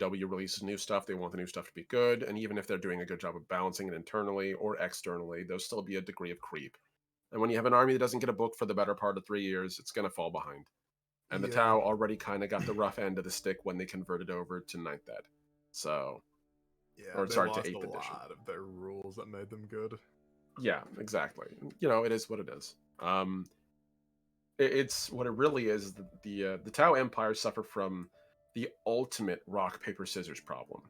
W releases new stuff, they want the new stuff to be good, and even if they're doing a good job of balancing it internally or externally, there'll still be a degree of creep. And when you have an army that doesn't get a book for the better part of 3 years, it's going to fall behind. And the Yeah. Tau already kind of got the rough end of the stick when they converted over to 9th Ed. So, Yeah, or they sorry, to lost 8th a edition. lot of their rules that made them good. Yeah, exactly. You know, it is what it is. It's what it really is. The Tau Empire suffer from the ultimate rock paper scissors problem,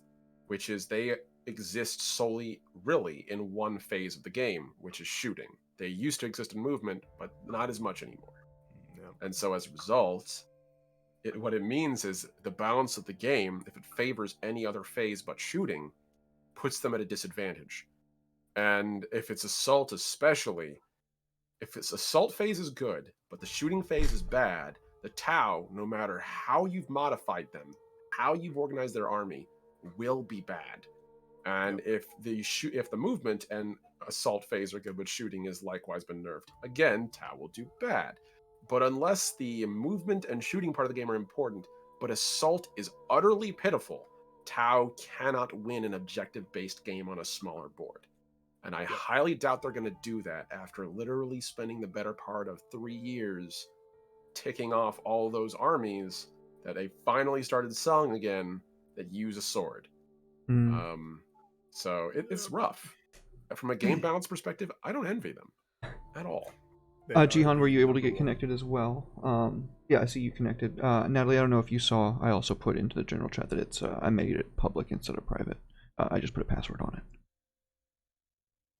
which is they exist solely, really, in one phase of the game, which is shooting. They used to exist in movement, but not as much anymore. Yeah. And so, as a result, what it means is the balance of the game, if it favors any other phase but shooting, puts them at a disadvantage. And if it's assault, especially, if its assault phase is good, but the shooting phase is bad, the Tau, no matter how you've modified them, how you've organized their army, will be bad. And if the movement and assault phase are good, but shooting is likewise been nerfed, again, Tau will do bad. But unless the movement and shooting part of the game are important, but assault is utterly pitiful, Tau cannot win an objective-based game on a smaller board. And I highly doubt they're going to do that after literally spending the better part of 3 years ticking off all those armies that they finally started selling again that use a sword. So it's rough. From a game balance perspective, I don't envy them at all. Jihan, were you able to get connected as well? Yeah, I see you connected. Natalie, I don't know if you saw, I also put into the general chat that it's, I made it public instead of private. I just put a password on it.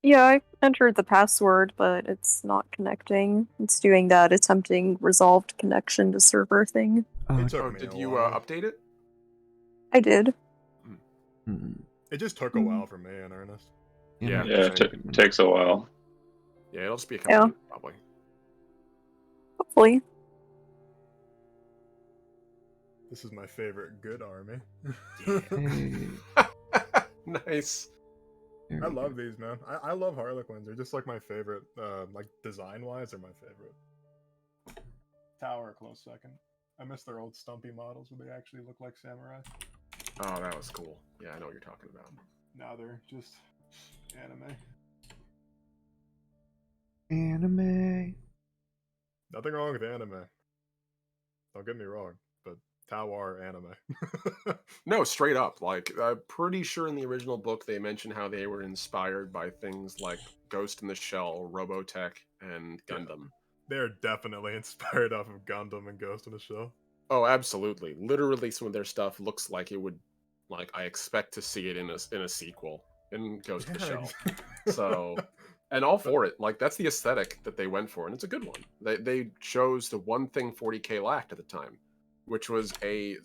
Yeah, I entered the password, but it's not connecting. It's doing that attempting resolved connection to server thing. Did you update it? I did. It just took a while for me, in earnest. Yeah, it takes a while. Yeah, it'll just be a couple minutes, probably. Hopefully. This is my favorite good army. Nice. I love these, man. I love Harlequins. They're just like my favorite. Like design-wise, they're my favorite. Tower, close second. I miss their old stumpy models where they actually look like samurai. Oh, that was cool. Yeah, I know what you're talking about. Now they're just anime. Anime. Nothing wrong with anime. Don't get me wrong, but Tau are anime. No, straight up. Like, I'm pretty sure in the original book they mentioned how they were inspired by things like Ghost in the Shell, Robotech, and Gundam. They're definitely inspired off of Gundam and Ghost in the Shell. Oh, absolutely. Literally, some of their stuff looks like it would, like, I expect to see it in a sequel in Ghost in the Shell. So, and all for it. Like, that's the aesthetic that they went for, and it's a good one. They chose the one thing 40K lacked at the time, which was a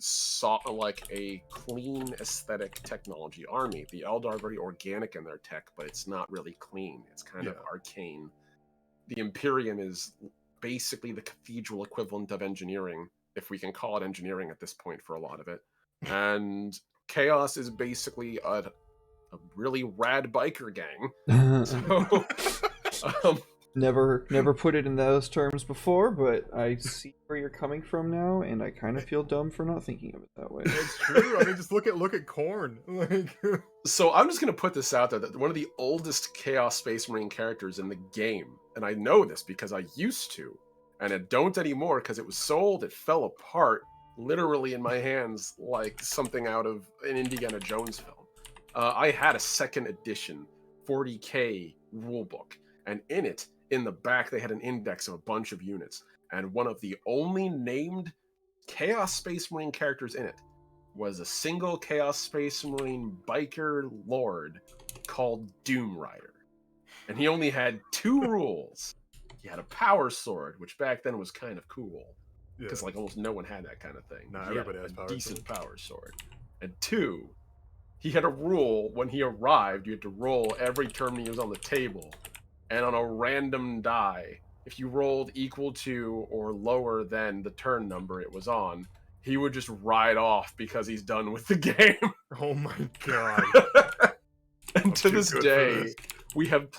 clean aesthetic technology army. The Eldar are very organic in their tech, but it's not really clean. It's kind of arcane. The Imperium is basically the cathedral equivalent of engineering, if we can call it engineering at this point for a lot of it. And Chaos is basically a really rad biker gang. So, Never put it in those terms before, but I see where you're coming from now, and I kind of feel dumb for not thinking of it that way. It's true. I mean, just look at Korn. Like, so I'm just gonna put this out there that one of the oldest Chaos Space Marine characters in the game, and I know this because I used to, and I don't anymore because it was sold. It fell apart literally in my hands like something out of an Indiana Jones film. I had a second edition 40K rulebook, and in it, in the back, they had an index of a bunch of units, and one of the only named Chaos Space Marine characters in it was a single Chaos Space Marine biker lord called Doom Rider. And he only had 2 rules. He had a power sword, which back then was kind of cool, because like almost no one had that kind of thing. Nah, he everybody had has a decent sword. power sword. And 2, he had a rule when he arrived, you had to roll every turn he was on the table. And on a random die, if you rolled equal to or lower than the turn number it was on, he would just ride off because he's done with the game. Oh my god. And to this day, we have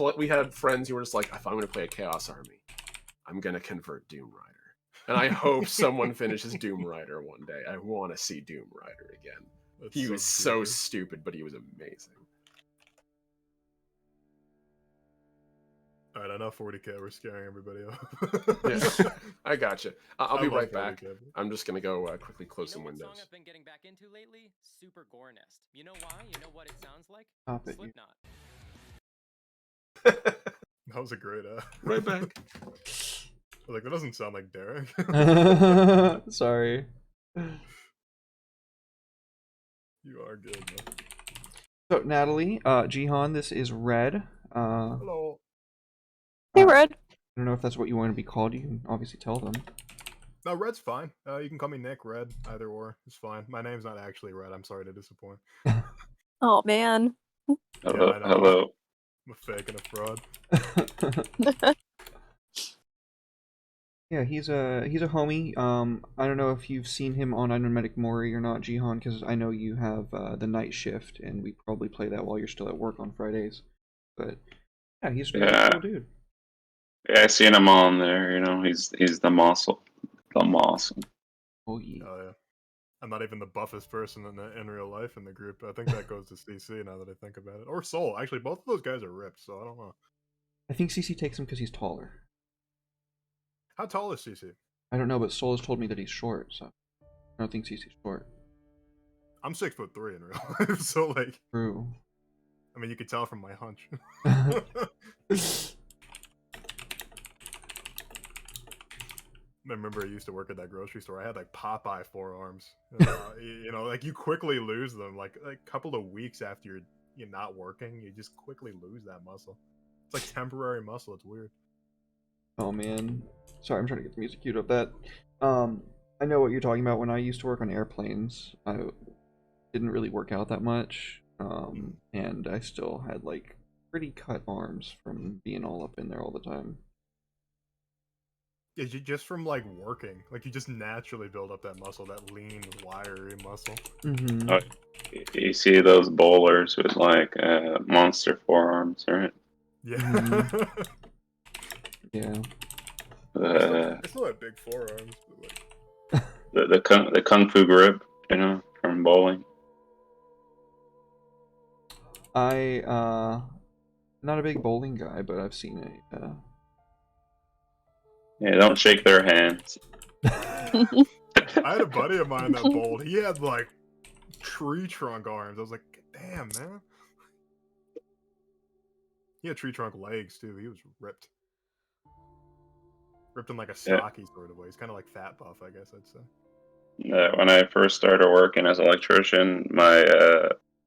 friends who were just like, if I'm going to play a Chaos Army, I'm going to convert Doom Rider. And I hope someone finishes Doom Rider one day. I want to see Doom Rider again. That's He was so stupid. stupid, but he was amazing. All right, I know 40k. We're scaring everybody off. Yeah, I gotcha. I'll I be love right back. 40K. I'm just gonna go quickly close some What song windows. I've been getting back into lately? Super Gore Nest. You know why? You know what it sounds like? Stop it, you. Slipknot. That was a great Right back. I was like, that doesn't sound like Derek. Sorry. You are good, man. So Natalie, Jihan, this is Red. Hello. Hey, Red. I don't know if that's what you want to be called. You can obviously tell them. No, Red's fine. You can call me Nick, Red, either or. It's fine. My name's not actually Red. I'm sorry to disappoint. Oh man. Hello, I know. hello. I'm a fake and a fraud. Yeah, he's a homie. I don't know if you've seen him on Iron Medic Mori or not, Jihan, because I know you have the night shift, and we probably play that while you're still at work on Fridays. But yeah, he's a really Yeah. cool dude. Yeah, I seen him on there. You know, he's the muscle, the muscle. Oh yeah. Oh yeah. I'm not even the buffest person in real life in the group. I think that goes to CC now that I think about it. Or Soul. Actually, both of those guys are ripped, so I don't know. I think CC takes him because he's taller. How tall is CC? I don't know, but Soul has told me that he's short, so I don't think CC's short. I'm 6'3" in real life, so like, True. I mean, you could tell from my hunch. I remember I used to work at that grocery store. I had like Popeye forearms. You know, like you quickly lose them. Like a couple of weeks after you're not working, you just quickly lose that muscle. It's like temporary muscle. It's weird. Oh man, sorry, I'm trying to get the music queued up. That, I know what you're talking about. When I used to work on airplanes, I didn't really work out that much, and I still had like pretty cut arms from being all up in there all the time. Yeah, just from like working, like you just naturally build up that muscle, that lean, wiry muscle. Mm-hmm. Oh, you see those bowlers with like monster forearms, right? Yeah. Yeah. The It's not big forearms, but like. the kung fu grip, you know, from bowling. Not a big bowling guy, but I've seen it. Yeah, don't shake their hands. I had a buddy of mine that bowled. He had like tree trunk arms. I was like, damn, man. He had tree trunk legs too. He was ripped. Ripped in like a stocky sort of way. He's kind of like fat buff, I guess I'd say. When I first started working as an electrician, my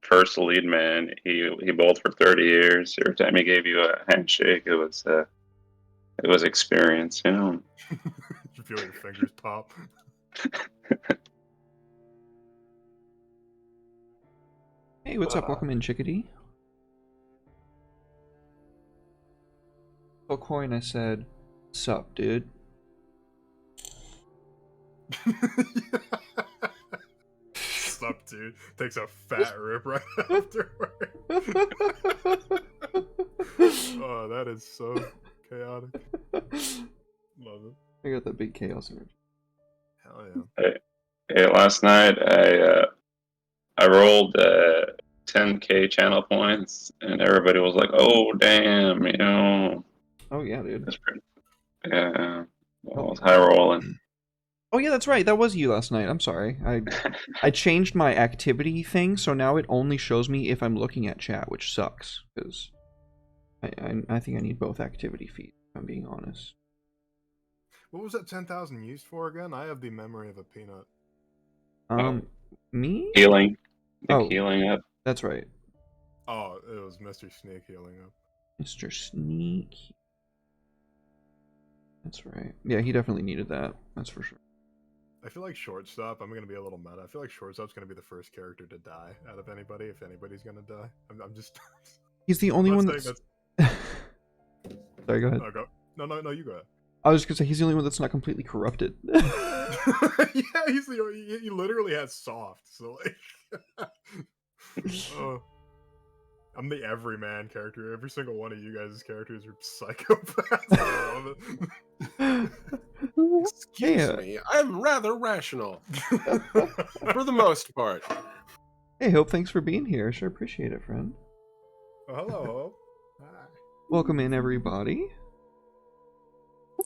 first lead man, he bowled for 30 years. Every time he gave you a handshake, it was experience, you know. You feel your fingers pop. Hey, what's up? Welcome in, Chickadee. Oh, coin, I said, sup, dude. Sup, dude. Takes a fat rip right afterward. Oh, that is so chaotic. Love it. I got that big chaos energy. Hell yeah. Hey, last night I rolled 10k channel points, and everybody was like, "Oh, damn!" You know. Oh yeah, dude. That's pretty. Yeah, I was high rolling. Oh yeah, that's right. That was you last night. I'm sorry. I changed my activity thing, so now it only shows me if I'm looking at chat, which sucks because I think I need both activity feeds. If I'm being honest. What was that 10,000 used for again? I have the memory of a peanut. Me? Healing. Oh. Healing up. That's right. Oh, it was Mr. Sneak healing up. Mr. Sneak. That's right. Yeah, he definitely needed that. That's for sure. I feel like shortstop, I'm going to be a little meta. I feel like shortstop's going to be the first character to die out of anybody, if anybody's going to die. I'm just... He's the only one that's... Sorry, go ahead. No, go. No, you go ahead. I was just going to say, he's the only one that's not completely corrupted. Yeah, he literally has soft, so like... I'm the everyman character. Every single one of you guys' characters are psychopaths. I love it. Excuse me, I'm rather rational. For the most part. Hey, Hope, thanks for being here. Sure appreciate it, friend. Oh, hello, Hope. Hi. Welcome in, everybody.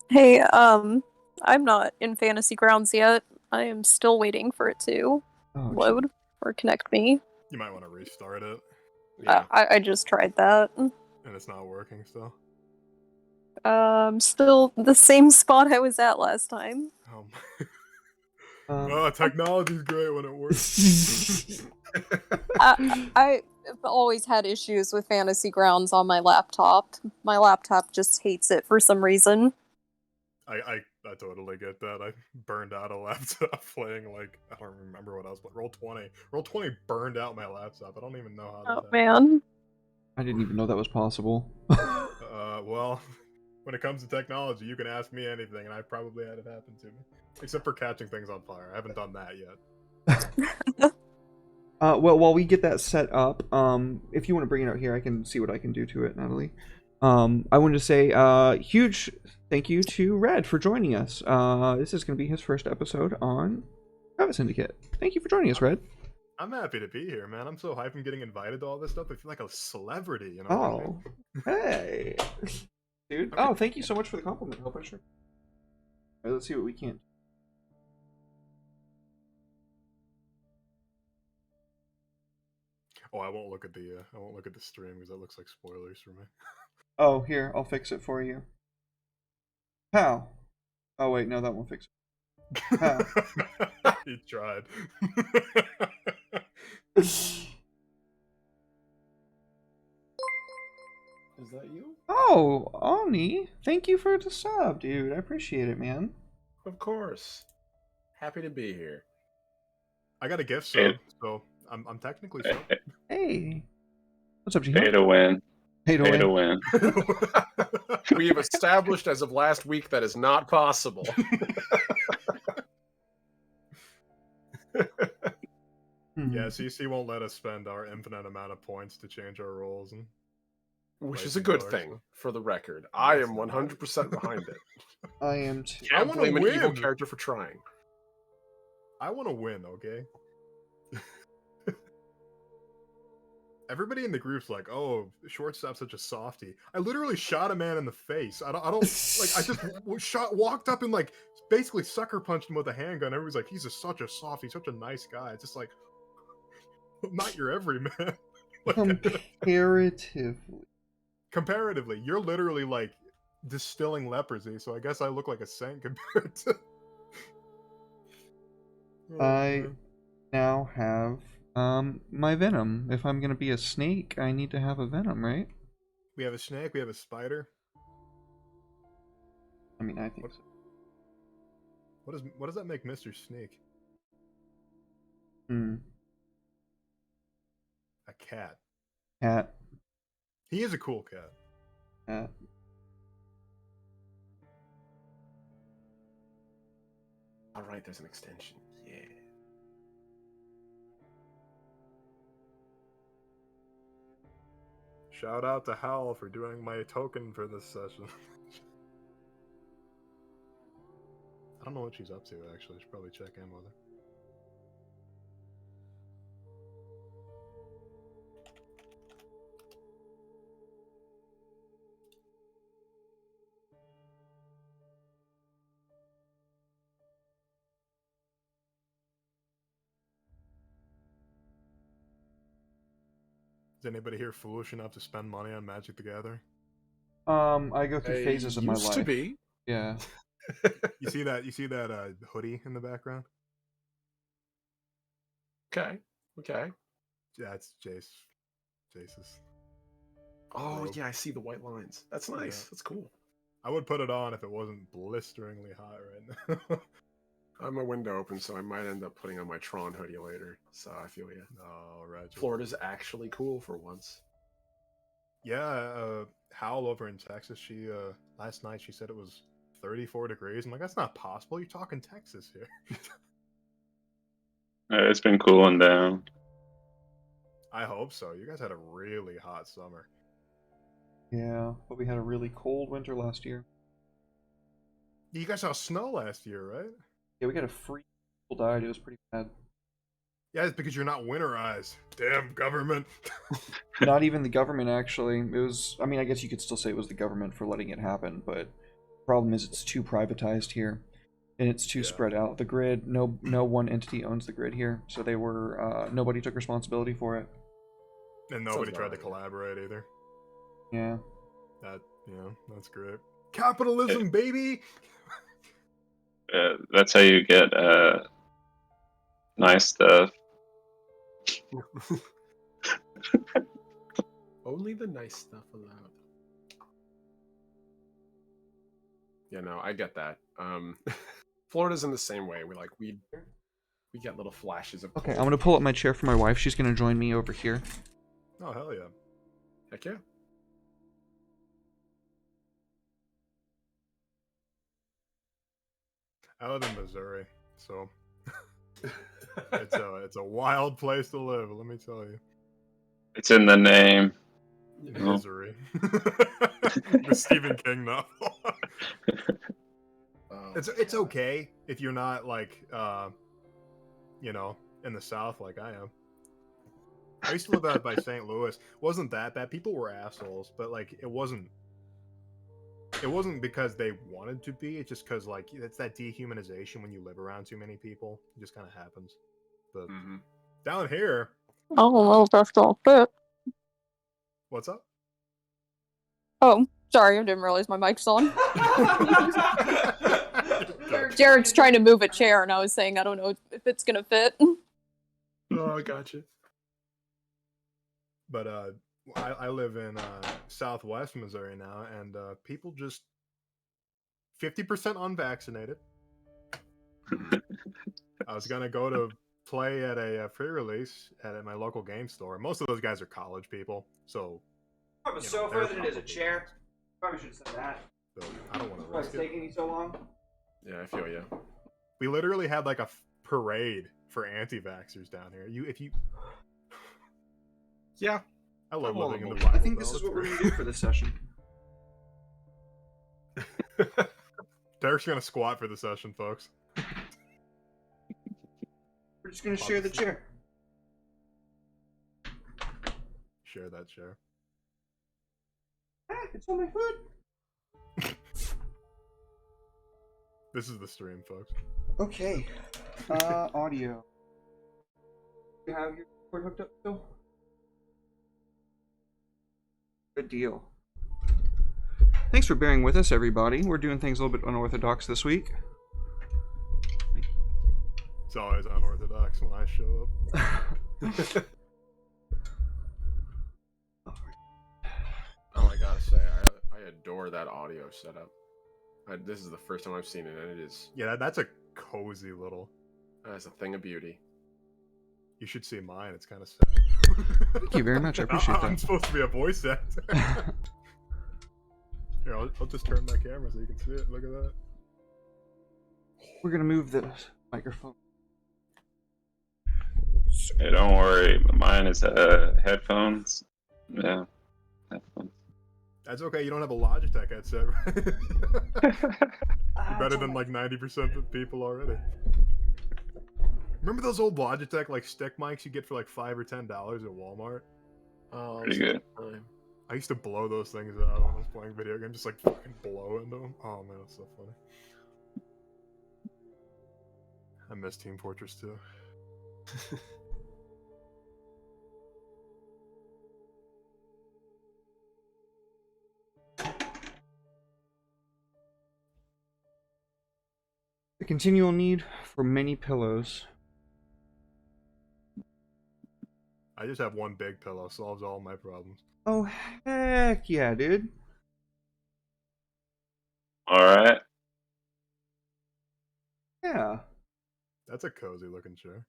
Hey, I'm not in Fantasy Grounds yet. I am still waiting for it to Oh, load or connect me. You might want to restart it, Yeah. I just tried that. and it's not working still. Still the same spot I was at last time. Oh, technology's great when it works. I've always had issues with Fantasy Grounds on my laptop. My laptop just hates it for some reason. I totally get that. I burned out a laptop playing, like, I don't remember what else, but Roll20. Roll20 burned out my laptop. I don't even know how that happened. Man. I didn't even know that was possible. Well, when it comes to technology, you can ask me anything, and I probably had it happen to me. Except for catching things on fire. I haven't done that yet. Well, while we get that set up, if you want to bring it out here, I can see what I can do to it, Natalie. I wanted to say huge thank you to Red for joining us. This is going to be his first episode on Covet Syndicate. Thank you for joining us, Red. I'm happy to be here, man. I'm so hyped from getting invited to all this stuff. I feel like a celebrity, you know what I mean? Hey. Dude. Okay. Oh, thank you so much for the compliment. Hope I sure. All right, let's see what we can. Oh, I won't look at the stream because that looks like spoilers for me. Oh, here, I'll fix it for you. How? Oh, wait, no, that won't fix it. How? He tried. Is that you? Oh, Oni, thank you for the sub, dude. I appreciate it, man. Of course. Happy to be here. I got a gift sub, so I'm technically sub. Hey. What's up, Pay Gino? to win. Hey to Pay to win. win. We have established as of last week that is not possible. Yeah, CC won't let us spend our infinite amount of points to change our roles, and Which Right, is a good of thing, course. for the record. I Yes, am no, 100% behind it. I am too. I Can't wanna blame an evil win. character for trying. I want to win, okay? Everybody in the group's like, "Oh, shortstop's such a softie." I literally shot a man in the face. I don't like. I just walked up and like basically sucker punched him with a handgun. Everybody's like, "He's such a softie, such a nice guy." It's just like, I'm not your everyman. Like, Comparatively. comparatively, you're literally like distilling leprosy. So I guess I look like a saint compared to. Oh, I man. now have my venom. If I'm gonna be a snake, I need to have a venom, right? We have a snake. We have a spider. I mean, I think so. What does that make Mr. Snake? Hmm. A cat. Cat. He is a cool cat. Cat. Alright, there's an extension. Yeah. Shout out to Hal for doing my token for this session. I don't know what she's up to, actually. I should probably check in with her. Is anybody here foolish enough to spend money on Magic the Gathering? I go through phases of my Used life. to be. Yeah. You see that? You see that hoodie in the background? Okay. Okay. Yeah, it's Jace's. Oh, Robe. yeah, I see the white lines. That's nice. Yeah. That's cool. I would put it on if it wasn't blisteringly hot right now. I have my window open, so I might end up putting on my Tron hoodie later. So I feel you. Oh, right. Florida's actually cool for once. Yeah, Howl over in Texas, she last night she said it was 34 degrees. I'm like, that's not possible. You're talking Texas here. It's been cooling down. I hope so. You guys had a really hot summer. Yeah, but we had a really cold winter last year. You guys saw snow last year, right? Yeah, we got a free people died. It was pretty bad. Yeah, it's because you're not winterized. Damn government. Not even the government, actually. It was. I mean, I guess you could still say it was the government for letting it happen, but the problem is it's too privatized here, and it's too spread out. The grid, no one entity owns the grid here, so they were. Nobody took responsibility for it. And nobody tried to collaborate either. Yeah. That's great. Capitalism, baby. That's how you get nice stuff. Only the nice stuff allowed. Yeah, no, I get that. Florida's in the same way. We get little flashes of. Okay, I'm gonna pull up my chair for my wife. She's gonna join me over here. Oh hell yeah! Heck yeah! I live in Missouri, so it's a wild place to live. Let me tell you. It's in the name. Misery. The Stephen King novel. It's okay if you're not like in the South like I am. I used to live out by St. Louis. Wasn't that bad? People were assholes, but like it wasn't because they wanted to be. It's just because like it's that dehumanization when you live around too many people. It just kind of happens. But down here, Oh, well, that's all fit. what's up? Oh, sorry, I didn't realize my mic's on. Jared's trying to move a chair, and I was saying I don't know if it's gonna fit. Oh, I gotcha. But I live in Southwest Missouri now, and people just 50% unvaccinated. I was gonna go to play at a pre-release at my local game store. Most of those guys are college people, so. More of a sofa than it is a chair. Probably should have said that. So I don't want to Why risk it's it. taking you so long? Yeah, I feel you. We literally had like a parade for anti-vaxxers down here. Yeah. I love living in the I Bible I think this Belt. is what we're gonna do for this session. Derek's gonna squat for the session, folks. We're just gonna share the chair. Share that chair. Ah, it's on my foot. This is the stream, folks. Okay. Audio. You have your cord hooked up still? Good deal. Thanks for bearing with us, everybody. We're doing things a little bit unorthodox this week. It's always unorthodox when I show up. Oh, I gotta say, I adore that audio setup. This is the first time I've seen it, and it is. Yeah, that's a cozy little. That's a thing of beauty. You should see mine. It's kind of sad. Thank you very much. I appreciate I'm that. supposed to be a voice actor. Here, I'll just turn my camera so you can see it. Look at that. We're gonna move the microphone. Hey, don't worry. Mine is headphones. Yeah, headphones. That's okay. You don't have a Logitech headset, right? You're better than like 90% of people already. Remember those old Logitech like stick mics you get for like $5 or $10 at Walmart? Oh, Pretty good. I used to blow those things out when I was playing video games, just like fucking blow into them. Oh man, that's so funny. I miss Team Fortress 2. The continual need for many pillows. I just have one big pillow, solves all my problems. Oh, heck yeah, dude. All right. Yeah. That's a cozy looking chair.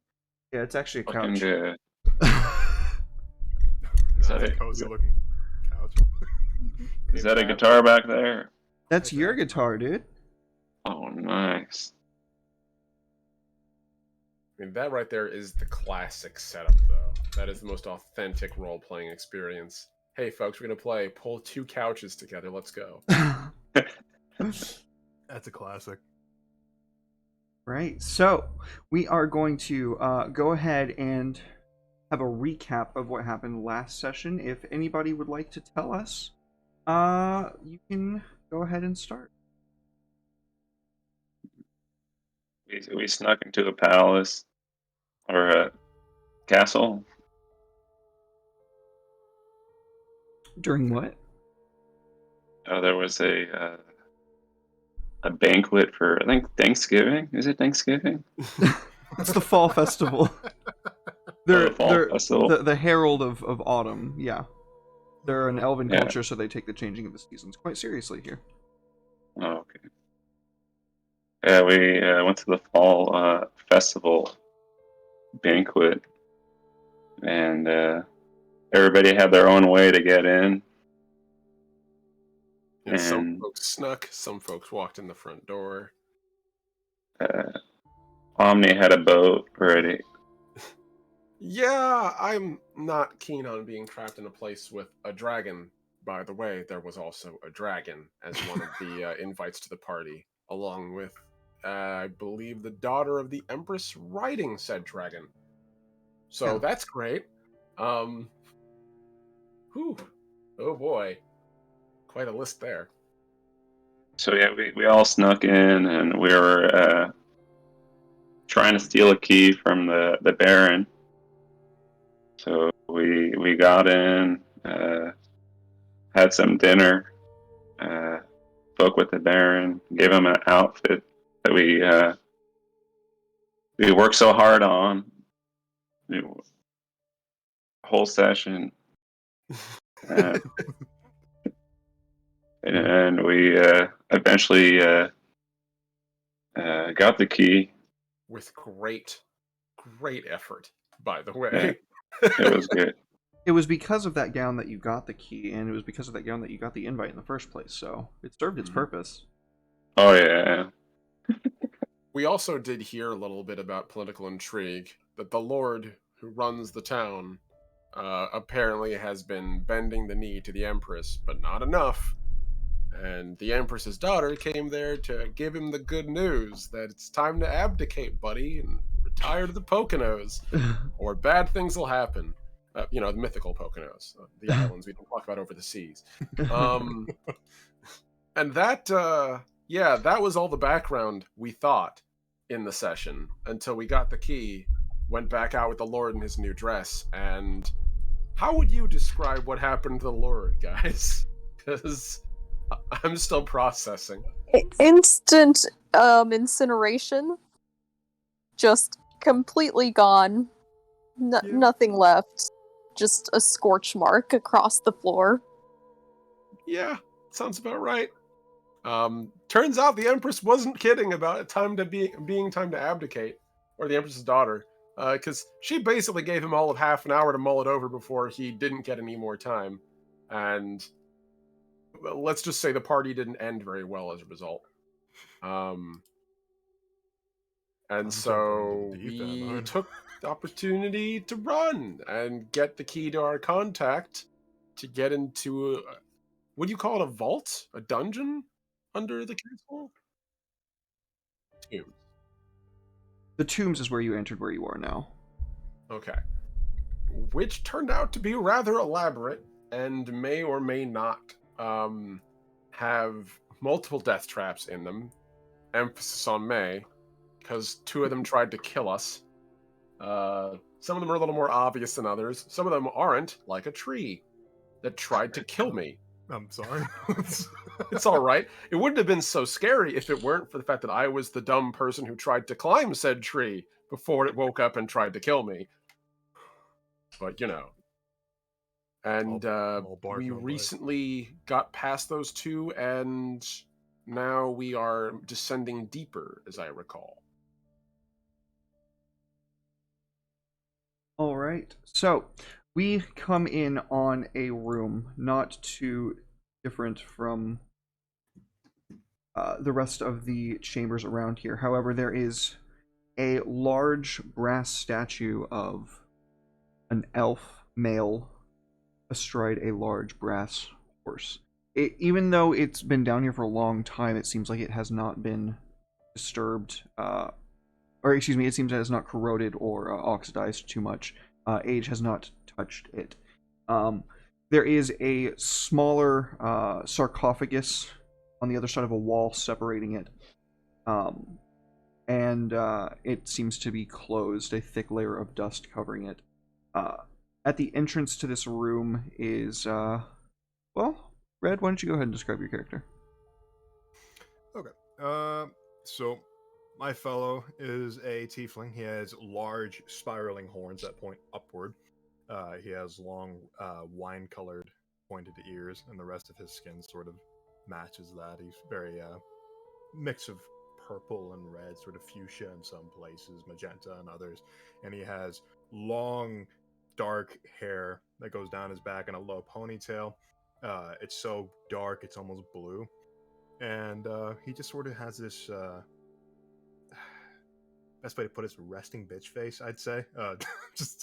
Yeah, it's actually a Fucking couch. good. That's that a it? cozy looking couch. Is that a guitar back there? That's your guitar, dude. Oh, nice. I mean, that right there is the classic setup, though. That is the most authentic role-playing experience. Hey, folks, we're gonna play. Pull 2 couches together. Let's go. That's a classic. Right. So we are going to go ahead and have a recap of what happened last session. If anybody would like to tell us, you can go ahead and start. We snuck into a palace or a castle. During what? There was a banquet for, I think, Thanksgiving. Is it Thanksgiving? It's the fall festival. The fall festival. The herald of autumn. Yeah, they're an elven Yeah. culture, so they take the changing of the seasons quite seriously here. Oh, okay. Yeah, we went to the fall festival banquet, and everybody had their own way to get in. Yeah, some And folks snuck, some folks walked in the front door. Omni had a boat ready. Yeah, I'm not keen on being trapped in a place with a dragon. By the way, there was also a dragon as one of the invites to the party, along with, I believe, the daughter of the Empress riding said dragon. So Yeah. that's great. Whew. Oh boy. Quite a list there. So yeah, we all snuck in, and we were trying to steal a key from the Baron. So we got in, had some dinner, spoke with the Baron, gave him an outfit that we worked so hard on, whole session, and we eventually got the key. With great effort, by the way. Yeah, it was good. It was because of that gown that you got the key, and it was because of that gown that you got the invite in the first place, so it served its purpose. Oh yeah. We also did hear a little bit about political intrigue, that the Lord who runs the town apparently has been bending the knee to the Empress, but not enough. And the Empress's daughter came there to give him the good news that it's time to abdicate, buddy, and retire to the Poconos, or bad things will happen. The mythical Poconos, the islands we don't talk about over the seas. And that, that was all the background we thought in the session until we got the key, went back out with the Lord in his new dress, and how would you describe what happened to the Lord, guys? Because I'm still processing. Instant incineration. Just completely gone. Nothing left. Just a scorch mark across the floor. Yeah, sounds about right. Turns out the Empress wasn't kidding about it being time to abdicate, or the Empress's daughter, because she basically gave him all of half an hour to mull it over before he didn't get any more time, and let's just say the party didn't end very well as a result. And so we took the opportunity to run and get the key to our contact to get into what do you call it, a vault? A dungeon under the castle? Tombs. The tombs is where you entered, where you are now. Okay. Which turned out to be rather elaborate and may or may not have multiple death traps in them. Emphasis on may, because 2 of them tried to kill us. Some of them are a little more obvious than others. Some of them aren't, like a tree that tried to kill me. I'm sorry. It's all right. It wouldn't have been so scary if it weren't for the fact that I was the dumb person who tried to climb said tree before it woke up and tried to kill me. But, And we recently got past those 2, and now we are descending deeper, as I recall. All right. So we come in on a room not too different from the rest of the chambers around here. However, there is a large brass statue of an elf male astride a large brass horse. Even though it's been down here for a long time, it seems like it has not been disturbed or excuse me, it seems it has not corroded or oxidized too much. Age has not touched it. There is a smaller sarcophagus on the other side of a wall separating it. And it seems to be closed, a thick layer of dust covering it. At the entrance to this room is, well, Red, why don't you go ahead and describe your character? Okay. So my fellow is a tiefling. He has large spiraling horns that point upward. He has long, wine-colored pointed ears, and the rest of his skin sort of matches that. He's very mix of purple and red, sort of fuchsia in some places, magenta in others, and he has long, dark hair that goes down his back in a low ponytail. It's so dark, it's almost blue, and he just sort of has this. Best way to put it is resting bitch face, I'd say. Just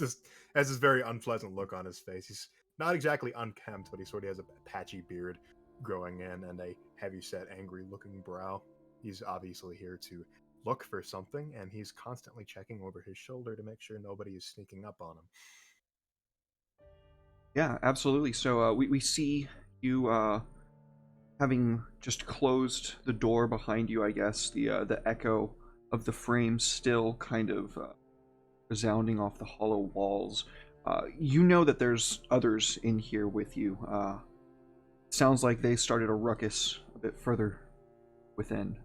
has this very unpleasant look on his face. He's not exactly unkempt, but he sort of has a patchy beard growing in and a heavy-set, angry-looking brow. He's obviously here to look for something, and he's constantly checking over his shoulder to make sure nobody is sneaking up on him. Yeah, absolutely. So we see you having just closed the door behind you, I guess. The echo of the frame still kind of resounding off the hollow walls. You know that there's others in here with you. Sounds like they started a ruckus a bit further within.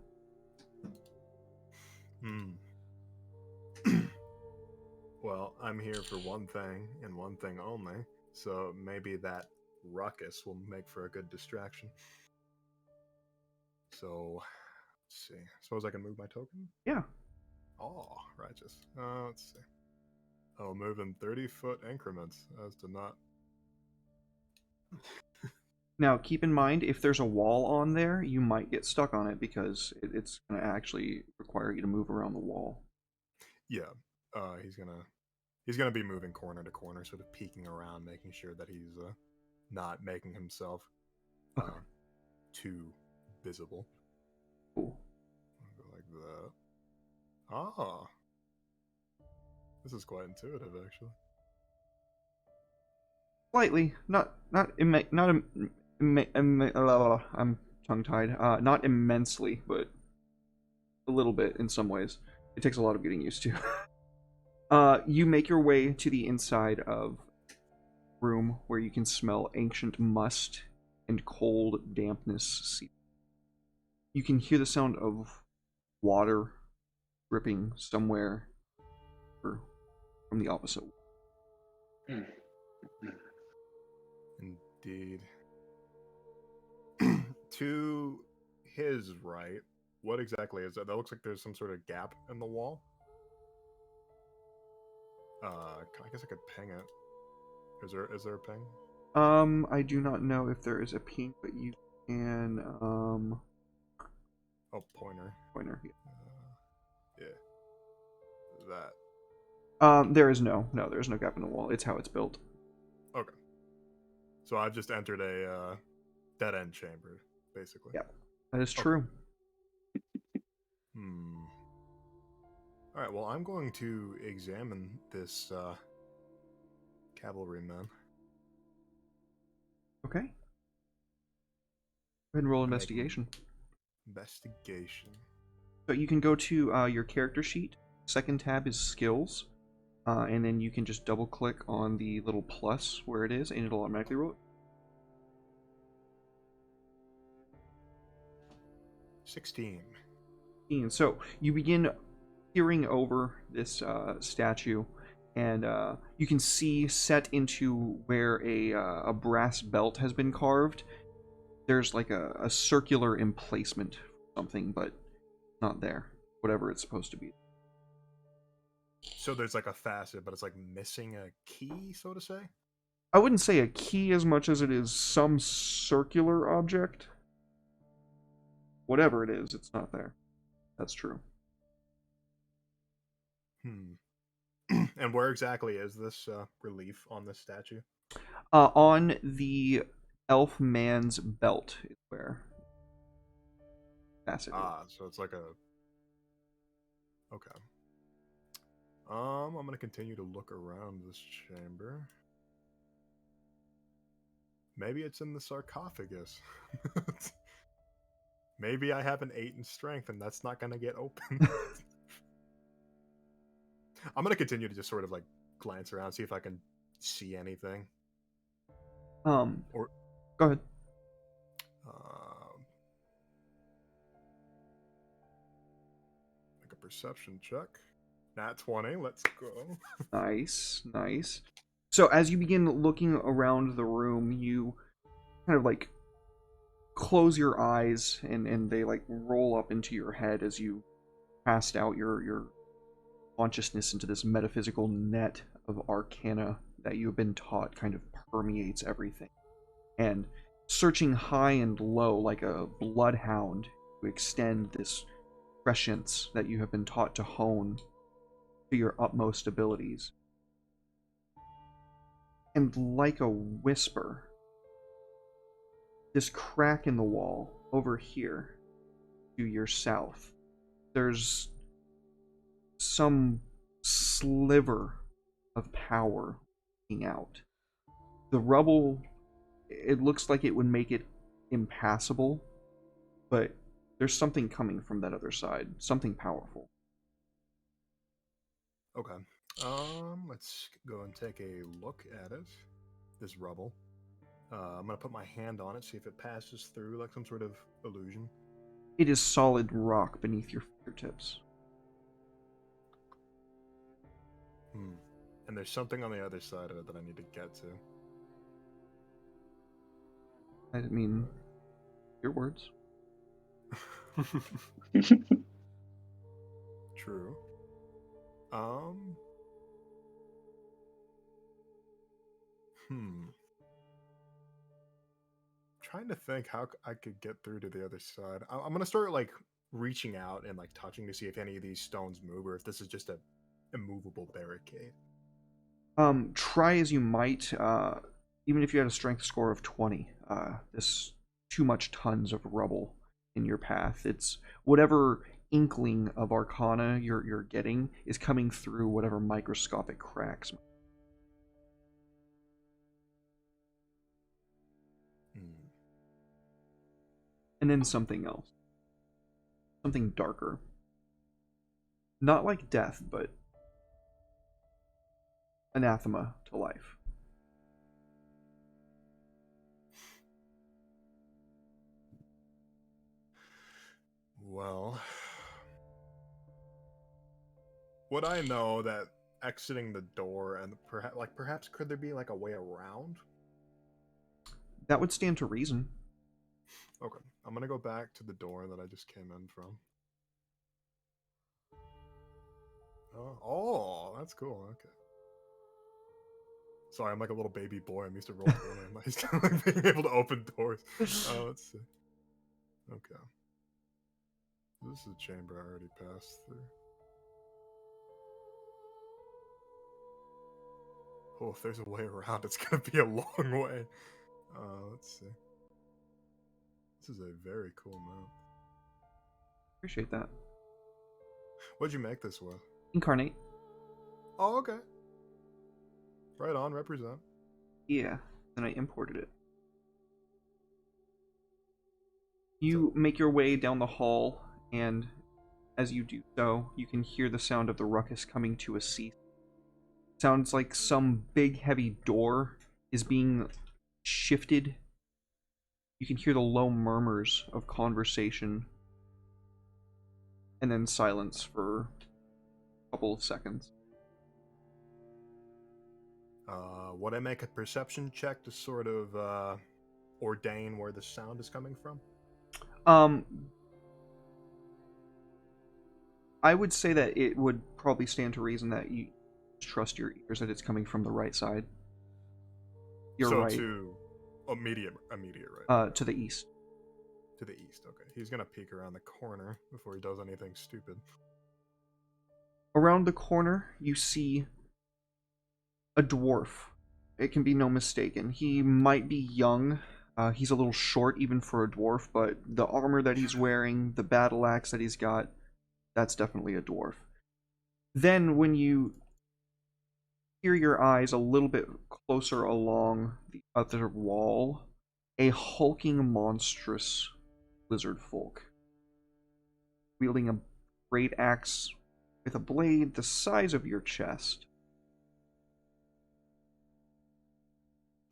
Well, I'm here for one thing and one thing only, so maybe that ruckus will make for a good distraction. So, let's see. Suppose I can move my token? Yeah. Oh, righteous. Let's see. I'll move in 30-foot increments as to not... Now, keep in mind, if there's a wall on there, you might get stuck on it because it's going to actually require you to move around the wall. Yeah, he's gonna be moving corner to corner, sort of peeking around, making sure that he's not making himself too visible. Cool. Go like that. Ah, this is quite intuitive, actually. Slightly, I'm tongue-tied. Not immensely, but a little bit in some ways. It takes a lot of getting used to. You make your way to the inside of a room where you can smell ancient must and cold dampness. You can hear the sound of water dripping somewhere from the opposite. Indeed. To his right, what exactly is that? That looks like there's some sort of gap in the wall. I guess I could ping it. Is there a ping? I do not know if there is a ping, but you can Oh, pointer. pointer. Yeah. That. There's no gap in the wall. It's how it's built. Okay. So I've just entered a dead end chamber, basically. Yeah, that is true. All right. Well, I'm going to examine this cavalryman. Okay. Go ahead and roll investigation. Investigation. So you can go to your character sheet. Second tab is skills. And then you can just double click on the little plus where it is, and it'll automatically roll it. 16. So you begin peering over this statue, and you can see set into where a brass belt has been carved. There's like a circular emplacement for something, but not there. Whatever it's supposed to be. So there's like a facet, but it's like missing a key, so to say? I wouldn't say a key as much as it is some circular object. Whatever it is, it's not there. That's true. And where exactly is this relief on this statue? On the elf man's belt is where. So it's like a... Okay. I'm gonna continue to look around this chamber. Maybe it's in the sarcophagus. Maybe I have an 8 in strength and that's not gonna get open. I'm gonna continue to just sort of like glance around, see if I can see anything. Or Go ahead. Make a perception check. Nat 20, let's go. Nice, nice. So as you begin looking around the room, you kind of like close your eyes and they like roll up into your head as you cast out your consciousness into this metaphysical net of arcana that you have been taught kind of permeates everything. And searching high and low like a bloodhound to extend this prescience that you have been taught to hone to your utmost abilities. And like a whisper, this crack in the wall over here to your south, there's some sliver of power leaking out. The rubble, it looks like it would make it impassable, but there's something coming from that other side, something powerful. Okay. Let's go and take a look at it. This rubble. I'm gonna put my hand on it, see if it passes through like some sort of illusion. It is solid rock beneath your fingertips. And there's something on the other side of it that I need to get to. I mean, your words. True. Trying to think how I could get through to the other side. I'm gonna start like reaching out and like touching to see if any of these stones move or if this is just a immovable barricade. Try as you might, even if you had a strength score of 20, this too much tons of rubble in your path. It's whatever inkling of arcana you're getting is coming through whatever microscopic cracks. And then something else. Something darker. Not like death, but anathema to life. Well, would I know that exiting the door and perhaps could there be like a way around? That would stand to reason. Okay, I'm gonna go back to the door that I just came in from. Oh, that's cool. Okay. Sorry, I'm like a little baby boy. I'm used to roll 20. I'm like, just kind of like being able to open doors. Let's see. Okay. This is a chamber I already passed through. Oh, if there's a way around, it's gonna be a long way. Let's see. This is a very cool map. Appreciate that. What'd you make this with? Incarnate. Oh, okay. Right on, represent. Yeah, then I imported it. You make your way down the hall, and as you do so, you can hear the sound of the ruckus coming to a cease. Sounds like some big heavy door is being shifted. You can hear the low murmurs of conversation, and then silence for a couple of seconds. Would I make a perception check to sort of ordain where the sound is coming from? I would say that it would probably stand to reason that you trust your ears, that it's coming from the right side. You're so right. To immediate right? To the east. To the east, okay. He's gonna peek around the corner before he does anything stupid. Around the corner, you see a dwarf. It can be no mistaken. He might be young. He's a little short even for a dwarf, but the armor that he's wearing, the battle axe that he's got, that's definitely a dwarf. Then when you hear your eyes a little bit closer along the other wall, a hulking, monstrous lizard folk, wielding a great axe with a blade the size of your chest.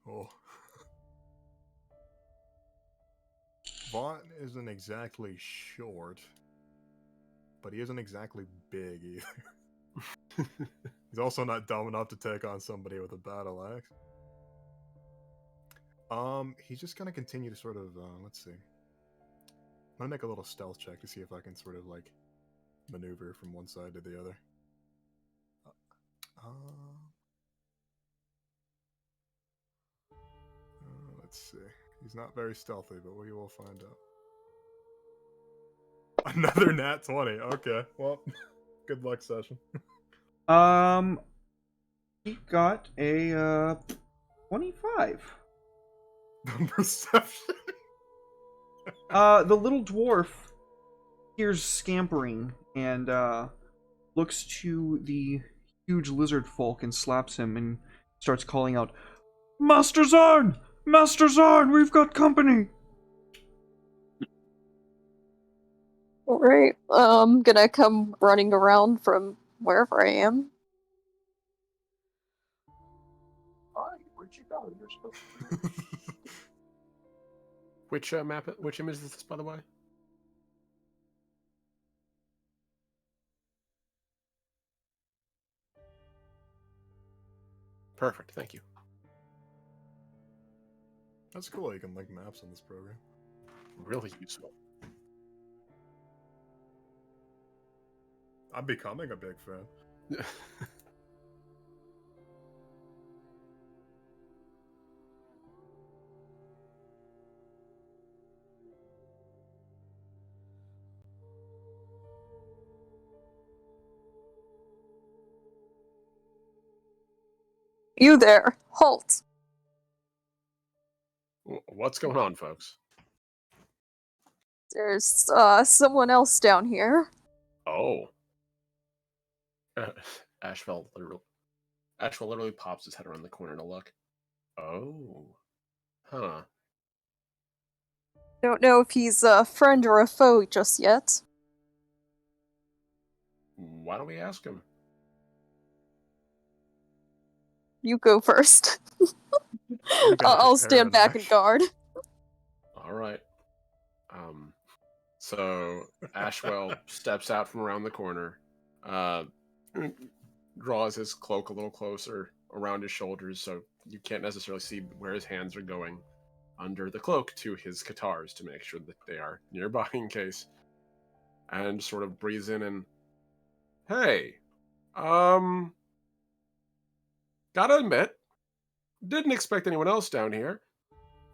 Oh. Vaughn isn't exactly short, but he isn't exactly big either. He's also not dumb enough to take on somebody with a battle axe. He's just gonna continue to sort of, let's see. I'm gonna make a little stealth check to see if I can sort of, like, maneuver from one side to the other. Let's see. He's not very stealthy, but we will find out. Another nat 20. Okay, well, good luck, session. He got a 25. Perception. The little dwarf hears scampering and looks to the huge lizard folk and slaps him and starts calling out, "Master Zarn! Master Zarn, we've got company!" Alright, gonna come running around from wherever I am. Where'd you go? You're supposed Which which image is this, by the way? Perfect, thank you. That's cool. You can link maps in this program. Really useful. I'm becoming a big fan. You there, halt! What's going on, folks? There's, someone else down here. Oh. Ashwell literally pops his head around the corner to look. Oh. Huh. Don't know if he's a friend or a foe just yet. Why don't we ask him? You go first. I'll stand back and guard. All right. So Ashwell steps out from around the corner, draws his cloak a little closer around his shoulders, so you can't necessarily see where his hands are going under the cloak to his guitars to make sure that they are nearby in case, and sort of breathes in and, hey, gotta admit, didn't expect anyone else down here.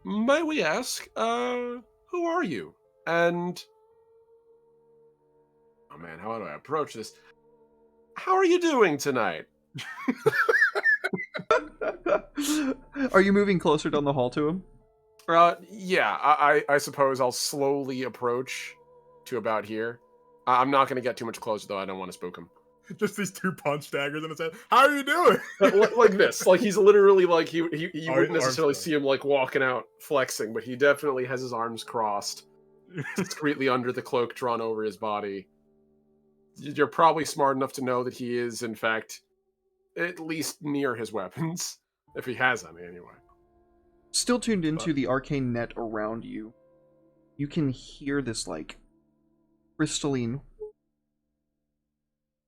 May we ask, who are you? And, oh man, how do I approach this? How are you doing tonight? Are you moving closer down the hall to him? Yeah, I suppose I'll slowly approach to about here. I'm not going to get too much closer, though. I don't want to spook him. Just these two punch daggers in his head. How are you doing? Like this. Like, he's literally, like, you wouldn't necessarily arms see him, like, walking out flexing, but he definitely has his arms crossed, discreetly under the cloak drawn over his body. You're probably smart enough to know that he is, in fact, at least near his weapons. If he has any, anyway. Still tuned into the arcane net around you, you can hear this, like, crystalline,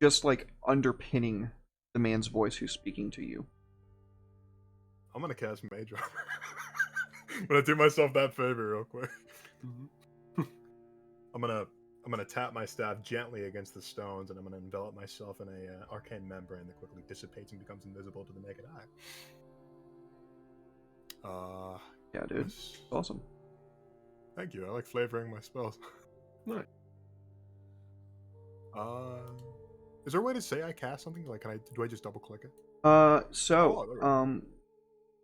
just, like, underpinning the man's voice who's speaking to you. I'm gonna cast Mage Armor. I'm gonna do myself that favor real quick. I'm gonna tap my staff gently against the stones, and I'm gonna envelop myself in a arcane membrane that quickly dissipates and becomes invisible to the naked eye. Yeah, dude. It's awesome. Thank you. I like flavoring my spells. Nice. Is there a way to say I cast something? Like, do I just double click it?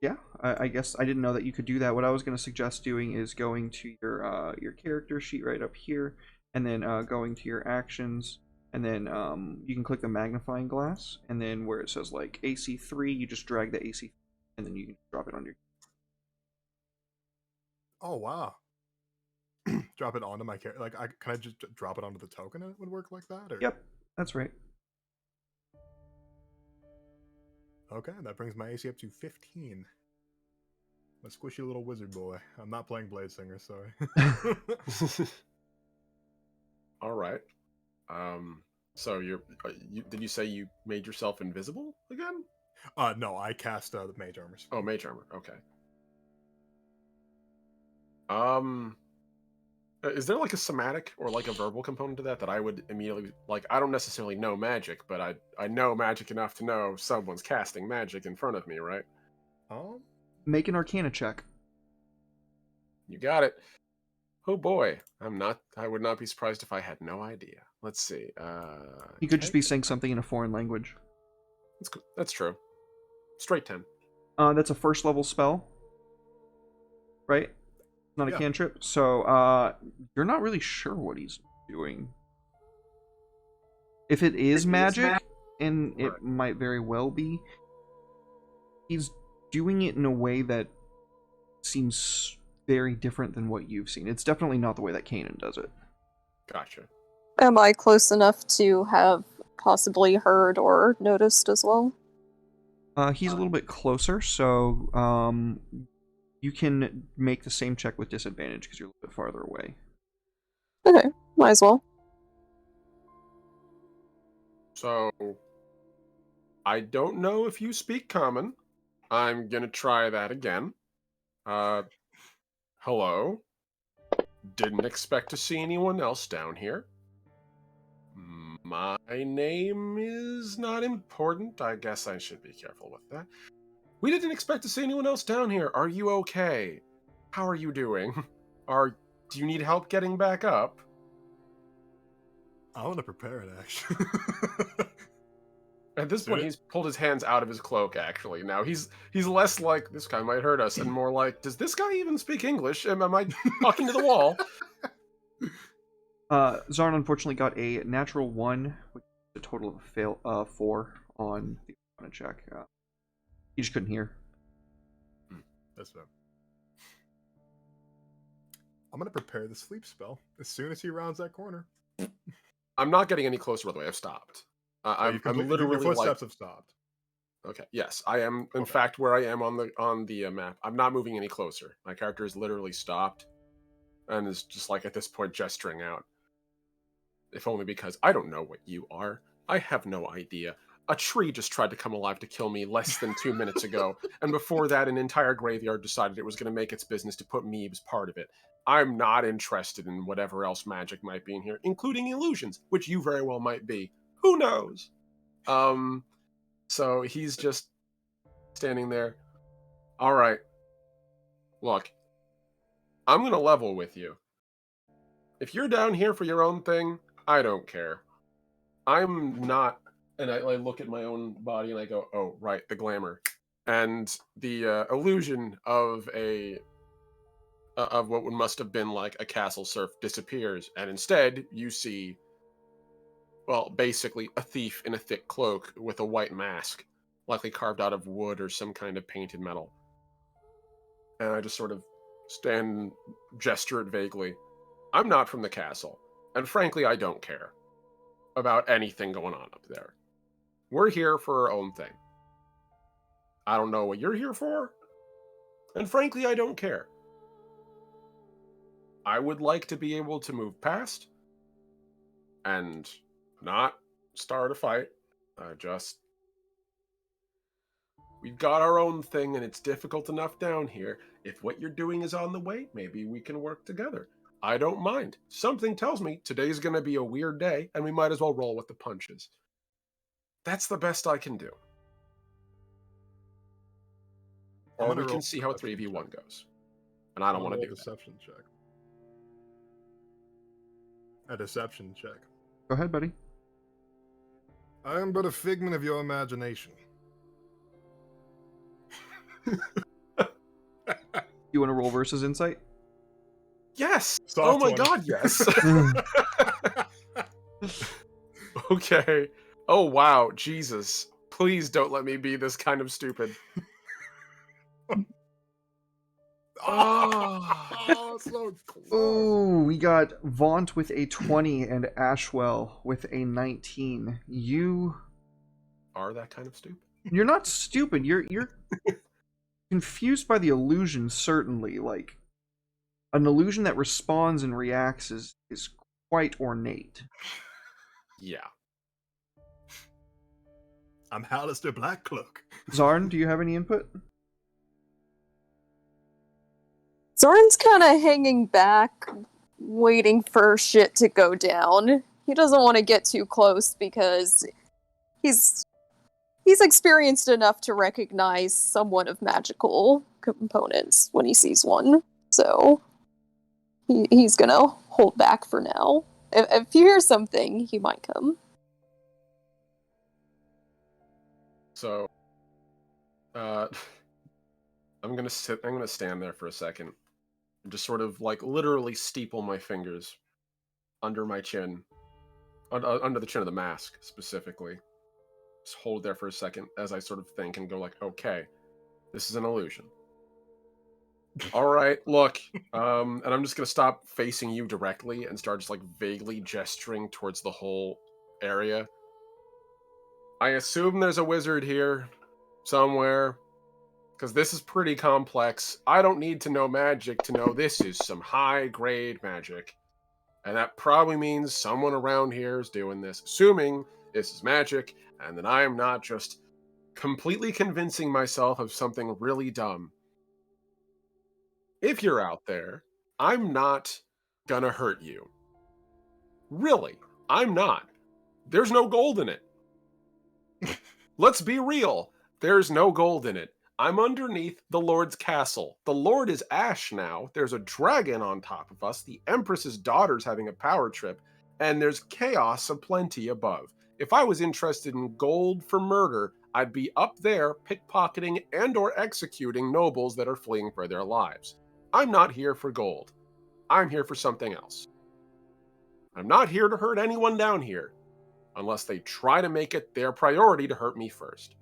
Yeah, I guess I didn't know that you could do that. What I was going to suggest doing is going to your character sheet right up here, and then going to your actions, and then you can click the magnifying glass, and then where it says like AC 3, you just drag the AC, and then you can drop it on your. Oh wow. Drop it onto my character. Like, can I just drop it onto the token and it would work like that? Or? Yep, that's right. Okay, that brings my AC up to 15. I'm a squishy little wizard boy. I'm not playing Blade Singer, sorry. All right. So did you say you made yourself invisible again? No, I cast the Mage Armor. Oh, Mage Armor. Okay. Is there like a somatic or like a verbal component to that I would immediately like? I don't necessarily know magic, but I know magic enough to know someone's casting magic in front of me, right? Make an Arcana check. You got it. Oh boy, I would not be surprised if I had no idea. Let's see. You could just be saying something in a foreign language. That's true. Straight 10. That's a first level spell, right? Not a cantrip. So you're not really sure what he's doing. If it is magic, and it might very well be, he's doing it in a way that seems very different than what you've seen. It's definitely not the way that Kanan does it. Gotcha. Am I close enough to have possibly heard or noticed as well? He's a little bit closer, so you can make the same check with disadvantage because you're a little bit farther away. Okay, might as well. So, I don't know if you speak common. I'm gonna try that again. Hello? Didn't expect to see anyone else down here. My name is not important. I guess I should be careful with that. We didn't expect to see anyone else down here. Are you okay? How are you doing? Do you need help getting back up? I want to prepare it, actually. At this point, he's pulled his hands out of his cloak, actually. Now, he's less like, this guy might hurt us, and more like, does this guy even speak English? Am I talking to the wall? Zarn unfortunately got a natural 1, which is a total of 4 on the Arcana check. He just couldn't hear. That's fair. I'm going to prepare the sleep spell as soon as he rounds that corner. I'm not getting any closer, by the way. I've stopped. I'm literally your footsteps have stopped. Okay. Yes, I am. In fact, where I am on the map, I'm not moving any closer. My character is literally stopped, and is just like at this point gesturing out. If only because I don't know what you are. I have no idea. A tree just tried to come alive to kill me less than 2 minutes ago, and before that, an entire graveyard decided it was going to make its business to put me as part of it. I'm not interested in whatever else magic might be in here, including illusions, which you very well might be. Who knows? So he's just standing there. All right. Look, I'm going to level with you. If you're down here for your own thing, I don't care. I'm not, and I look at my own body and I go, oh, right, the glamour. And the illusion of what must have been like a castle serf disappears, and instead you see, well, basically a thief in a thick cloak with a white mask, likely carved out of wood or some kind of painted metal. And I just sort of stand, gesture it vaguely. I'm not from the castle, and frankly, I don't care about anything going on up there. We're here for our own thing. I don't know what you're here for, and frankly, I don't care. I would like to be able to move past and not start a fight. We've got our own thing, and it's difficult enough down here. If what you're doing is on the way, maybe we can work together. I don't mind. Something tells me today's going to be a weird day, and we might as well roll with the punches. That's the best I can do. Or we can see how a 3v1 goes. And I don't want to do that. Deception check. A deception check. Go ahead, buddy. I am but a figment of your imagination. You want to roll versus insight? Yes! Soft oh my one. god, yes! Okay. Oh, wow. Jesus. Please don't let me be this kind of stupid. Oh, so close. Oh, we got Vaunt with a 20 and Ashwell with a 19. Are that kind of stupid? You're not stupid. You're confused by the illusion, certainly. Like, an illusion that responds and reacts is quite ornate. Yeah. I'm Hallister Blackcloak. Zarn, do you have any input? Zorn's kind of hanging back, waiting for shit to go down. He doesn't want to get too close because he's experienced enough to recognize somewhat of magical components when he sees one. So he's gonna hold back for now. If you hear something, he might come. So, I'm gonna stand there for a second, and just sort of like literally steeple my fingers under my chin, under the chin of the mask specifically. Just hold there for a second as I sort of think and go like, okay, this is an illusion. All right, look, and I'm just gonna stop facing you directly and start just like vaguely gesturing towards the whole area. I assume there's a wizard here somewhere, because this is pretty complex. I don't need to know magic to know this is some high-grade magic. And that probably means someone around here is doing this, assuming this is magic, and that I am not just completely convincing myself of something really dumb. If you're out there, I'm not gonna hurt you. Really, I'm not. There's no gold in it. Let's be real. There's no gold in it. I'm underneath the Lord's castle. The Lord is Ash now. There's a dragon on top of us. The Empress's daughter's having a power trip. And there's chaos aplenty above. If I was interested in gold for murder, I'd be up there pickpocketing and or executing nobles that are fleeing for their lives. I'm not here for gold. I'm here for something else. I'm not here to hurt anyone down here, unless they try to make it their priority to hurt me first.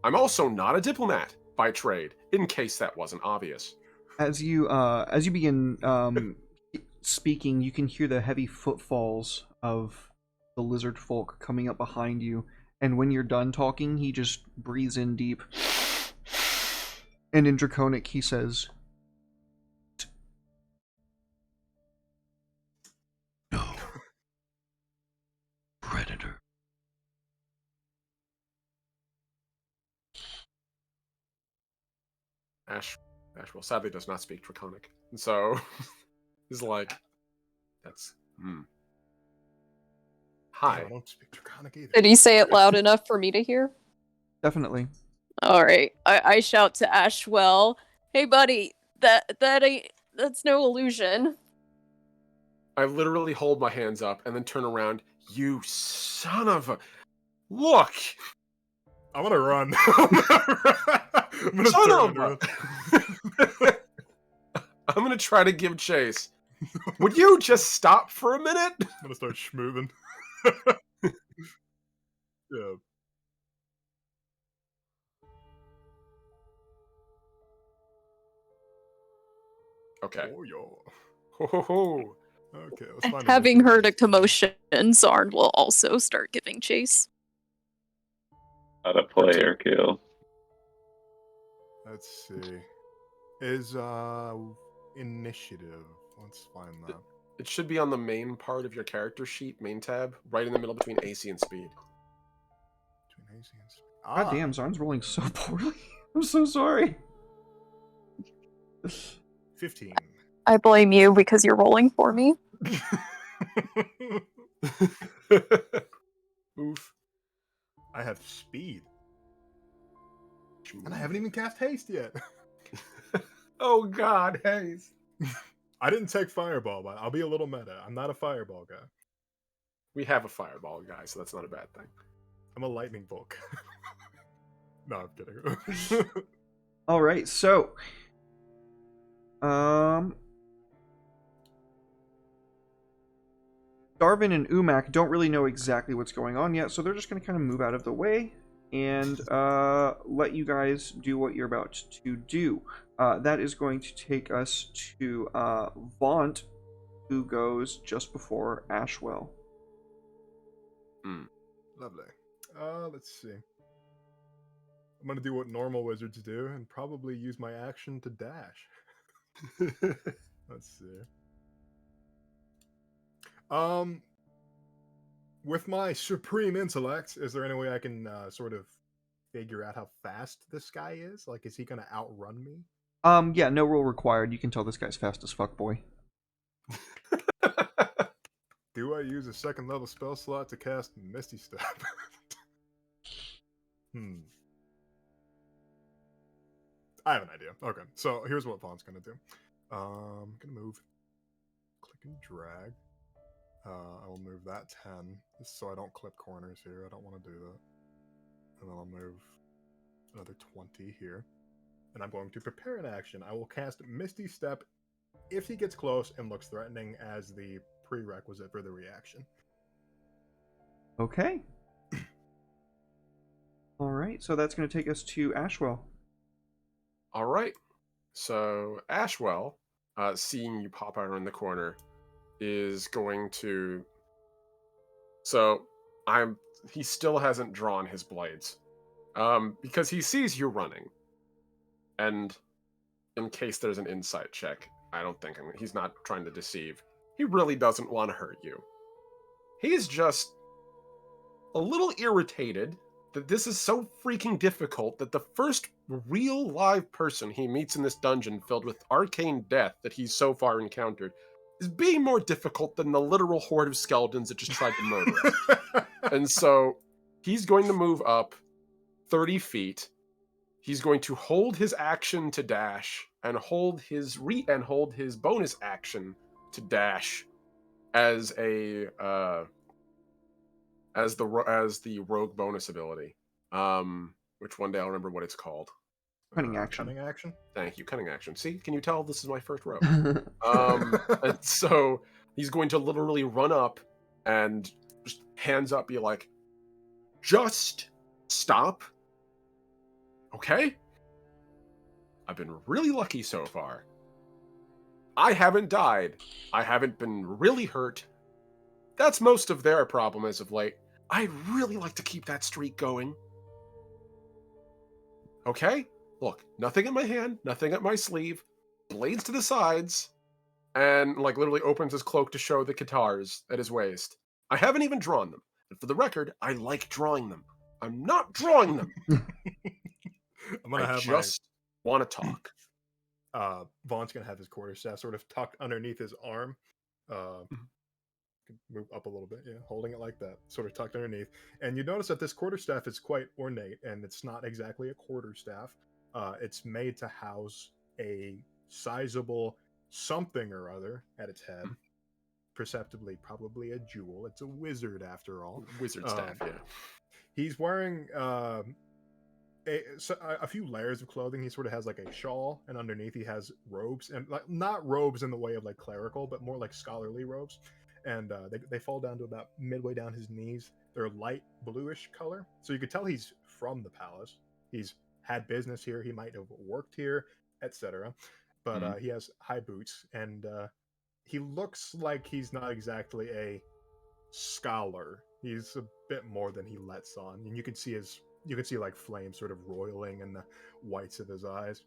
I'm also not a diplomat by trade, in case that wasn't obvious. As you begin speaking, you can hear the heavy footfalls of the lizard folk coming up behind you, and when you're done talking, he just breathes in deep, and in Draconic he says, "No, predator." Ash, well, sadly does not speak Draconic, and so he's like, "That's hi." I don't speak Draconic either. Did he say it loud enough for me to hear? Definitely. Alright. I shout to Ashwell, "Hey buddy, that's no illusion." I literally hold my hands up and then turn around. You son of a... Look! I'm gonna run. I'm gonna Son turn of and run. a... I'm gonna try to give chase. Would you just stop for a minute? I'm gonna start schmooving. Yeah. Okay. Oh, yo. Ho, ho, ho. Okay, let's find a Having mission. heard a commotion, Zarn will also start giving chase. Not a player kill. Let's see. Is initiative. Let's find that. It should be on the main part of your character sheet, main tab, right in the middle between AC and speed. Between AC and speed. God damn, Zarn's rolling so poorly. I'm so sorry. 15. I blame you because you're rolling for me. Oof. I have speed. And I haven't even cast haste yet. Oh god, Haze. I didn't take fireball, but I'll be a little meta. I'm not a fireball guy. We have a fireball guy, so that's not a bad thing. I'm a lightning bolt. No, I'm kidding. All right, so Darvin and Umak don't really know exactly what's going on yet, so they're just going to kind of move out of the way and let you guys do what you're about to do. That is going to take us to Vaunt, who goes just before Ashwell. Lovely. Let's see. I'm gonna do what normal wizards do and probably use my action to dash. Let's see. With my supreme intellect, is there any way I can sort of figure out how fast this guy is? Like, is he gonna outrun me? Yeah, no rule required. You can tell this guy's fast as fuck, boy. Do I use a second level spell slot to cast Misty Step? I have an idea. Okay, so here's what Vaughn's gonna do. I'm gonna move, click and drag. I will move that 10, just so I don't clip corners here. I don't want to do that. And then I'll move another 20 here. And I'm going to prepare an action. I will cast Misty Step if he gets close and looks threatening as the prerequisite for the reaction. Okay. All right, so that's going to take us to Ashwell. All right. So Ashwell, seeing you pop out around the corner, is going to. So he still hasn't drawn his blades, because he sees you running, and in case there's an insight check, I don't think he's not trying to deceive. He really doesn't want to hurt you. He's just a little irritated that this is so freaking difficult that the first real live person he meets in this dungeon filled with arcane death that he's so far encountered is being more difficult than the literal horde of skeletons that just tried to murder him. And so he's going to move up 30 feet. He's going to hold his action to dash and hold his bonus action to dash as the rogue bonus ability. Which one day I'll remember what it's called. Cunning action. Cunning action? Thank you, cunning action. See, can you tell this is my first rogue? And so he's going to literally run up and just hands up, be like, just stop. Okay? I've been really lucky so far. I haven't died. I haven't been really hurt. That's most of their problem as of late. I'd really like to keep that streak going. Okay? Look, nothing in my hand, nothing up my sleeve, blades to the sides, and literally opens his cloak to show the guitars at his waist. I haven't even drawn them. And for the record, I like drawing them. I'm not drawing them. I just want to talk. Vaughn's gonna have his quarterstaff sort of tucked underneath his arm. Move up a little bit, yeah, holding it like that, sort of tucked underneath. And you notice that this quarterstaff is quite ornate, and it's not exactly a quarterstaff. It's made to house a sizable something or other at its head. Perceptibly, probably a jewel. It's a wizard after all. Wizard staff, yeah. He's wearing a few layers of clothing. He sort of has like a shawl, and underneath he has robes, and not robes in the way of like clerical, but more like scholarly robes. And they fall down to about midway down his knees. They're light bluish color, so you could tell he's from the palace. He's had business here. He might have worked here, etc. But he has high boots, and he looks like he's not exactly a scholar. He's a bit more than he lets on, and you can see like flames sort of roiling in the whites of his eyes.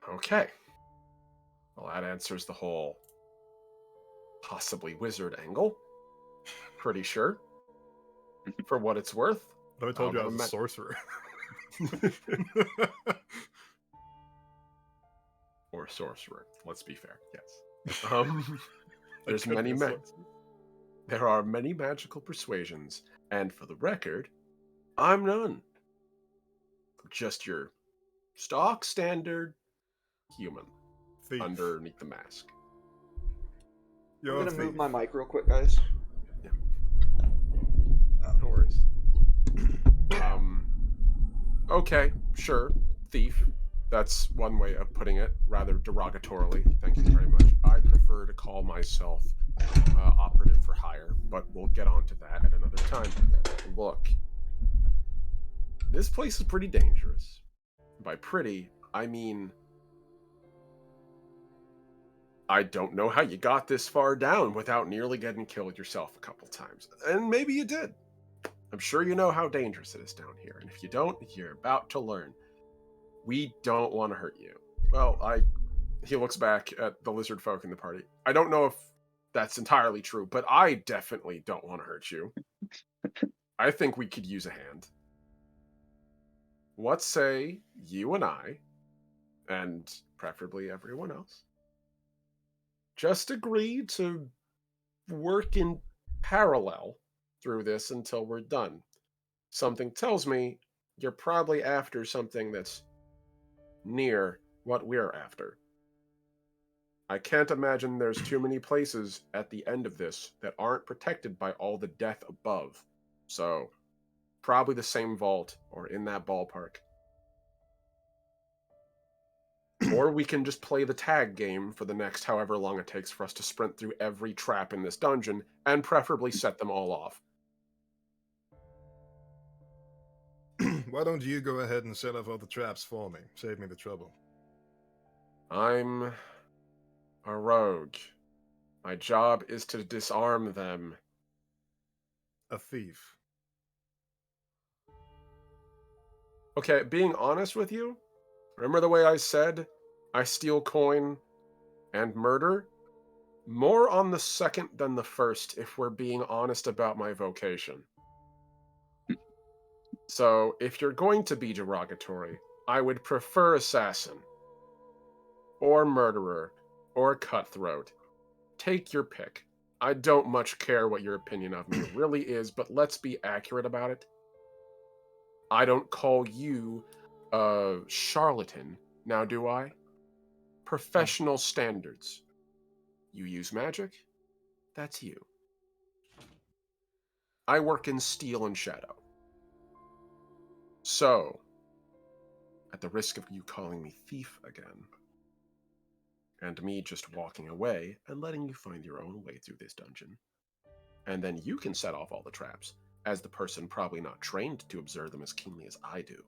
Okay. Well, that answers the whole possibly wizard angle. Pretty sure. For what it's worth. But I told you I was a sorcerer. Or sorcerer. Let's be fair. Yes. There are many magical persuasions, and for the record, I'm none. Just your stock standard human Thief. underneath the mask. I'm gonna move my mic real quick, guys. Yeah. No worries. Okay, sure. Thief. That's one way of putting it, rather derogatorily. Thank you very much. I prefer to call myself operative for hire, but we'll get on to that at another time. Look, this place is pretty dangerous. By pretty, I mean, I don't know how you got this far down without nearly getting killed yourself a couple times. And maybe you did. I'm sure you know how dangerous it is down here, and if you don't, you're about to learn. We don't want to hurt you. Well, he looks back at the lizard folk in the party. I don't know if that's entirely true, but I definitely don't want to hurt you. I think we could use a hand. What say you and I, and preferably everyone else, just agree to work in parallel through this until we're done? Something tells me you're probably after something that's near what we're after. I can't imagine there's too many places at the end of this that aren't protected by all the death above. So, probably the same vault or in that ballpark. Or we can just play the tag game for the next however long it takes for us to sprint through every trap in this dungeon and preferably set them all off. Why don't you go ahead and set off all the traps for me? Save me the trouble. I'm a rogue. My job is to disarm them. A thief. Okay, being honest with you, remember the way I said I steal coin and murder? More on the second than the first, if we're being honest about my vocation. So, if you're going to be derogatory, I would prefer assassin, or murderer, or cutthroat. Take your pick. I don't much care what your opinion of me really is, but let's be accurate about it. I don't call you a charlatan, now do I? Professional standards. You use magic? That's you. I work in steel and shadow. So, at the risk of you calling me thief again, and me just walking away and letting you find your own way through this dungeon, and then you can set off all the traps, as the person probably not trained to observe them as keenly as I do.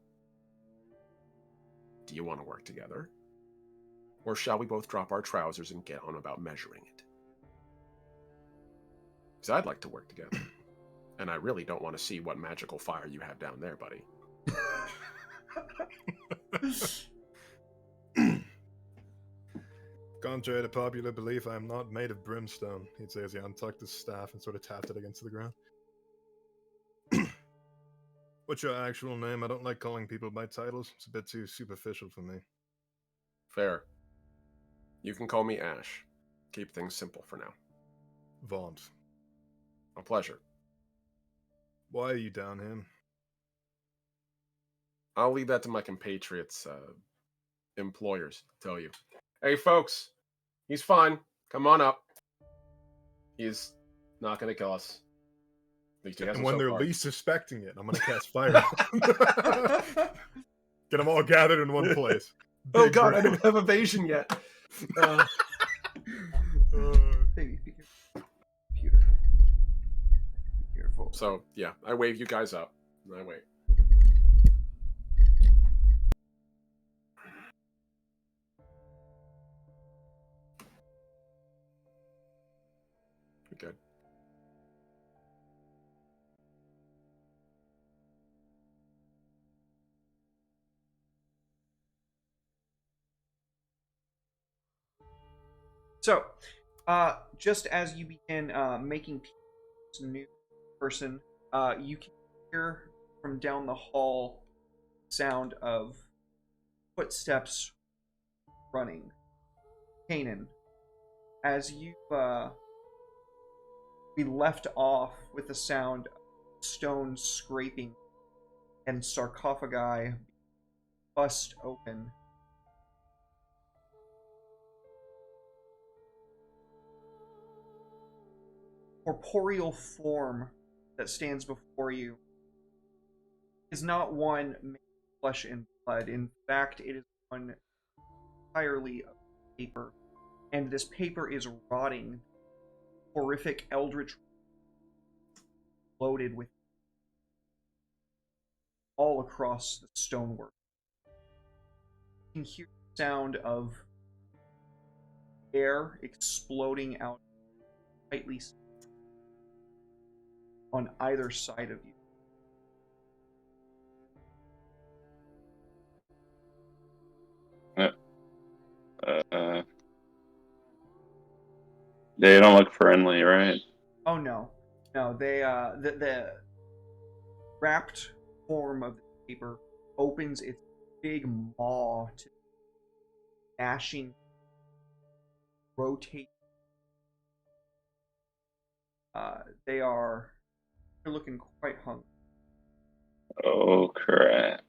Do you want to work together? Or shall we both drop our trousers and get on about measuring it? Because I'd like to work together. And I really don't want to see what magical fire you have down there, buddy. Contrary to popular belief, I am not made of brimstone, he'd say as he untucked his staff and sort of tapped it against the ground. What's your actual name? I don't like calling people by titles. It's a bit too superficial for me. Fair. You can call me Ash. Keep things simple for now. Vaunt. A pleasure. Why are you down here? I'll leave that to my compatriots, employers, to tell you. Hey, folks, he's fine. Come on up. He's not going to kill us. At least he hasn't And when so they're far. least suspecting it, I'm going to cast fire. Get them all gathered in one place. Oh Big god, I brain. don't have evasion yet. Baby, be careful. Computer. Be careful. So, yeah, I wave you guys up. And I wait. Good. So, just as you begin making peace with this new person, you can hear from down the hall sound of footsteps running. Kanan, as you we left off with the sound of stones scraping and sarcophagi bust open. Corporeal form that stands before you is not one made of flesh and blood. In fact, it is one entirely of paper, and this paper is rotting. Horrific eldritch loaded with all across the stonework. You can hear the sound of air exploding out tightly on either side of you. They don't look friendly, right? Oh no, no, they the wrapped form of the paper opens its big maw to gnashing, rotate. They're looking quite hungry. Oh crap!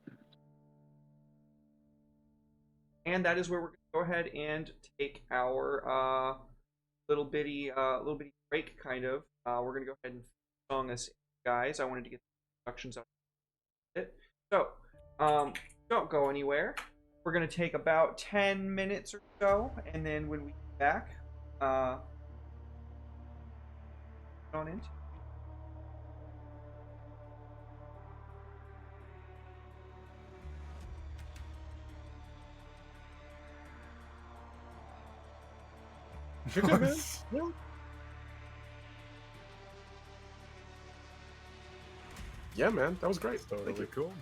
And that is where we're going to go ahead and take our little bitty break, kind of. We're going to go ahead and song this, guys. I wanted to get the instructions out of it. So, don't go anywhere. We're going to take about 10 minutes or so, and then when we get back, on into. You're good, man. Yeah. Yeah, man, that was great. So Thank really you. cool.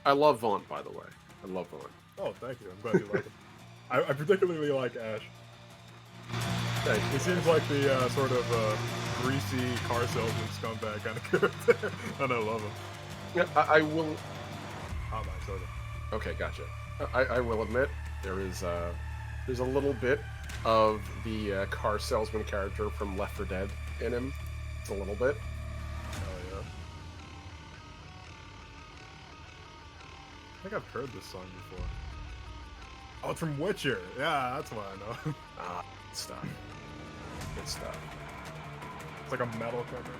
I love Vaughn, by the way. I love Vaughn. Oh, thank you. I'm glad you like him. I particularly like Ash. Thank He you. seems like the sort of greasy car salesman scumbag kind of character, and I love him. Yeah, I will. Hot my soda. Okay, gotcha. I will admit there's a little bit of the car salesman character from Left 4 Dead in him. It's a little bit. Hell yeah. I think I've heard this song before. Oh, it's from Witcher. Yeah, that's why I know. Ah, good stuff. Good stuff. It's like a metal cover.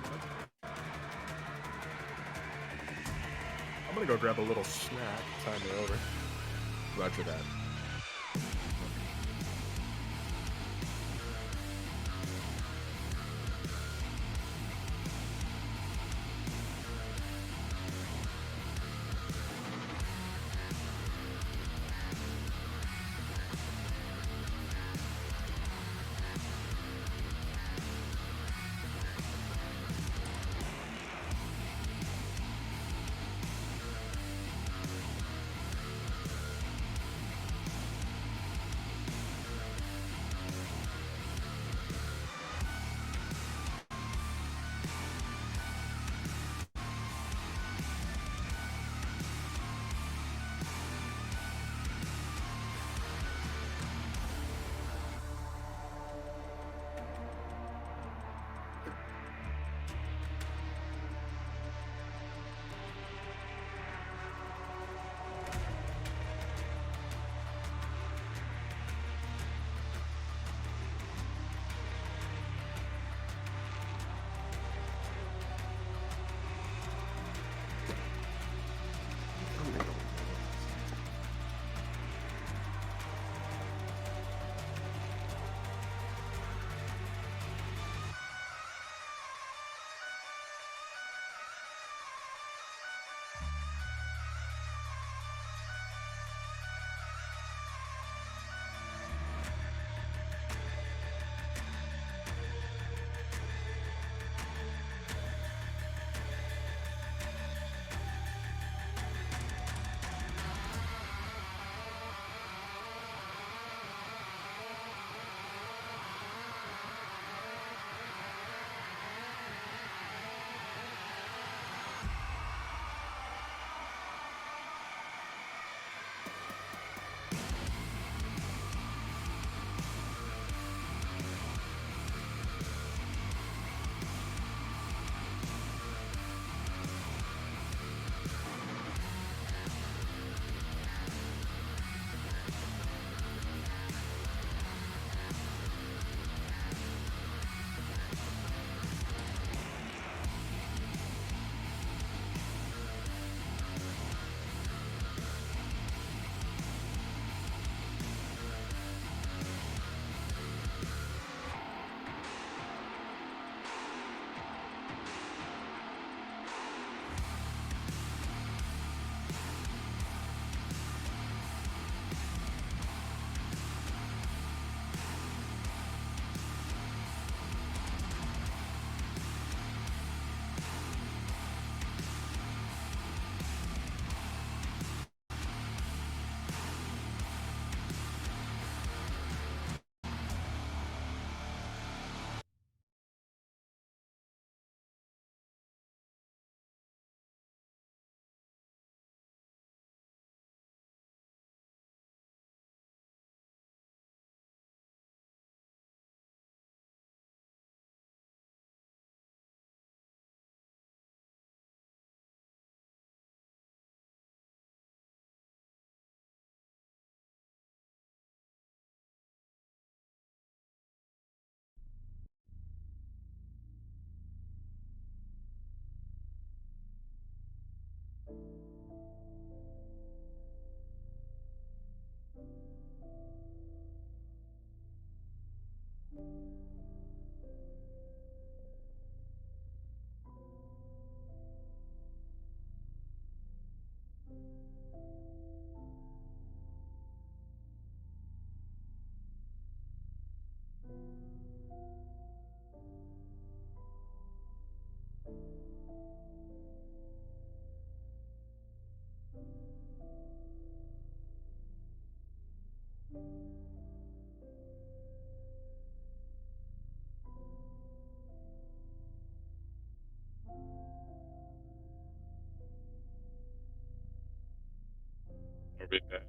I'm gonna go grab a little snack. Time me over. Roger that. I'll be back.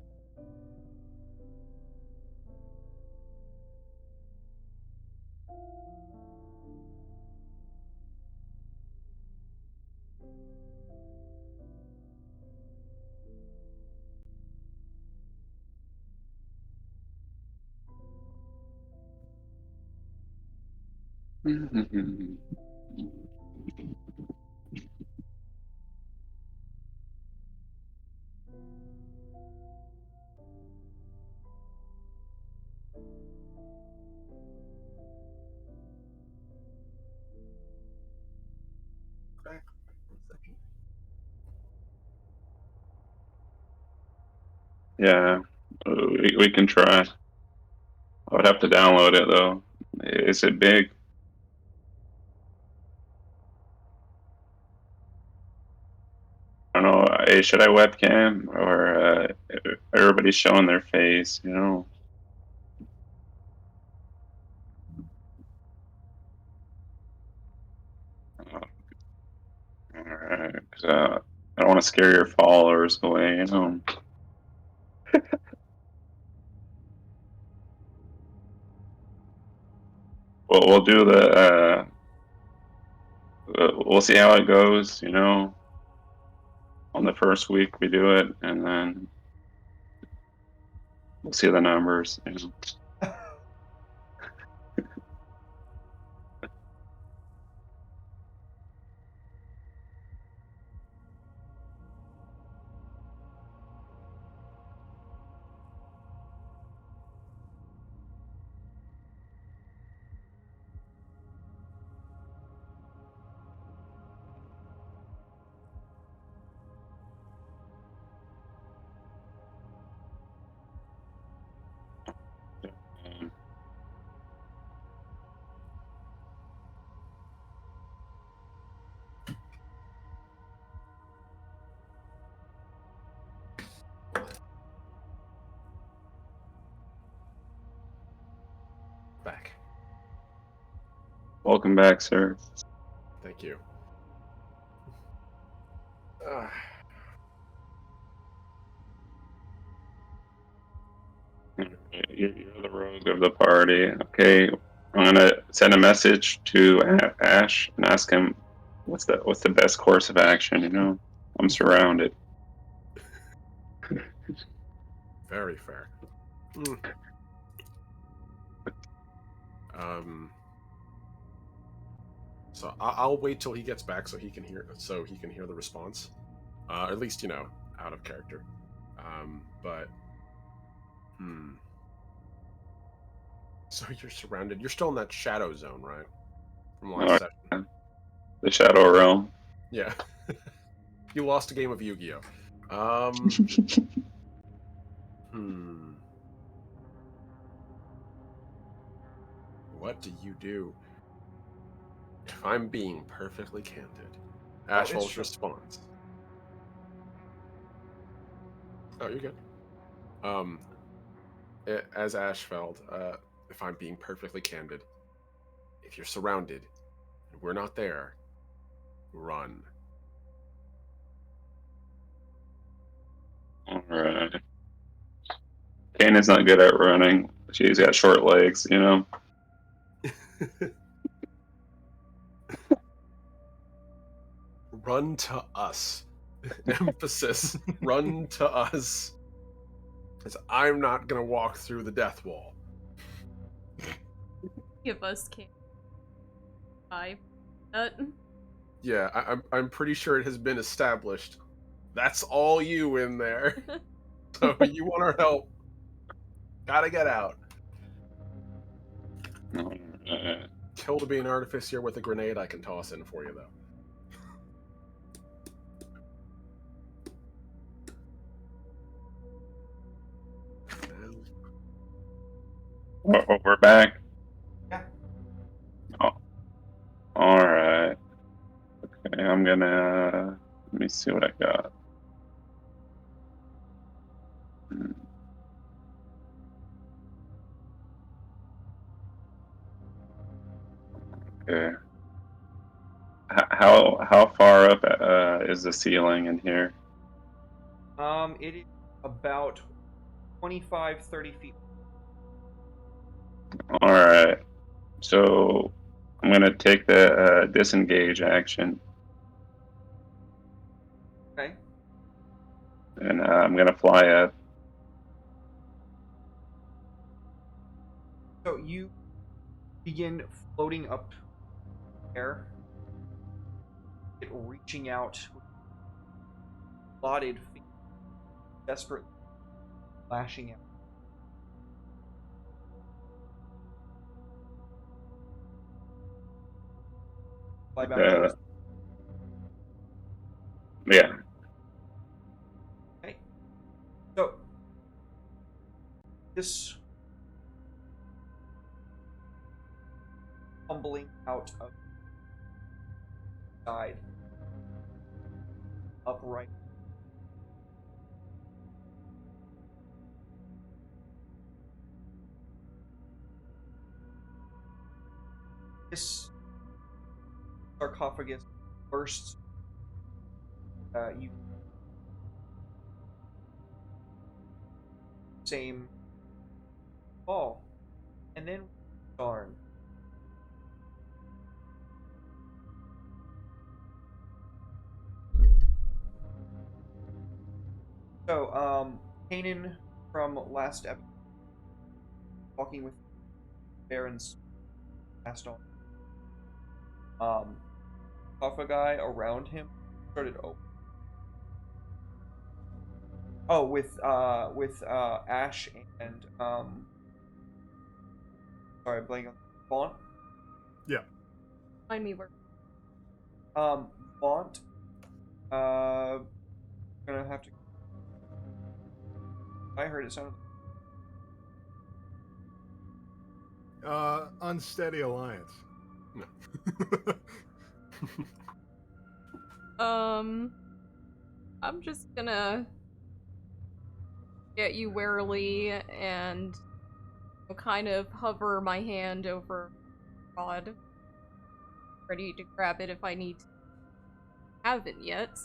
Back. 1 second. Yeah, we can try. I would have to download it though. Is it big? I don't know. Hey, should I webcam or everybody's showing their face? You know. Alright, 'cause, I don't want to scare your followers away. You know. We'll do we'll see how it goes. You know, on the first week we do it, and then we'll see the numbers. You know. Back. Welcome back, sir. Thank you. You're the rogue of the party. Okay, I'm gonna send a message to Ash and ask him what's the best course of action. You know, I'm surrounded. Very fair. So I'll wait till he gets back so he can hear the response. At least out of character. But so you're surrounded. You're still in that shadow zone, right? From last session. The Shadow Realm. Yeah. You lost a game of Yu-Gi-Oh. What do you do? If I'm being perfectly candid, Ashfall's response. Oh, you're good. As Ashfeld, if I'm being perfectly candid, if you're surrounded and we're not there, run. Alright. Kane is not good at running. She's got short legs, you know. Run to us. Emphasis. Run to us. Because I'm not going to walk through the death wall. Give us King 5. Yeah, I'm pretty sure it has been established. That's all you in there. So you want our help. Gotta get out. Kill to be an artificer with a grenade I can toss in for you, though. Oh, we're back. Yeah. Oh, all right. Okay, I'm gonna let me see what I got. Okay. How far up is the ceiling in here? It is about 25, 30 feet. All right. So I'm gonna take the disengage action, Okay. and I'm gonna fly up. So you begin floating up air, reaching out, blotted feet, desperately lashing out. Fly back Uh, towards. yeah. Okay. So this tumbling out of the side, upright. This sarcophagus bursts. You same fall, and then darn. So, Kanan from last episode, walking with Baron's passed on. Sarcophagi around him started open. Oh, with Ash and sorry, I'm blanking on Vaunt. Yeah. Find me where. Vaunt. Gonna have to. I heard it sounded. Unsteady alliance. No. I'm just gonna get you warily and kind of hover my hand over Rod, ready to grab it if I need to. Haven't yet.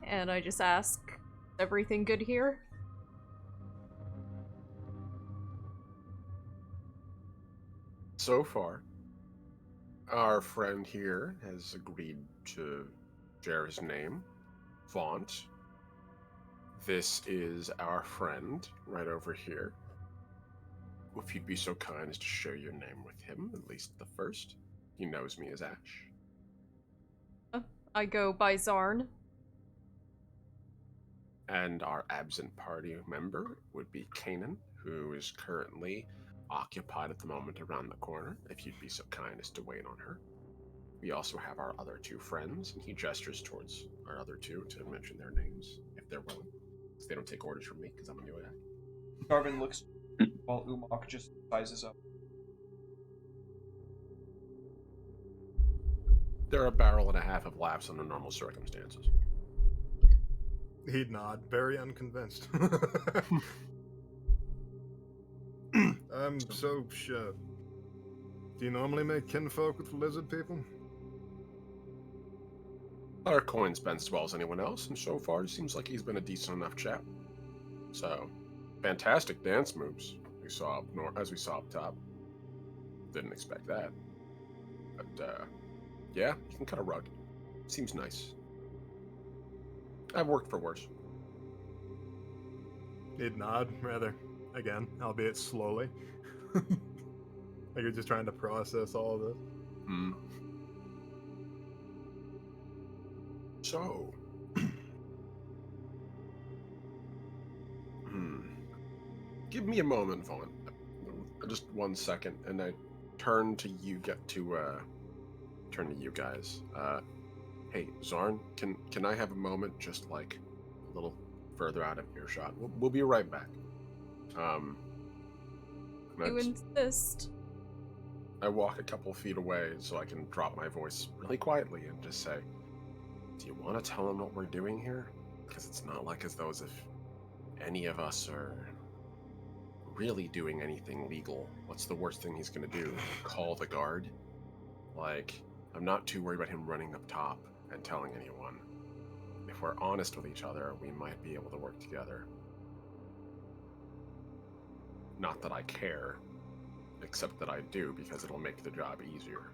And I just ask, everything good here? So far, our friend here has agreed to share his name, Vaunt. This is our friend right over here. If you'd be so kind as to share your name with him, at least the first. He knows me as Ash. I go by Zarn. And our absent party member would be Kanan, who is currently occupied at the moment around the corner, if you'd be so kind as to wait on her. We also have our other two friends, and he gestures towards our other two to mention their names, if they're willing. So they don't take orders from me, because I'm a new guy. Darvin looks while Umok just sizes up. They're a barrel and a half of laughs under normal circumstances. He'd nod, very unconvinced. So shit. Do you normally make kinfolk with lizard people? Our coin spends as well as anyone else, and so far it seems like he's been a decent enough chap. So, fantastic dance moves as we saw up top. Didn't expect that. But, yeah, he can cut a rug. Seems nice. I've worked for worse. He'd nod, rather, again, albeit slowly. Like you're just trying to process all of this. Hmm. So, give me a moment, Vaughn. Just 1 second, and I turn to you guys. Hey, Zarn, can I have a moment, just like a little further out of earshot? We'll be right back. You insist. I walk a couple feet away so I can drop my voice really quietly and just say, do you want to tell them what we're doing here? Because it's not like as though as if any of us are really doing anything legal. What's the worst thing he's going to do? Call the guard? Like, I'm not too worried about him running up top and telling anyone. If if we're honest with each other, we might be able to work together. Not that I care, except that I do because it'll make the job easier.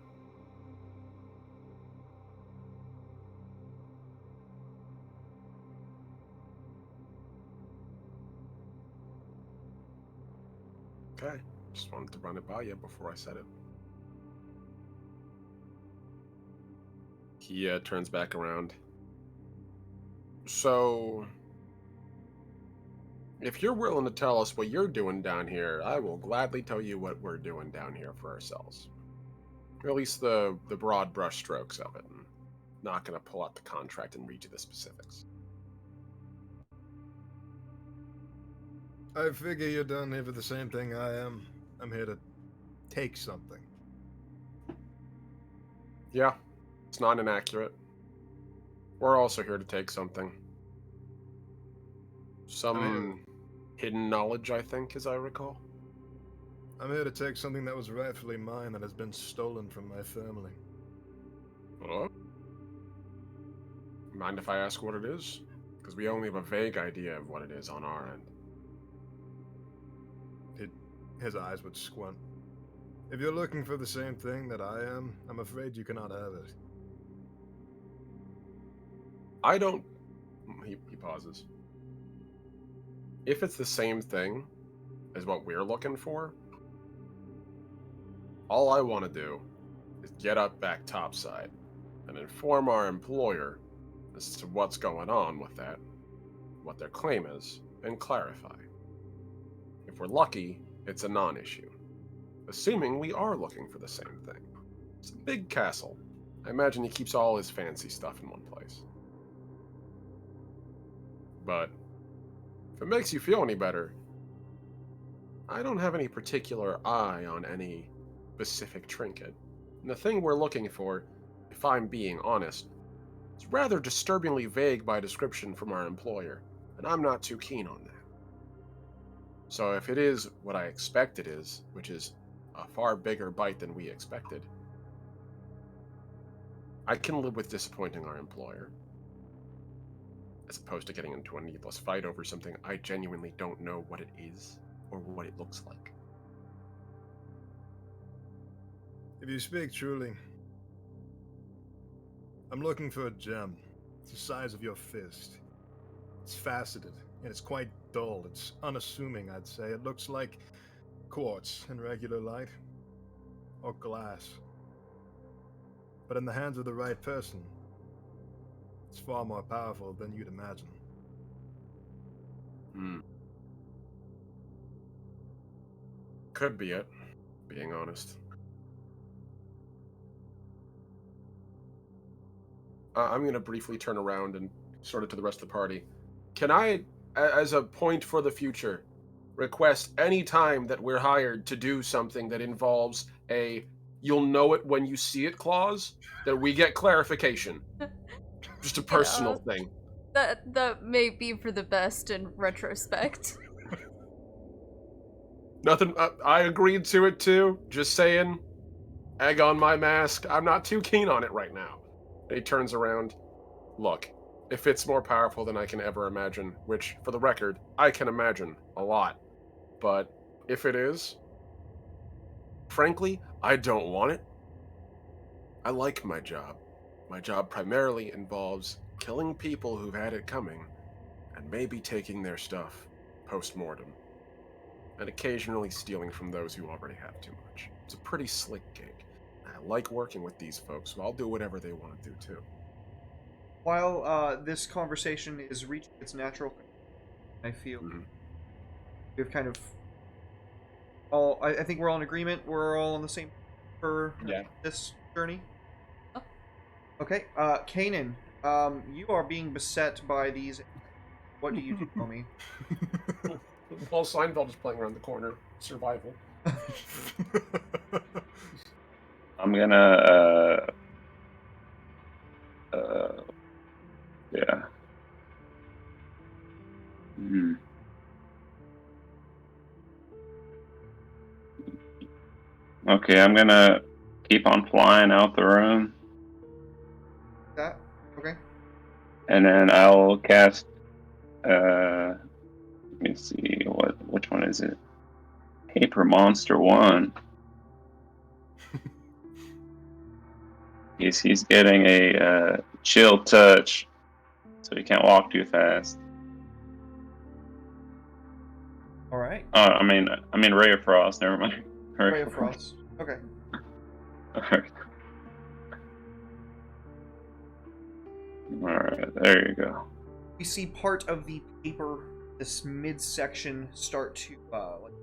Okay, just wanted to run it by you before I said it. He turns back around. So, if you're willing to tell us what you're doing down here, I will gladly tell you what we're doing down here for ourselves. Or at least the broad brush strokes of it. I'm not going to pull out the contract and read you the specifics. I figure you're down here for the same thing I am. I'm here to take something. Yeah, it's not inaccurate. We're also here to take something. Some hidden knowledge, I think, as I recall. I'm here to take something that was rightfully mine that has been stolen from my family. Oh? Mind if I ask what it is? Because we only have a vague idea of what it is on our end. His eyes would squint. If you're looking for the same thing that I am, I'm afraid you cannot have it. I don't... He pauses. If it's the same thing as what we're looking for, all I want to do is get up back topside and inform our employer as to what's going on with that, what their claim is, and clarify. If we're lucky, it's a non-issue. Assuming we are looking for the same thing. It's a big castle. I imagine he keeps all his fancy stuff in one place. But if it makes you feel any better, I don't have any particular eye on any specific trinket. And the thing we're looking for, if I'm being honest, is rather disturbingly vague by description from our employer, and I'm not too keen on that. So if it is what I expect it is, which is a far bigger bite than we expected, I can live with disappointing our employer, as opposed to getting into a needless fight over something I genuinely don't know what it is or what it looks like. If you speak truly, I'm looking for a gem. It's the size of your fist. It's faceted, and it's quite dull. It's unassuming, I'd say. It looks like quartz in regular light, or glass. But in the hands of the right person, it's far more powerful than you'd imagine. Could be it, being honest. I'm going to briefly turn around and sort of to the rest of the party. Can I, as a point for the future, request any time that we're hired to do something that involves a "you'll know it when you see it" clause, that we get clarification? Just a personal thing. That may be for the best in retrospect. Nothing. I agreed to it too. Just saying. Egg on my mask. I'm not too keen on it right now. And he turns around. Look, if it's more powerful than I can ever imagine, which, for the record, I can imagine a lot, but if it is, frankly, I don't want it. I like my job. My job primarily involves killing people who've had it coming, and maybe taking their stuff post-mortem, and occasionally stealing from those who already have too much. It's a pretty slick gig. I like working with these folks, so I'll do whatever they want to do too. While this conversation is reaching its natural, I feel we've kind of all. I think we're all in agreement. We're all on the same for this journey. Okay, Kanan, you are being beset by these. What do you do, homie? Paul Seinfeld is playing around the corner. Survival. I'm gonna, yeah. Okay, I'm gonna keep on flying out the room. That okay? And then I'll cast. Let me see which one is it? Paper Monster 1. He's getting a chill touch, so he can't walk too fast. All right. I mean Ray of Frost. Never mind. Ray of Frost. Okay. All right, there you go. We see part of the paper, this midsection, start to like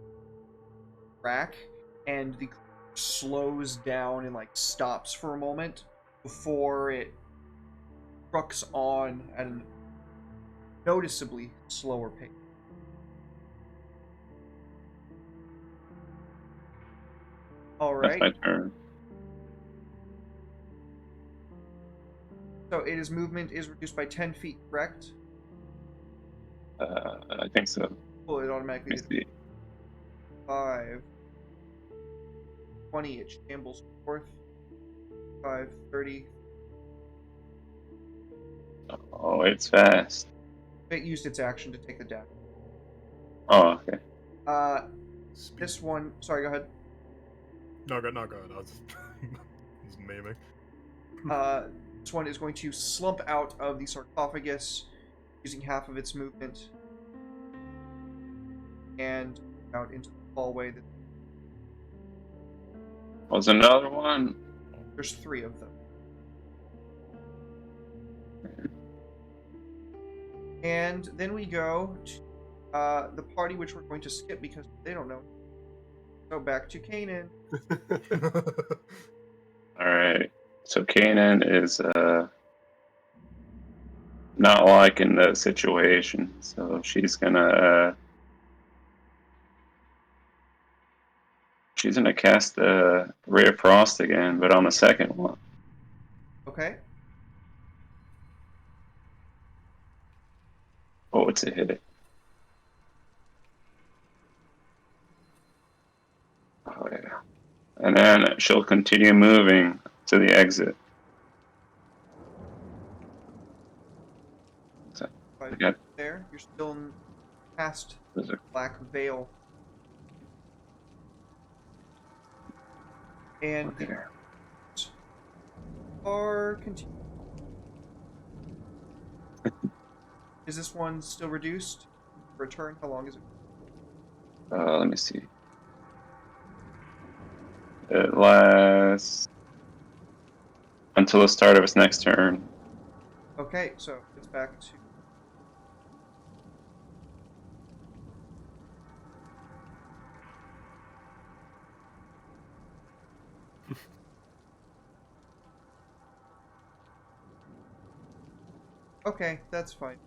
crack, and the creature slows down and like stops for a moment before it trucks on at a noticeably slower pace. All That's right. my turn. So its movement is reduced by 10 feet, correct? I think so. Well, it automatically Let me did see. 5, 20, it shambles forth. 5, 30. Oh, it's fast. It used its action to take the dash. Oh, okay. This one. Sorry, go ahead. No, go ahead. I was just miming. This one is going to slump out of the sarcophagus using half of its movement and out into the hallway. Was another one? There's 3 of them. And then we go to the party, which we're going to skip because they don't know. So back to Kanan. All right. So Kanan is not liking the situation, so she's gonna cast Ray of Frost again, but on the second one. Okay. Oh, it's a hit. Oh yeah. And then she'll continue moving to the exit. So, Right got, there. You're still past there's a, Black Veil. And okay. the are continue. Is this one still reduced? Return? How long is it? Let me see. It lasts until the start of its next turn. Okay, so it's back to. Okay, that's fine.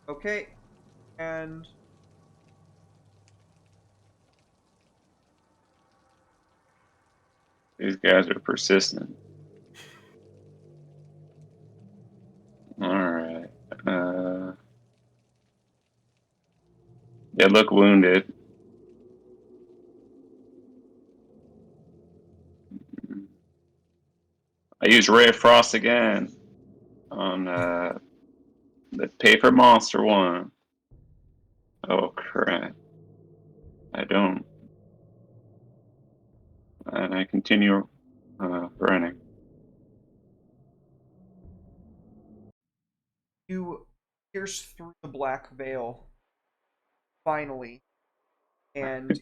Okay, and These guys are persistent. Alright. They look wounded. I use Ray of Frost again on the Paper Monster one. Oh crap. I don't. And I continue running. you pierce through the Black Veil finally, and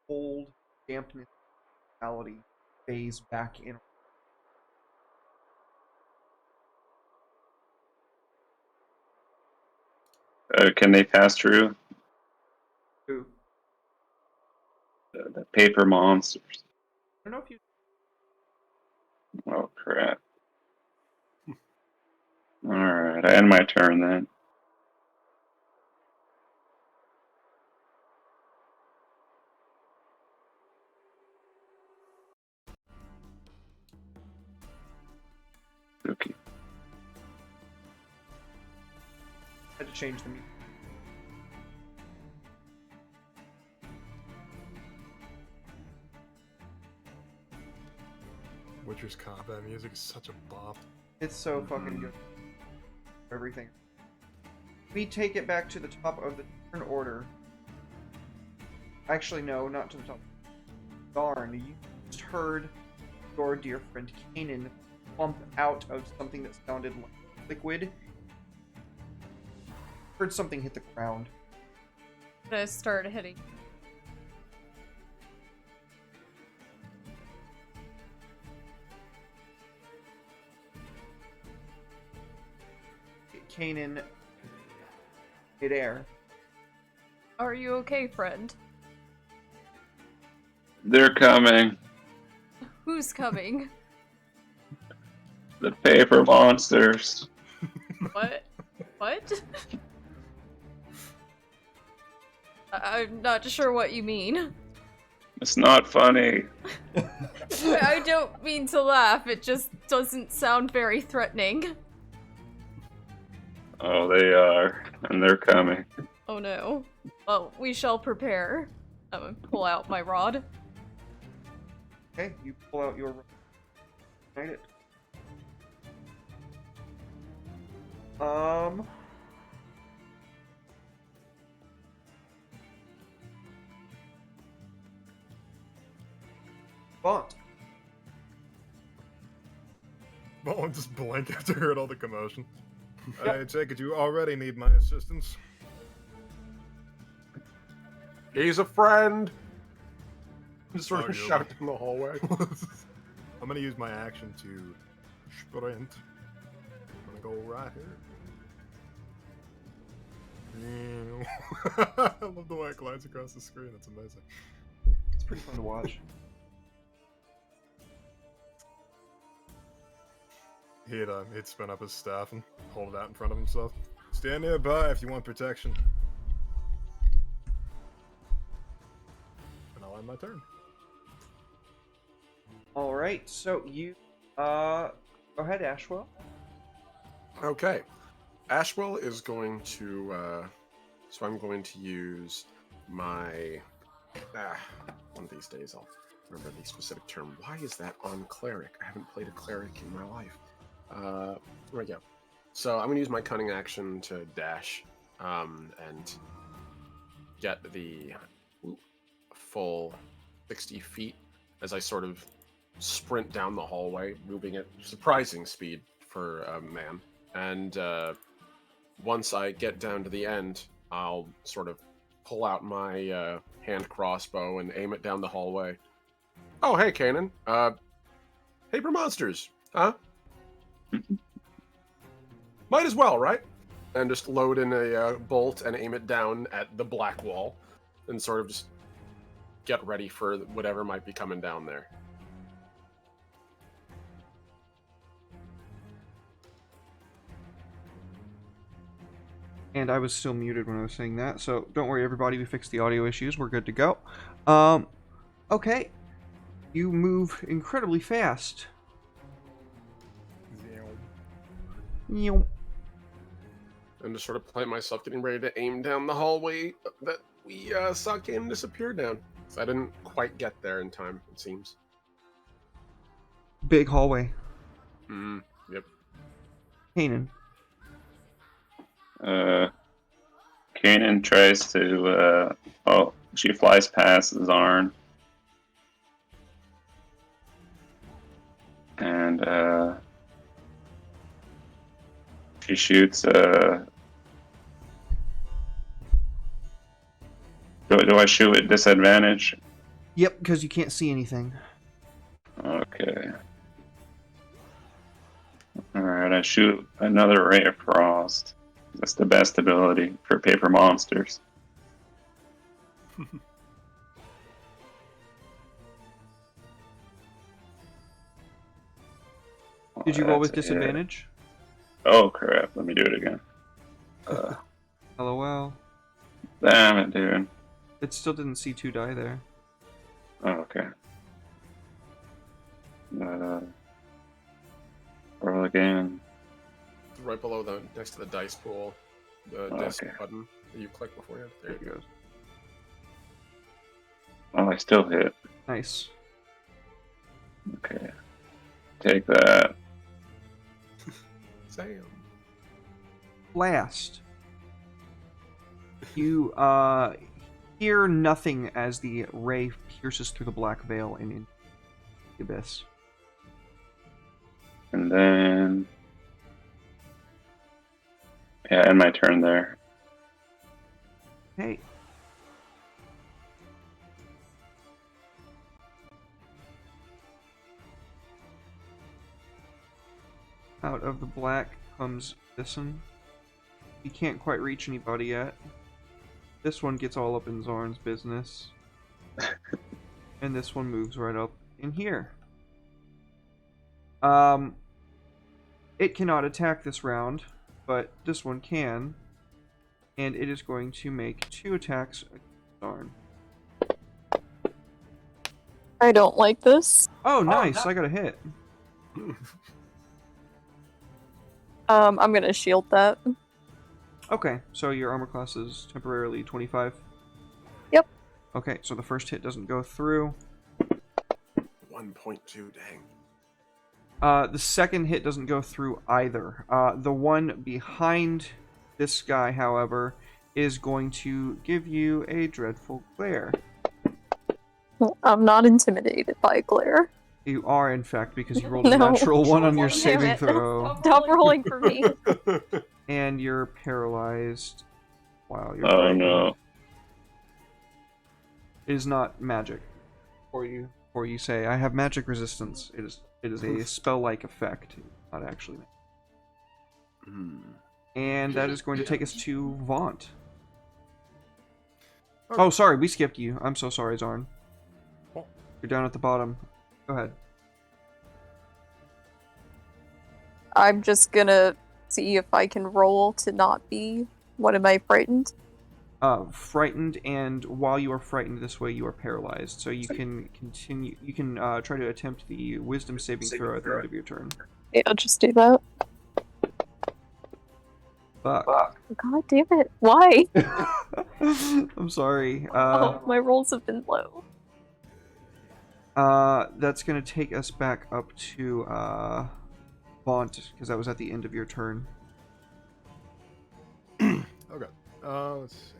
cold dampness reality phase back in. Can they pass through Ooh. the Paper Monsters? I don't know if you. Oh crap. Alright, I end my turn then. Okay. Had to change the music. Witcher's combat music is such a bop. It's so fucking good. Everything. We take it back to the top of the turn order. Actually, no, not to the top. Darn, you just heard your dear friend Kanan bump out of something that sounded like liquid. Heard something hit the ground. I'm gonna start hitting. Kanan midair. Are you okay, friend? They're coming. Who's coming? The paper monsters. What? What? I'm not sure what you mean. It's not funny. I don't mean to laugh, it just doesn't sound very threatening. Oh, they are. And they're coming. Oh no. Well, we shall prepare. I'm gonna pull out my rod. Okay, you pull out your. Ignite it. Bont. Bowen just blank after heard all the commotion. I take it you already need my assistance. He's a friend. Just sort of Arguably. shout in the hallway. I'm gonna use my action to sprint. I'm gonna go right here. I love the way it glides across the screen. It's amazing. It's pretty fun to watch. He'd spin up his staff and hold it out in front of himself. Stand nearby if you want protection. And I'll end my turn. Alright, so you, go ahead, Ashwell. Okay. Ashwell is going to, so I'm going to use my, one of these days I'll remember the specific term. Why is that on cleric? I haven't played a cleric in my life. There we go. So I'm going to use my cunning action to dash, and get the full 60 feet as I sort of sprint down the hallway, moving at surprising speed for a man. And once I get down to the end, I'll sort of pull out my hand crossbow and aim it down the hallway. Oh, hey, Kanan. Paper monsters, huh? Might as well, right? And just load in a bolt and aim it down at the black wall, and sort of just get ready for whatever might be coming down there. And I was still muted when I was saying that, so don't worry everybody, we fixed the audio issues, we're good to go. Okay. You move incredibly fast. And just sort of plant myself getting ready to aim down the hallway that we saw Kanan disappear down. So I didn't quite get there in time, it seems. Big hallway. Yep. Kanan. Kanan tries to, she flies past Zarn. And, she shoots, do I shoot at disadvantage? Yep, because you can't see anything. Okay. Alright, I shoot another Ray of Frost. That's the best ability for paper monsters. Did you roll with That's a hit. disadvantage? Oh crap, let me do it again. LOL. Damn it, dude. It still didn't see 2 die there. Oh, okay. Roll again. Right below the, next to the dice pool, the disc button that you click before you. There you go. Oh, I still hit. Nice. Okay. take that. Sam. Blast. You hear nothing as the ray pierces through the black veil and into the abyss. And then... yeah, end my turn there. Hey. Out of the black comes this one. You can't quite reach anybody yet. This one gets all up in Zorn's business. And this one moves right up in here. It cannot attack this round, but this one can. And it is going to make 2 attacks against Zorn. I don't like this. Oh, nice! I got a hit. I'm gonna shield that. Okay, so your armor class is temporarily 25? Yep. Okay, so the first hit doesn't go through. 1.2, dang. The second hit doesn't go through either. The one behind this guy, however, is going to give you a dreadful glare. I'm not intimidated by glare. You are, in fact, because you rolled a No. natural 1 on your Damn saving it. throw. Stop rolling for me. And you're paralyzed. Wow, you're Oh frightened. no. It is not magic. Or you say, I have magic resistance. It is a spell-like effect, not actually. And that is going to take us to Vaunt. Oh, sorry, we skipped you. I'm so sorry, Zarn. You're down at the bottom. Go ahead. I'm just gonna see if I can roll to not be. What am I frightened? Frightened, and while you are frightened this way, you are paralyzed. So you can continue. You can try to attempt the Wisdom saving throw at the end of your turn. Yeah, I'll just do that. Fuck. God damn it! Why? I'm sorry. My rolls have been low. That's gonna take us back up to Vaunt, because that was at the end of your turn. Okay. Let's see.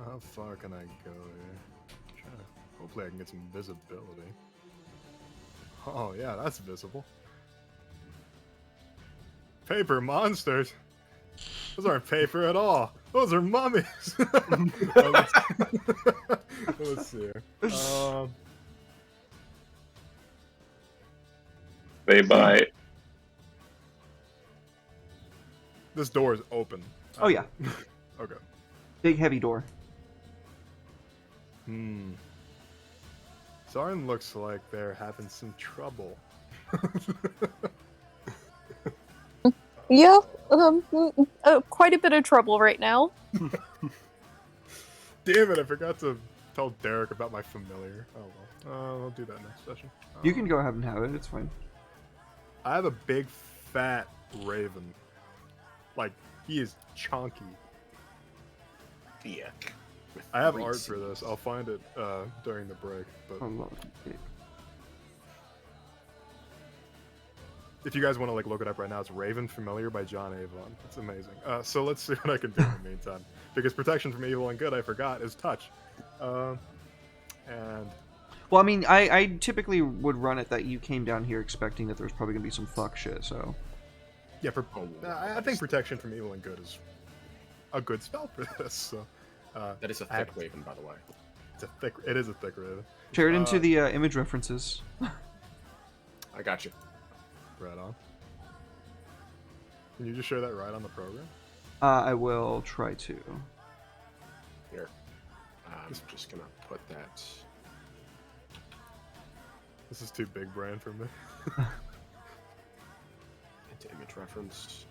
How far can I go here? Hopefully I can get some visibility. Oh yeah, that's visible. Paper monsters. Those aren't paper at all. Those are mummies. Let's see here. They bite. This door is open. Oh yeah, Okay. big heavy door. Zarn looks like they're having some trouble. Yeah, quite a bit of trouble right now. Damn it, I forgot to tell Derek about my familiar. Oh well. I'll do that next session. You can go ahead and have it. It's fine. I have a big fat raven. Like, he is chunky. Yeah. I have art for this. I'll find it during the break. But if you guys want to like look it up right now, it's Raven Familiar by John Avon. It's amazing. So let's see what I can do in the meantime. Because protection from evil and good, I forgot, is touch. And well, I mean, I typically would run it that you came down here expecting that there's probably gonna be some fuck shit. So yeah, I think protection from evil and good is a good spell for this. So that is a thick raven, by the way. It is a thick raven. share it into the image references. I got you. Right on. Can you just share that right on the program? I will try to. Here. I'm just gonna put that. This is too big brand for me. Into image reference.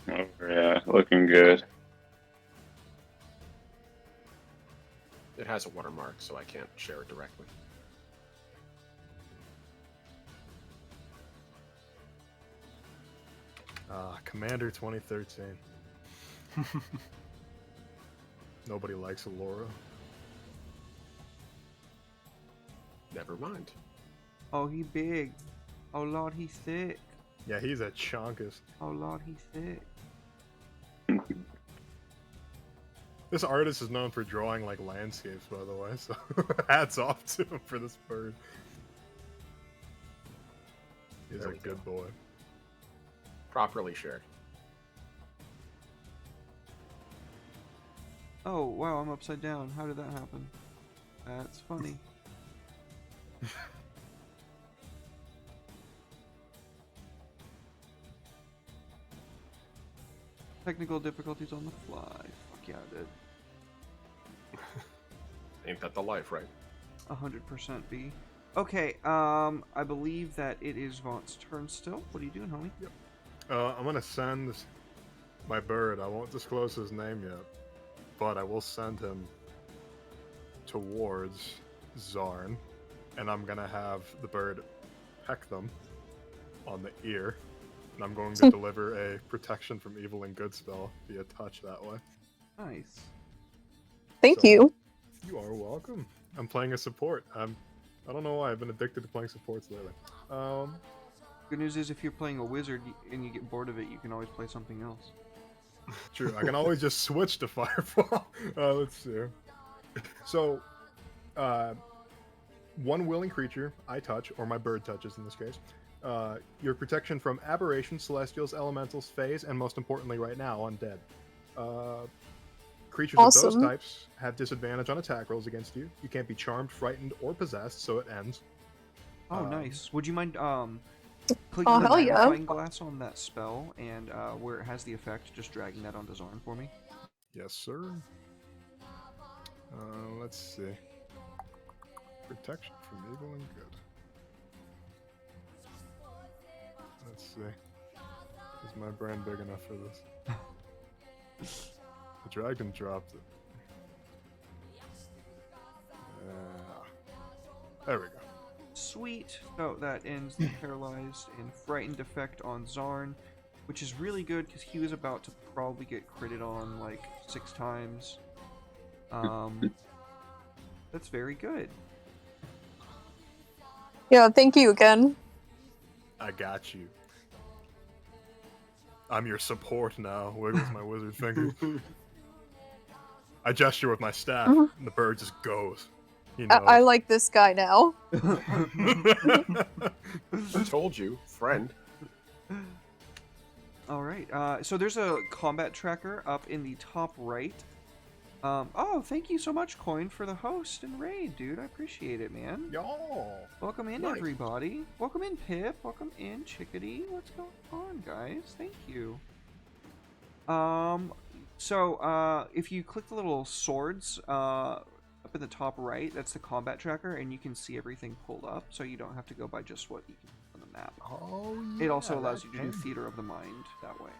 Oh yeah, looking good. It has a watermark, so I can't share it directly. Commander 2013. Nobody likes Allura. Never mind. Oh, he big. Oh lord, he's thick. Yeah, he's a chonkus. Oh lord, he's thick. This artist is known for drawing like landscapes, by the way, so hats off to him for this bird. He's There a we good go. boy. Properly shared. Oh wow, I'm upside down. How did that happen? That's funny. Technical difficulties on the fly. Fuck yeah, I did. Ain't that the life, right? 100% B. Okay, I believe that it is Vaught's turn still. What are you doing, homie? I'm gonna send my bird. I won't disclose his name yet, but I will send him towards Zarn, and I'm gonna have the bird peck them on the ear, and I'm going to deliver a protection from evil and good spell via touch that way. Nice. Thank So- you. You are welcome. I'm playing a support. I don't know why I've been addicted to playing supports lately. Good news is if you're playing a wizard and you get bored of it, you can always play something else. True. I can always just switch to Firefall. Let's see. So, one willing creature I touch, or my bird touches in this case, your protection from aberrations, celestials, elementals, phase, and most importantly right now, undead. Creatures of those Awesome. types have disadvantage on attack rolls against you. You can't be charmed, frightened, or possessed, so it ends. Oh, nice. Would you mind clicking Oh, the hell yeah. magnifying glass on that spell and where it has the effect, just dragging that onto Zorn for me? Yes, sir. Let's see. Protection from evil and good. Let's see. Is my brain big enough for this? The dragon dropped it. There we go. Sweet. So that ends the paralyzed and frightened effect on Zarn, which is really good because he was about to probably get critted on like 6 times. That's very good. Yeah, thank you again. I got you. I'm your support now. Wiggles my wizard finger. I gesture with my staff, and the bird just goes. He knows. I like this guy now. I told you, friend. All right. So there's a combat tracker up in the top right. Oh, thank you so much, Coin, for the host and raid, dude. I appreciate it, man. Y'all. Welcome in, Nice. everybody. Welcome in, Pip. Welcome in, Chickadee. What's going on, guys? Thank you. So if you click the little swords up in the top right, that's the combat tracker, and you can see everything pulled up, so you don't have to go by just what you can see on the map. Oh, It also yeah, allows that you to do can. theater of the mind that way.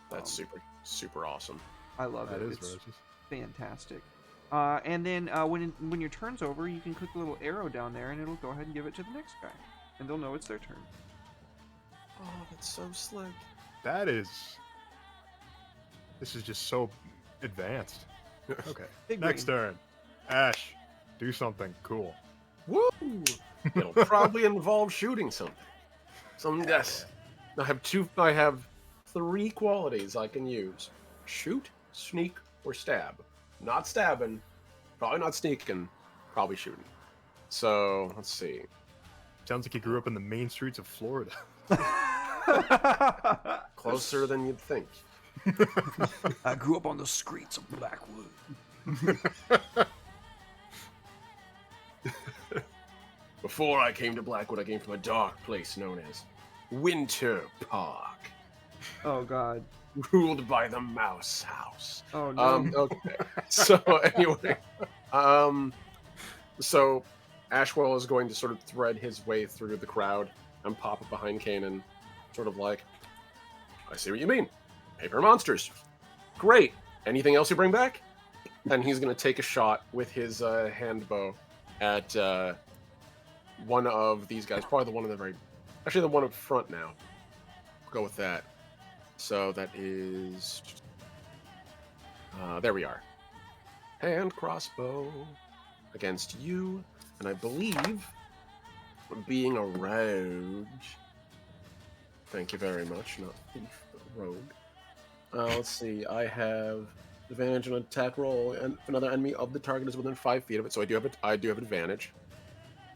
That's super awesome. I love That it. is It's righteous. fantastic. And then when your turn's over, you can click the little arrow down there, and it'll go ahead and give it to the next guy, and they'll know it's their turn. Oh, that's so slick. That is. This is just so advanced. Okay. Big Next brain. turn. Ash, do something cool. Woo! It'll probably involve shooting something. Yes. I have 3 qualities I can use: shoot, sneak, or stab. Not stabbing, probably not sneaking, probably shooting. So let's see. Sounds like you grew up in the main streets of Florida. Closer than you'd think. I grew up on the streets of Blackwood. Before I came to Blackwood, I came from a dark place known as Winter Park, Oh God. ruled by the Mouse House. Oh no. Okay. So anyway, so Ashwell is going to sort of thread his way through the crowd and pop up behind Kanan, sort of like, I see what you mean. Paper monsters. Great. Anything else you bring back? And he's going to take a shot with his hand bow at one of these guys. Probably the one in the actually the one up front now. We'll go with that. So that is There we are. Hand crossbow against you, and I believe being a rogue. Thank you very much, not thief, but rogue. Let's see. I have advantage on an attack roll, and another enemy of the target is within 5 feet of it, so I do have advantage.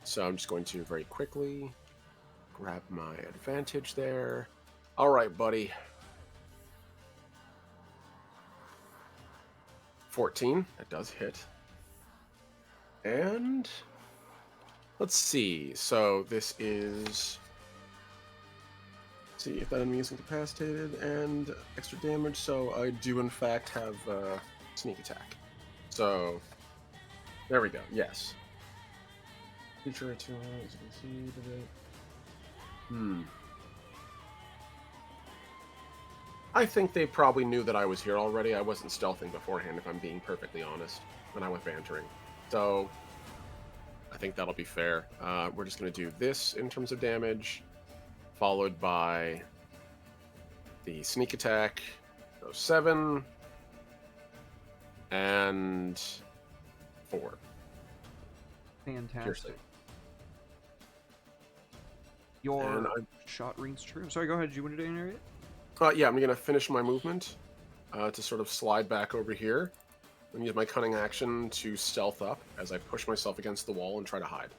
So I'm just going to very quickly grab my advantage there. All right, buddy. 14. That does hit. And let's see. So this is. Let's see if that enemy is incapacitated and extra damage. So I do in fact have sneak attack. So there we go. Yes. Feature 2 as you can see. I think they probably knew that I was here already. I wasn't stealthing beforehand, if I'm being perfectly honest, when I went bantering. So I think that'll be fair. We're just going to do this in terms of damage, followed by the sneak attack. So 7 and 4. Fantastic. Piercing. Your shot rings true. Sorry, go ahead. Did you want to do an area? Yeah, I'm going to finish my movement to sort of slide back over here and use my cunning action to stealth up as I push myself against the wall and try to hide.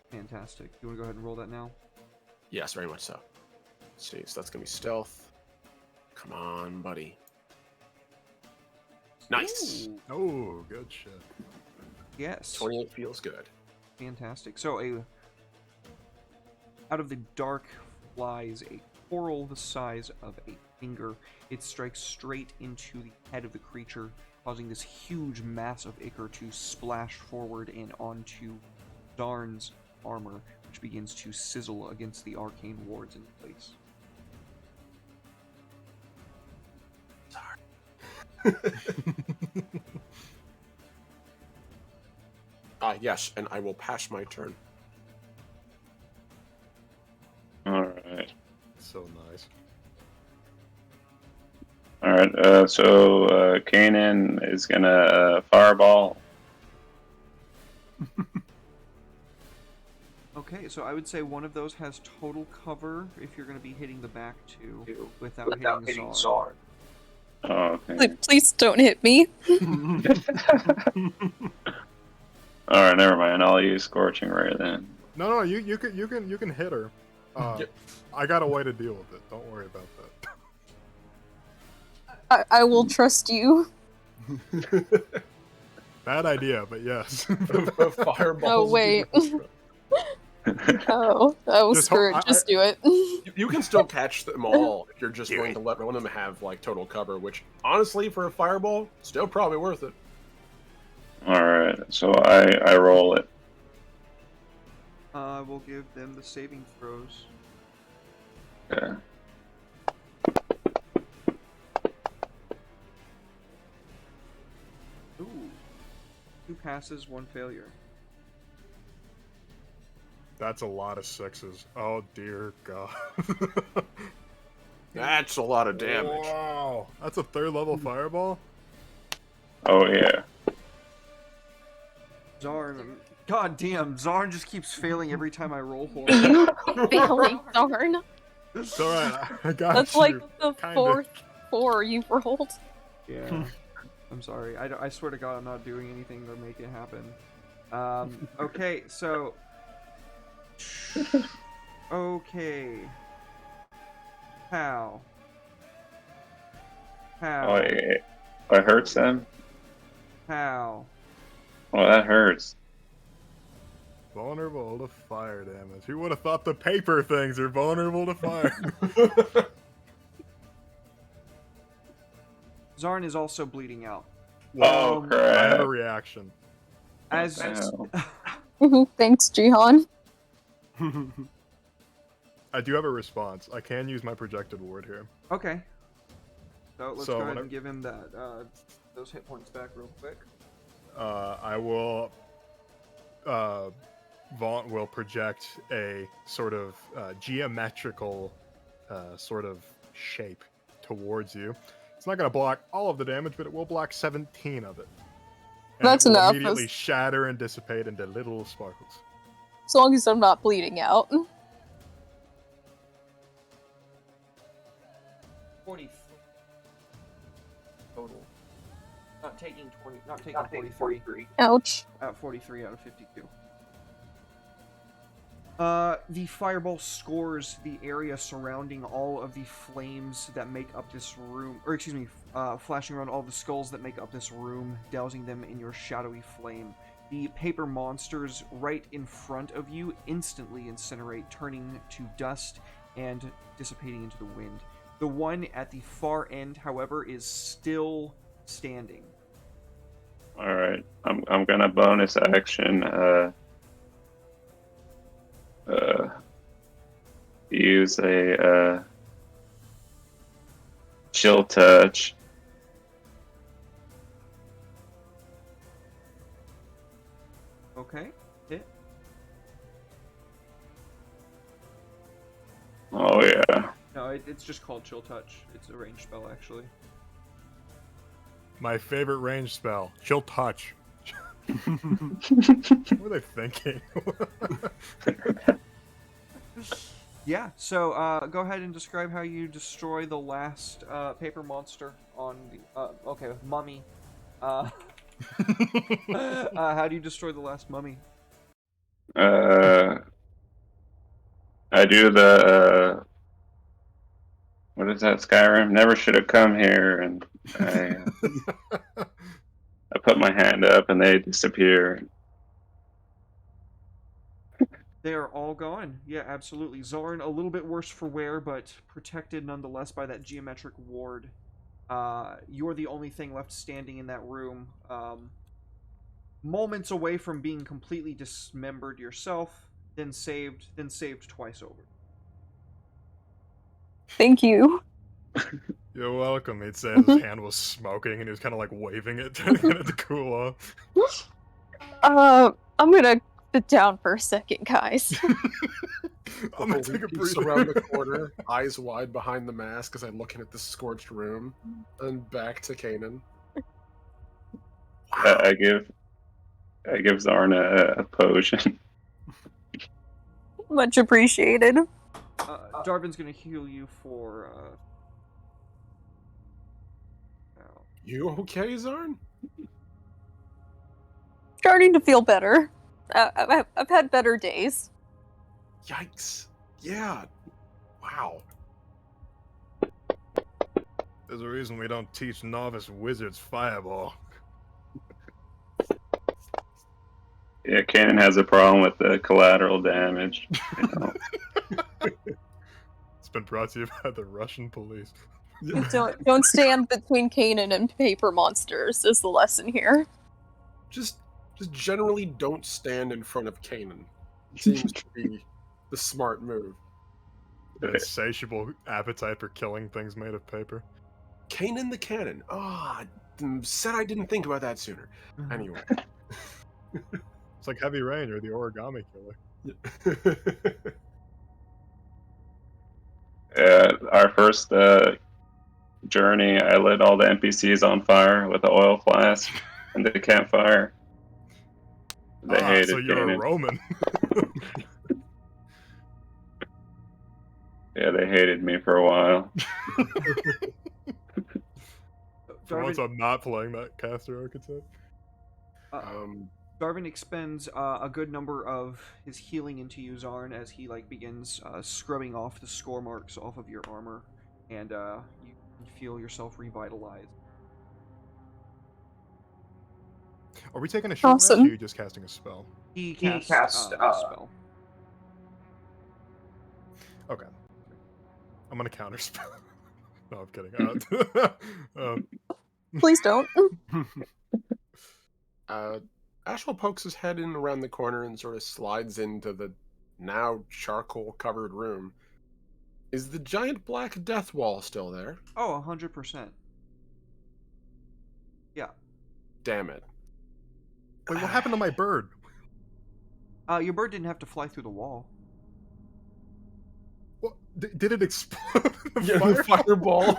Fantastic. You want to go ahead and roll that now? Yes, very much so. Let's see, so that's going to be stealth. Come on, buddy. Nice! Ooh. Oh, good shit. Yes. 28 feels good. Fantastic. So out of the dark flies a coral the size of a finger. It strikes straight into the head of the creature, causing this huge mass of ichor to splash forward and onto Darn's armor, which begins to sizzle against the arcane wards in place. Yes, and I will pass my turn. Alright. So nice. Alright, so Kanan is gonna fireball. Okay, so I would say one of those has total cover if you're going to be hitting the back two without hitting Zard. Oh, okay. Please don't hit me. Alright, never mind. I'll use Scorching Ray then. No, you can hit her. Yep. I got a way to deal with it. Don't worry about that. I will trust you. Bad idea, but yes. Fireballs. Oh, wait. Oh, Just screw it. Just do it. You can still catch them all if you're just going to let one of them have like total cover, which honestly for a fireball, still probably worth it. Alright, so I roll it. We'll give them the saving throws. Okay. Ooh. 2 passes, 1 failure. That's a lot of 6s. Oh dear God. That's a lot of damage. Wow, that's a 3rd level fireball. Oh yeah. Zarn. God damn, Zarn just keeps failing every time I roll for him. Failing, darn. It's alright, I got That's you. like the kinda. 4th 4 you've rolled. Yeah. I'm sorry. I swear to God I'm not doing anything to make it happen. Okay, so... Okay. How? Oh, it hurts them? How? Oh, that hurts. Vulnerable to fire damage. Who would have thought the paper things are vulnerable to fire? Zarn is also bleeding out. Oh, I crap. have a reaction. As Thanks, Jihan. I do have a response. I can use my projected ward here. Okay. So let's So go ahead whenever- and give him that those hit points back real quick. I will. Vaunt will project a sort of geometrical sort of shape towards you. It's not going to block all of the damage, but it will block 17 of it. And That's it will enough. immediately shatter and dissipate into little sparkles. As long as I'm not bleeding out. 40 total. Not taking 20. Not taking 43. Ouch. 43 out of 52. The fireball scores the area surrounding all of the flames that make up this room, or excuse me, flashing around all the skulls that make up this room, dousing them in your shadowy flame. The paper monsters right in front of you instantly incinerate, turning to dust and dissipating into the wind. The one at the far end, however, is still standing. All right, I'm gonna bonus action. Use a chill touch. Okay, hit. Oh yeah. No, it's just called chill touch. It's a ranged spell, actually. My favorite range spell, Chill Touch. What were they thinking? Yeah, so go ahead and describe how you destroy the last paper monster on the mummy. How do you destroy the last mummy? I do the what is that, Skyrim? Never should have come here, and I put my hand up and they disappear. They are all gone. Yeah, absolutely. Zorn, a little bit worse for wear, but protected nonetheless by that geometric ward. You're the only thing left standing in that room. Moments away from being completely dismembered yourself, then saved twice over. Thank you. You're welcome. He'd say his hand was smoking and he was kind of like waving it, trying to get it to cool off. I'm gonna sit down for a second, guys. I'm gonna take a Peeks breather. around the corner, eyes wide behind the mask as I'm looking at the scorched room, and back to Kanan. I give Zarn a potion. Much appreciated. Darvin's gonna heal you for. You okay, Zarn? Starting to feel better. I've had better days. Yikes. Yeah. Wow. There's a reason we don't teach novice wizards fireball. Yeah, Kanan has a problem with the collateral damage. You know? It's been brought to you by the Russian police. Don't stand between Kanan and paper monsters is the lesson here. Just generally don't stand in front of Kanan. Seems to be the smart move. An insatiable appetite for killing things made of paper. Kanan the Cannon. Said I didn't think about that sooner. Anyway. It's like Heavy Rain or the Origami Killer. Our first journey, I lit all the NPCs on fire with the oil flask and the campfire. They hated so you're Kanan. a Roman. Yeah, they hated me for a while. For once I'm not playing that caster archetype. Darvin expends a good number of his healing into you, Zarn, as he begins scrubbing off the score marks off of your armor, and you can feel yourself revitalized. Are we taking a short rest, or are you just casting a spell? He cast a spell. Okay. I'm gonna counter spell. No, I'm kidding. Please don't. Ashwell pokes his head in around the corner and sort of slides into the now charcoal-covered room. Is the giant black death wall still there? Oh, 100%. Yeah. Damn it. Wait, what happened to my bird? Your bird didn't have to fly through the wall. What? Did it explode? Yeah, the fireball.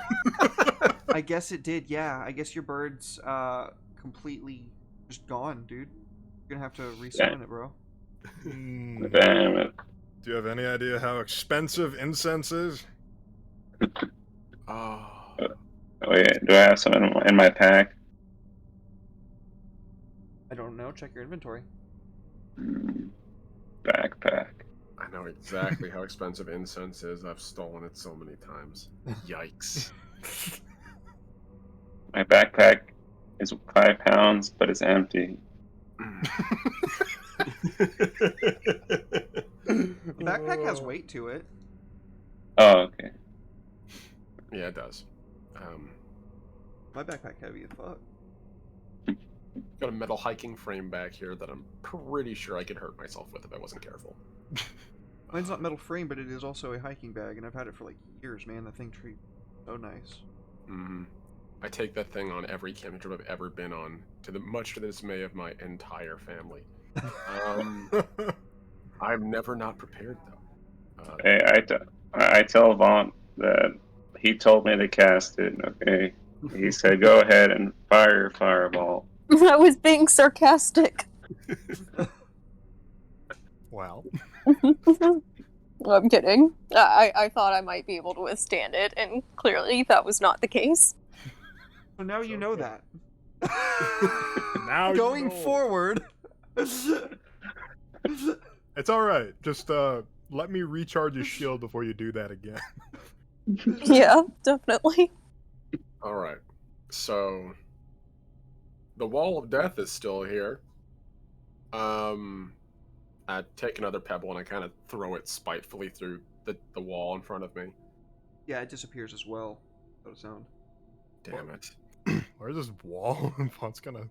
I guess it did, yeah. I guess your bird's completely just gone, dude. You're gonna have to resummon it, bro. Damn it. Do you have any idea how expensive incense is? Oh. Wait, do I have some in my pack? I don't know. Check your inventory. Backpack. I know exactly how expensive incense is. I've stolen it so many times. Yikes. My backpack is 5 pounds, but it's empty. The backpack has weight to it. Oh, okay. Yeah, it does. My backpack heavy as fuck. Got a metal hiking frame back here that I'm pretty sure I could hurt myself with if I wasn't careful. Mine's not metal frame, but it is also a hiking bag, and I've had it for like years, man. That thing treats so nice. I take that thing on every camping trip I've ever been on, much to the dismay of my entire family. I'm never not prepared though. Hey, I tell Vaughn that he told me to cast it, okay? He said, go ahead and fire your fireball. I was being sarcastic. Wow. I'm kidding. I thought I might be able to withstand it, and clearly that was not the case. So now you know okay. that. Now you Going know. forward. It's all right. Just let me recharge your shield before you do that again. Yeah, definitely. All right, so the wall of death is still here. I take another pebble and I kind of throw it spitefully through the wall in front of me. Yeah, it disappears as well. Without a sound. Damn it. Where's this wall? Font's gonna.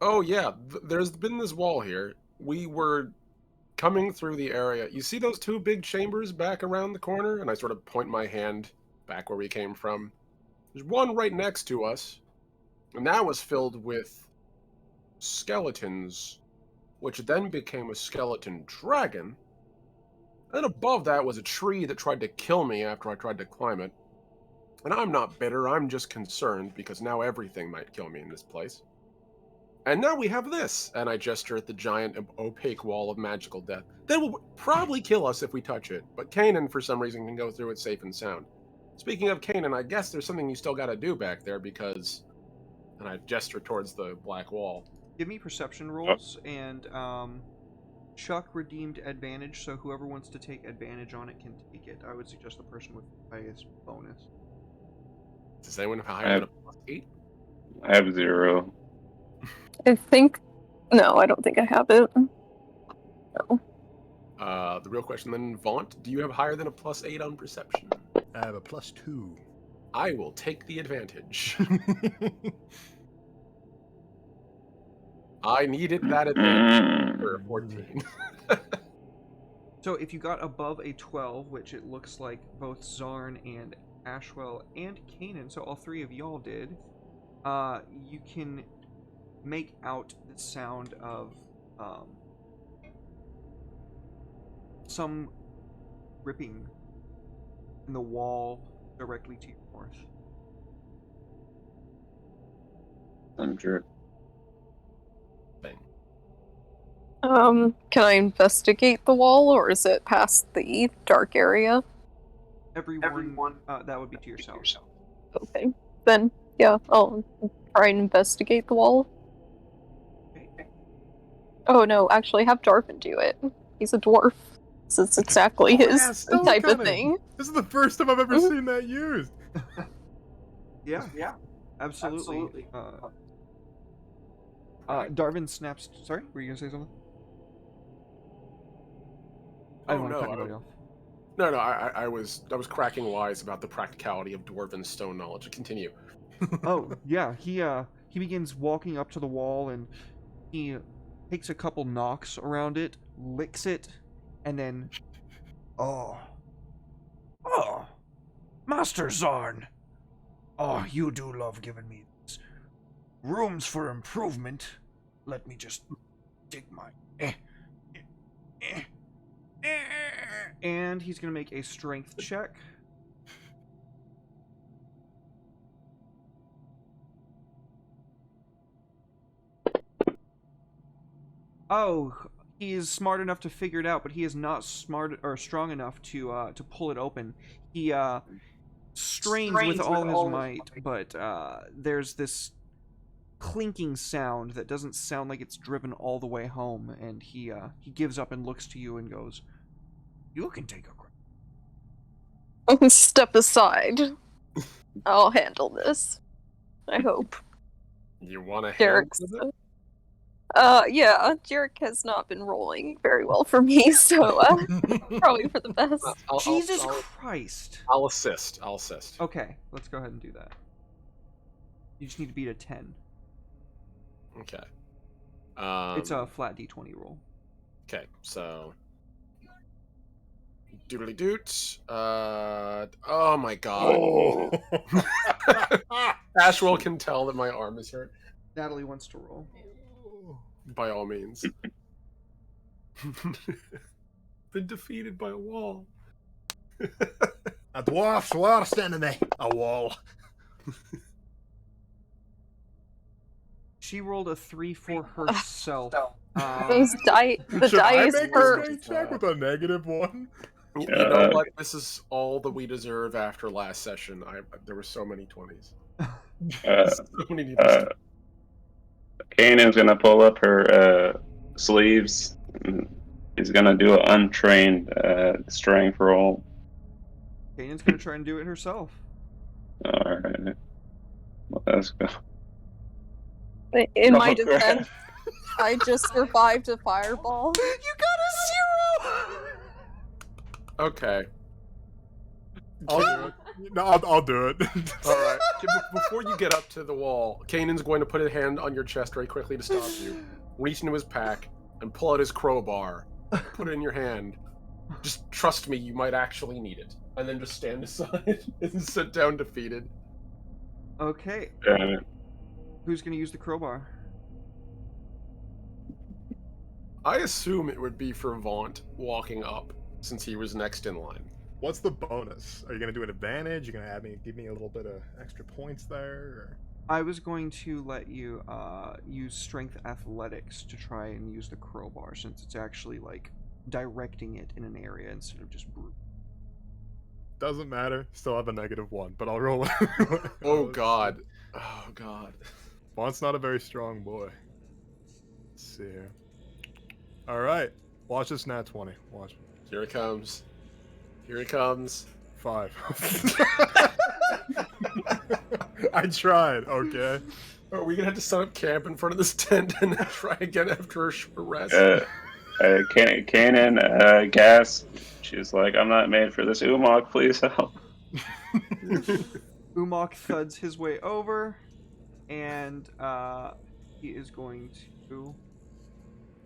Oh yeah, there's been this wall here. We were coming through the area. You see those two big chambers back around the corner? And I sort of point my hand back where we came from. There's one right next to us, and that was filled with skeletons, which then became a skeleton dragon. And above that was a tree that tried to kill me after I tried to climb it. And I'm not bitter, I'm just concerned, because now everything might kill me in this place. And now we have this, and I gesture at the giant opaque wall of magical death. That will probably kill us if we touch it, but Kanan, for some reason, can go through it safe and sound. Speaking of Kanan, I guess there's something you still gotta do back there, because... And I gesture towards the black wall. Give me perception rolls, and Chuck redeemed advantage, so whoever wants to take advantage on it can take it. I would suggest the person with the highest bonus. Does anyone have higher than a +8? I have 0. I think... No, I don't think I have it. No. The real question then, Vaunt, do you have higher than a +8 on perception? I have a +2. I will take the advantage. I needed that advantage for a 14. So if you got above a 12, which it looks like both Zarn and Ashwell and Kanan, so all three of y'all did, you can make out the sound of some ripping in the wall directly to your north. I'm sure. Can I investigate the wall, or is it past the dark area? Everyone that would be to yourself. Okay. Then, yeah, I'll try and investigate the wall. Oh no, actually have Darvin do it. He's a dwarf. So it's exactly his type of thing. This is the first time I've ever seen that used. Yeah, absolutely. Darvin snaps. Sorry, were you gonna say something? I don't want to cut anybody off. No, I was cracking wise about the practicality of Dwarven's stone knowledge. Continue. Oh yeah, he begins walking up to the wall and he takes a couple knocks around it, licks it, and then, oh, Master Zarn. Oh, you do love giving me these rooms for improvement. Let me just dig my. And he's gonna make a strength check. Oh, he is smart enough to figure it out, but he is not smart or strong enough to pull it open. He strains with all his might, but there's this clinking sound that doesn't sound like it's driven all the way home, and he gives up and looks to you and goes, "You can take a grab." Step aside. I'll handle this. I hope. You want to Derek's. handle it? Yeah, Jarek has not been rolling very well for me, so probably for the best. Jesus Christ. I'll assist. Okay, let's go ahead and do that. You just need to beat a 10. Okay. It's a flat d20 roll. Okay, so doodly doot. Oh my god. Oh. Ashwell can tell that my arm is hurt. Natalie wants to roll. By all means. Been defeated by a wall. A dwarf's worse enemy. A wall. She rolled a 3 for herself. Those the Should I dice make hurt. a strength check with a -1? You know what? This is all that we deserve after last session. There were so many 20s. So many Kanan's gonna pull up her sleeves. And he's gonna do an untrained strength roll. Kanan's gonna try and do it herself. Alright. Let's go. In my defense, I just survived a fireball. You got a 0! Okay. I'll do it. No, I'll do it. Alright. Before you get up to the wall, Kanan's going to put a hand on your chest very quickly to stop you. Reach into his pack and pull out his crowbar. Put it in your hand. Just trust me, you might actually need it. And then just stand aside and sit down defeated. Okay. Who's gonna use the crowbar? I assume it would be for Vaunt walking up, since he was next in line. What's the bonus? Are you gonna do an advantage? You're gonna give me a little bit of extra points there? Or... I was going to let you use strength athletics to try and use the crowbar, since it's actually like directing it in an area instead of just brute. Doesn't matter. Still have a -1, but I'll roll it. Oh god. Oh god. Vaunt's not a very strong boy. Let's see here. Alright. Watch this nat 20. Watch. Here it comes. Here it comes. 5. I tried, okay? Are we gonna have to set up camp in front of this tent and try again after a short rest? Kanan, gas. She's like, I'm not made for this. Umok, please help. Umok thuds his way over, and he is going to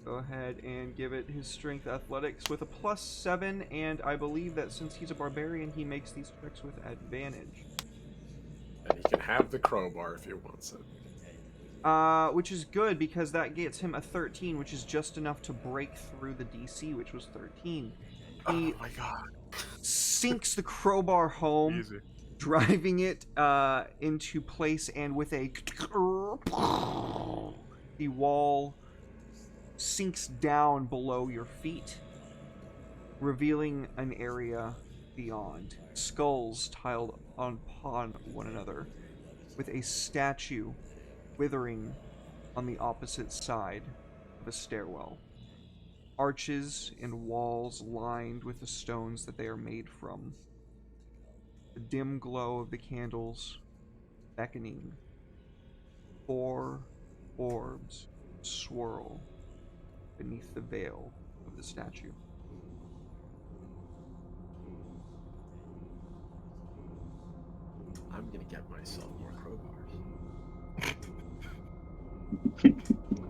go ahead and give it his strength athletics with a +7, and I believe that since he's a barbarian, he makes these checks with advantage. And he can have the crowbar if he wants it. Which is good, because that gets him a 13, which is just enough to break through the DC, which was 13. He Oh my god. sinks the crowbar home, Easy. driving it into place, and with a the wall sinks down below your feet, revealing an area beyond. Skulls tiled upon one another, with a statue withering on the opposite side of a stairwell. Arches and walls lined with the stones that they are made from. The dim glow of the candles beckoning. 4 orbs swirl beneath the veil of the statue. I'm gonna get myself more crowbars.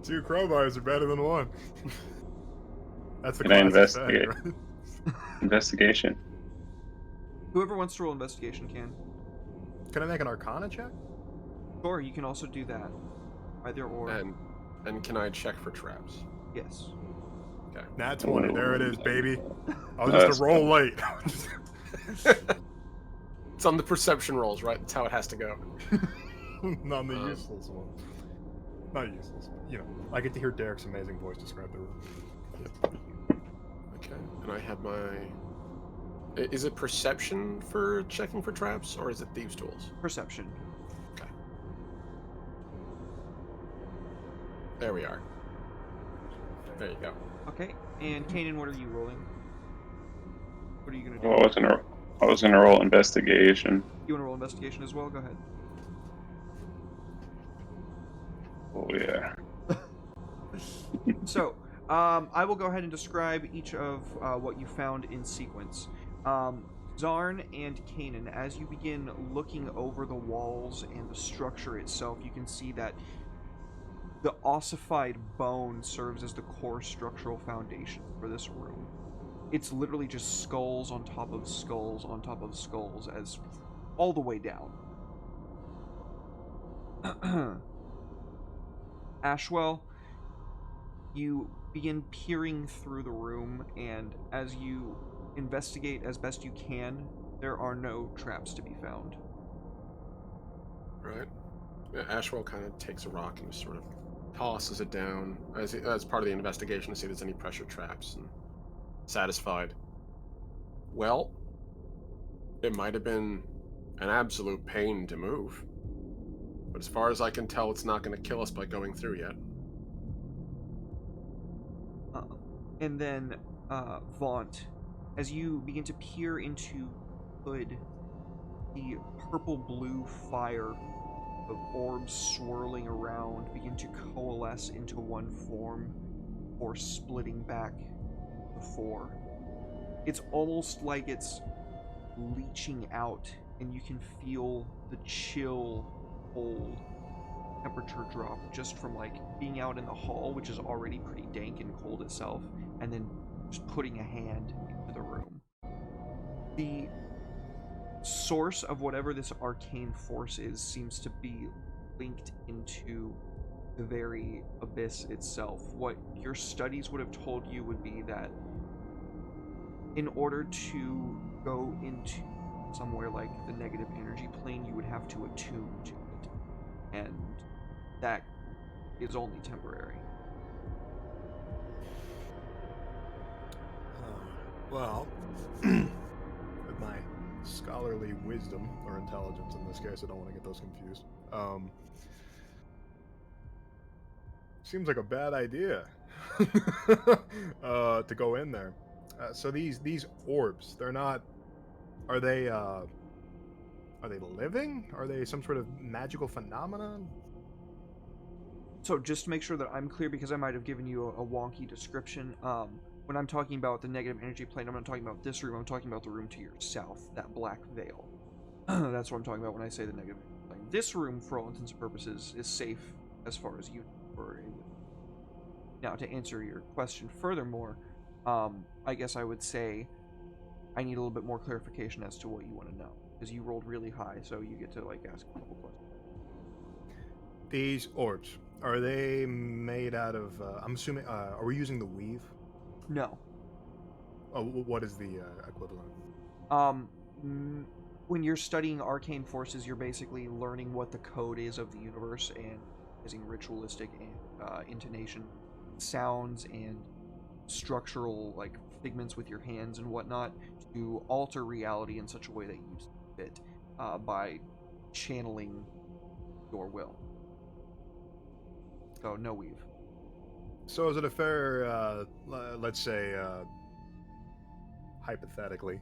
2 crowbars are better than 1. That's the Can I classic saying, investigate? right? Investigation. Whoever wants to roll investigation can. Can I make an Arcana check? Or you can also do that. Either or. And can I check for traps? Yes. Okay. Nat 20. There it is, baby. I was That's just a roll late. It's on the perception rolls, right? That's how it has to go. Not the useless one. Not useless, but, you know, I get to hear Derek's amazing voice describe the room. Okay, and I have my... Is it perception for checking for traps, or is it thieves' tools? Perception. Okay. There we are. There you go. Okay, and Kanan, what are you rolling? What are you gonna do? Well, I was gonna roll investigation. You want to roll investigation as well? Go ahead. Oh yeah. So, I will go ahead and describe each of what you found in sequence. Zarn and Kanan, as you begin looking over the walls and the structure itself, you can see that the ossified bone serves as the core structural foundation for this room. It's literally just skulls on top of skulls on top of skulls, as all the way down. Ashwell, you begin peering through the room, and as you investigate as best you can, there are no traps to be found. Right. Yeah, Ashwell kind of takes a rock and just sort of tosses it down as part of the investigation to see if there's any pressure traps, and satisfied. Well, it might have been an absolute pain to move, but as far as I can tell, it's not going to kill us by going through yet. And then, Vaunt, as you begin to peer into hood, the purple-blue fire of orbs swirling around begin to coalesce into one form or splitting back before. It's almost like it's leaching out, and you can feel the chill, cold temperature drop just from like being out in the hall, which is already pretty dank and cold itself, and then just putting a hand into the room. The source of whatever this arcane force is seems to be linked into the very abyss itself. What your studies would have told you would be that in order to go into somewhere like the negative energy plane, you would have to attune to it. And that is only temporary. Well, with my scholarly wisdom, or intelligence in this case, I don't want to get those confused. Seems like a bad idea to go in there. So these orbs, they're not. Are they living? Are they some sort of magical phenomenon? So just to make sure that I'm clear, because I might have given you a wonky description, when I'm talking about the negative energy plane, I'm not talking about this room, I'm talking about the room to your south, that black veil. That's what I'm talking about when I say the negative energy plane. This room, for all intents and purposes, is safe as far as you know. Now, to answer your question furthermore, I guess I would say I need a little bit more clarification as to what you want to know, because you rolled really high, so you get to like ask a couple questions. These orbs, are they made out of? I'm assuming. Are we using the weave? No. Oh, what is the equivalent? When you're studying arcane forces, you're basically learning what the code is of the universe and using ritualistic and intonation sounds and structural like figments with your hands and whatnot to alter reality in such a way that you see fit by channeling your will. So no weave. So is it a fair, let's say, hypothetically,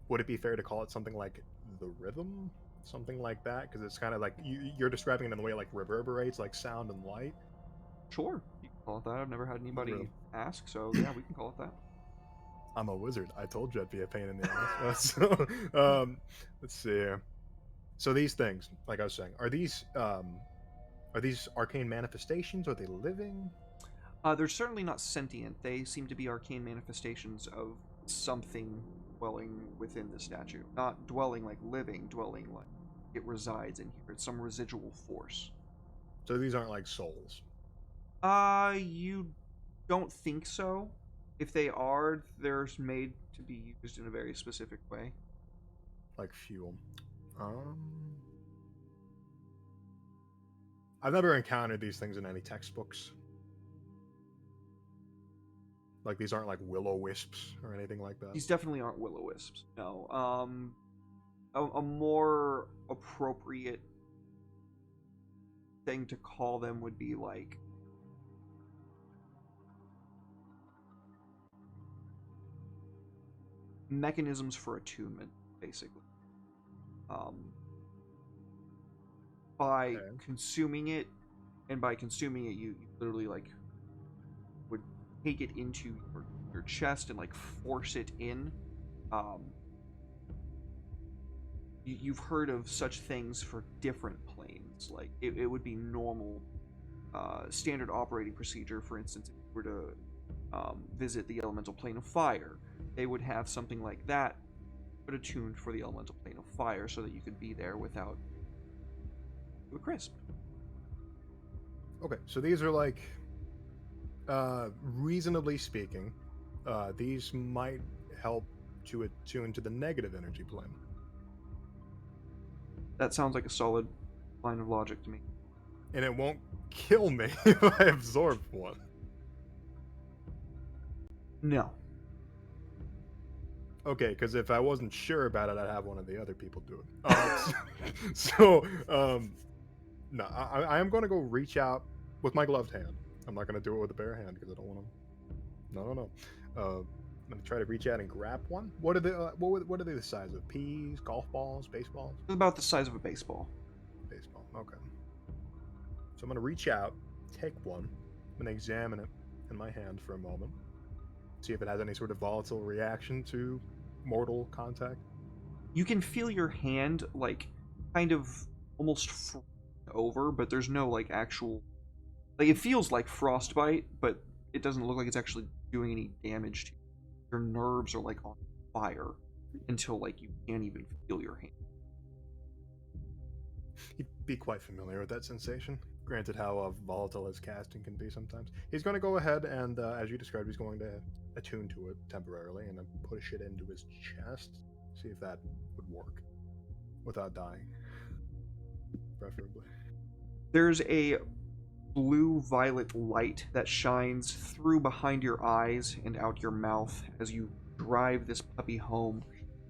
would it be fair to call it something like the rhythm? Something like that? Because it's kind of like, you're describing it in the way it like reverberates, like sound and light. Sure, you can call it that. I've never had anybody Rhythm. ask, so yeah, we can call it that. I'm a wizard. I told you I'd be a pain in the ass. So, let's see. So these things, like I was saying, are these arcane manifestations? Are they living? They're certainly not sentient. They seem to be arcane manifestations of something dwelling within the statue. Not dwelling like living, dwelling like it resides in here. It's some residual force. So these aren't like souls. You don't think so. If they are, they're made to be used in a very specific way. Like fuel. I've never encountered these things in any textbooks. Like, these aren't like will-o-wisps or anything like that. These definitely aren't will-o-wisps. No. A more appropriate thing to call them would be like mechanisms for attunement, basically. By Okay. consuming it, and by consuming it, you literally like would take it into your chest and like force it in. You've heard of such things for different planes. Like it would be normal, standard operating procedure. For instance, if you were to visit the elemental plane of fire, they would have something like that, but attuned for the elemental plane of fire, so that you could be there without a crisp. Okay, so these are like, reasonably speaking, these might help to attune to the negative energy plane. That sounds like a solid line of logic to me. And it won't kill me if I absorb one. No. Okay, because if I wasn't sure about it, I'd have one of the other people do it. No, I am going to go reach out with my gloved hand. I'm not going to do it with a bare hand because I don't want to. No. I'm going to try to reach out and grab one. What are they? What are they the size of? Peas, golf balls, baseballs? About the size of a baseball. Baseball. Okay. So I'm going to reach out, take one, I'm going to examine it in my hand for a moment, see if it has any sort of volatile reaction to mortal contact. You can feel your hand like kind of almost over, but there's no like actual, like it feels like frostbite, but it doesn't look like it's actually doing any damage to you. Your nerves are like on fire until like you can't even feel your hand. He'd be quite familiar with that sensation, granted how volatile his casting can be sometimes. He's going to go ahead and, as you described, he's going to attune to it temporarily and then push it into his chest, see if that would work without dying, preferably. There's a blue-violet light that shines through behind your eyes and out your mouth as you drive this puppy home,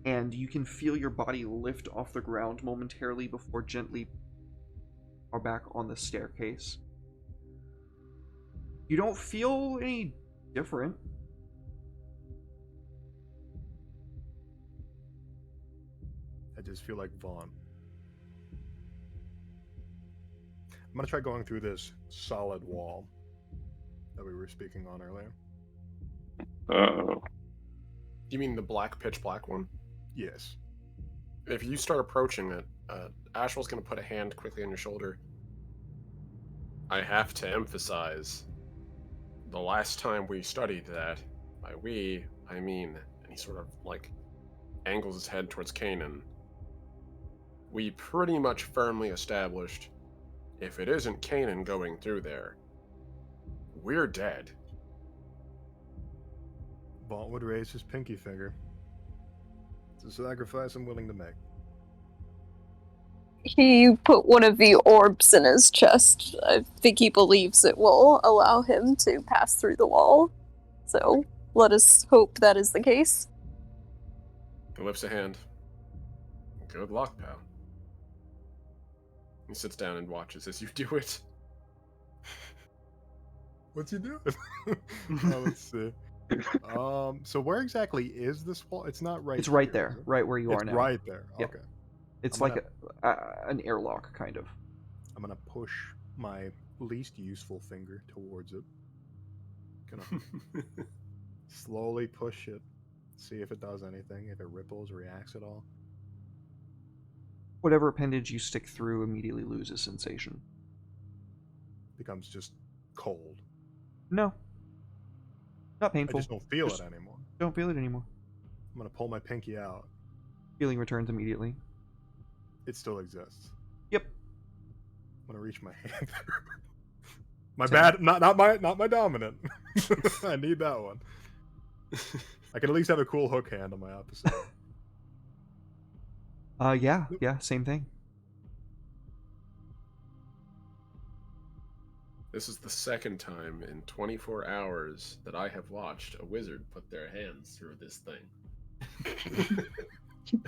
and you can feel your body lift off the ground momentarily before gently are back on the staircase. You don't feel any different. I just feel like Vaughn. I'm going to try going through this solid wall that we were speaking on earlier. Oh. You mean the black, pitch black one? Yes. If you start approaching it, Ashel's going to put a hand quickly on your shoulder. I have to emphasize, the last time we studied that, by we, I mean, and he sort of, like, angles his head towards Kanan, we pretty much firmly established, if it isn't Kanan going through there, we're dead. Vaughn would raise his pinky finger. It's a sacrifice I'm willing to make. He put one of the orbs in his chest. I think he believes it will allow him to pass through the wall. So let us hope that is the case. He lifts a hand. Good luck, pal. He sits down and watches as you do it. What's he doing? Let's see. So where exactly is this wall? It's not right. It's right here, there, is it? right where you It's are now. right there. Yep. Okay. It's I'm like an airlock, kind of. I'm gonna push my least useful finger towards it. Gonna slowly push it, see if it does anything, if it ripples, reacts at all. Whatever appendage you stick through immediately loses sensation. Becomes just cold. No. Not I painful. just don't feel Just it anymore. don't feel it anymore. I'm gonna pull my pinky out. Feeling returns immediately. It still exists. Yep. I'm gonna reach my hand through. My Same. bad, not my dominant. I need that one. I can at least have a cool hook hand on my opposite. Yeah, same thing. This is the second time in 24 hours that I have watched a wizard put their hands through this thing.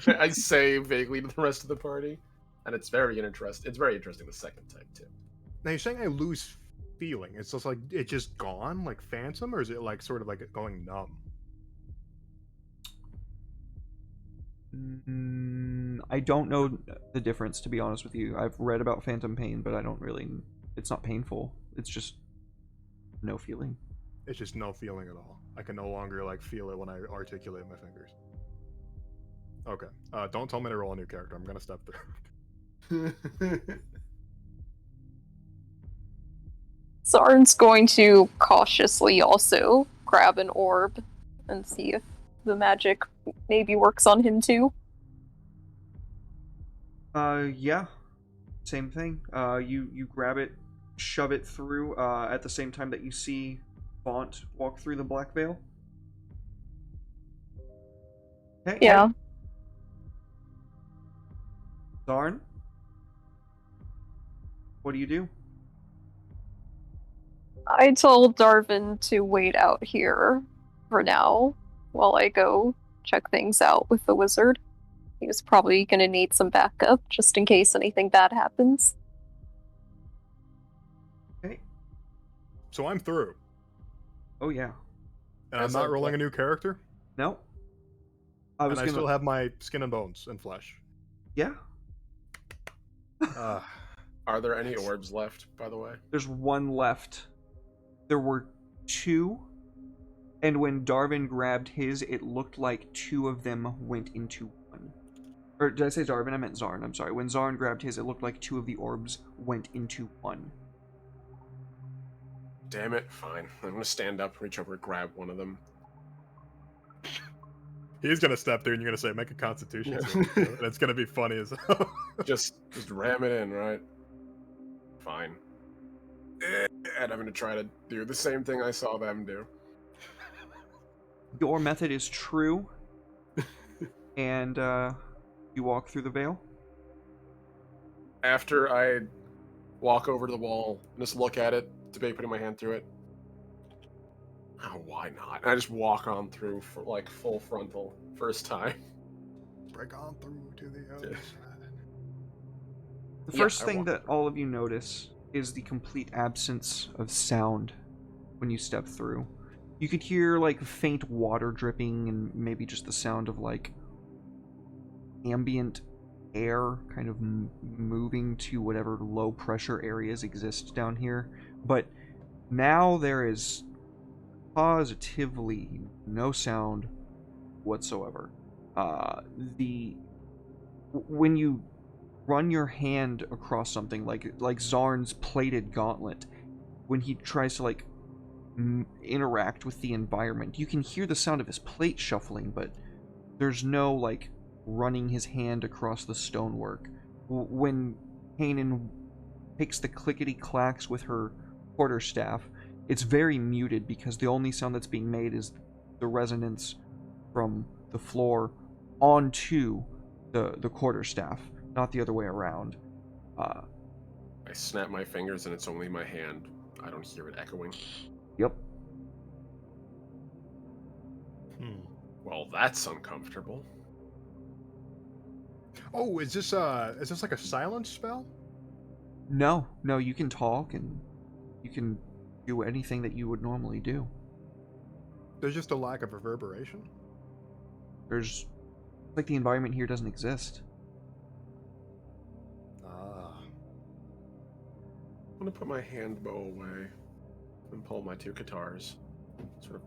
I say vaguely to the rest of the party, and it's very interesting. It's very interesting the second time too. Now you're saying I lose feeling. It's just like it just gone, like phantom, or is it like sort of like going numb? I don't know the difference, to be honest with you. I've read about phantom pain, but I don't really. It's not painful. It's just no feeling. It's just no feeling at all. I can no longer like feel it when I articulate my fingers. Okay. Don't tell me to roll a new character. I'm gonna step through. Zarn's going to cautiously also grab an orb and see if the magic maybe works on him too. Yeah. Same thing. You grab it, shove it through, at the same time that you see Font walk through the black veil. Okay. Yeah. Zarn? What do you do? I told Darvin to wait out here for now while I go check things out with the wizard. He was probably going to need some backup just in case anything bad happens. Okay. So I'm through. Oh, yeah. And I'm not rolling a new character? No. And I still have my skin and bones and flesh. Yeah. Are there any orbs left, by the way? There's one left. There were two, and when Darvin grabbed his, it looked like two of them went into one. Or did I say Darvin? I meant Zarn. I'm sorry. When Zarn grabbed his, it looked like two of the orbs went into one. Damn it, fine. I'm gonna stand up, reach over, grab one of them. He's gonna step there and you're gonna say, make a constitution save. And it's gonna be funny as hell. Just ram it in, right? Fine. And I'm gonna try to do the same thing I saw them do. Your method is true, and you walk through the veil. After I walk over to the wall and just look at it, debate putting my hand through it. Oh, why not? And I just walk on through for like full frontal first time. Break on through to the other side. The first thing that all of you notice is the complete absence of sound when you step through. You could hear like faint water dripping and maybe just the sound of like ambient air kind of moving to whatever low pressure areas exist down here. But now there is positively no sound whatsoever. When you run your hand across something like Zarn's plated gauntlet, when he tries to like interact with the environment, you can hear the sound of his plate shuffling, but there's no like running his hand across the stonework. When Kanan picks the clickety-clacks with her quarterstaff, it's very muted because the only sound that's being made is the resonance from the floor onto the quarterstaff, not the other way around. I snap my fingers and it's only my hand. I don't hear it echoing. Yep. Well, that's uncomfortable. Oh, is this like a silence spell? No, you can talk and you can do anything that you would normally do. There's just a lack of reverberation? There's like the environment here doesn't exist. I'm gonna put my hand bow away and pull my two guitars. Sort of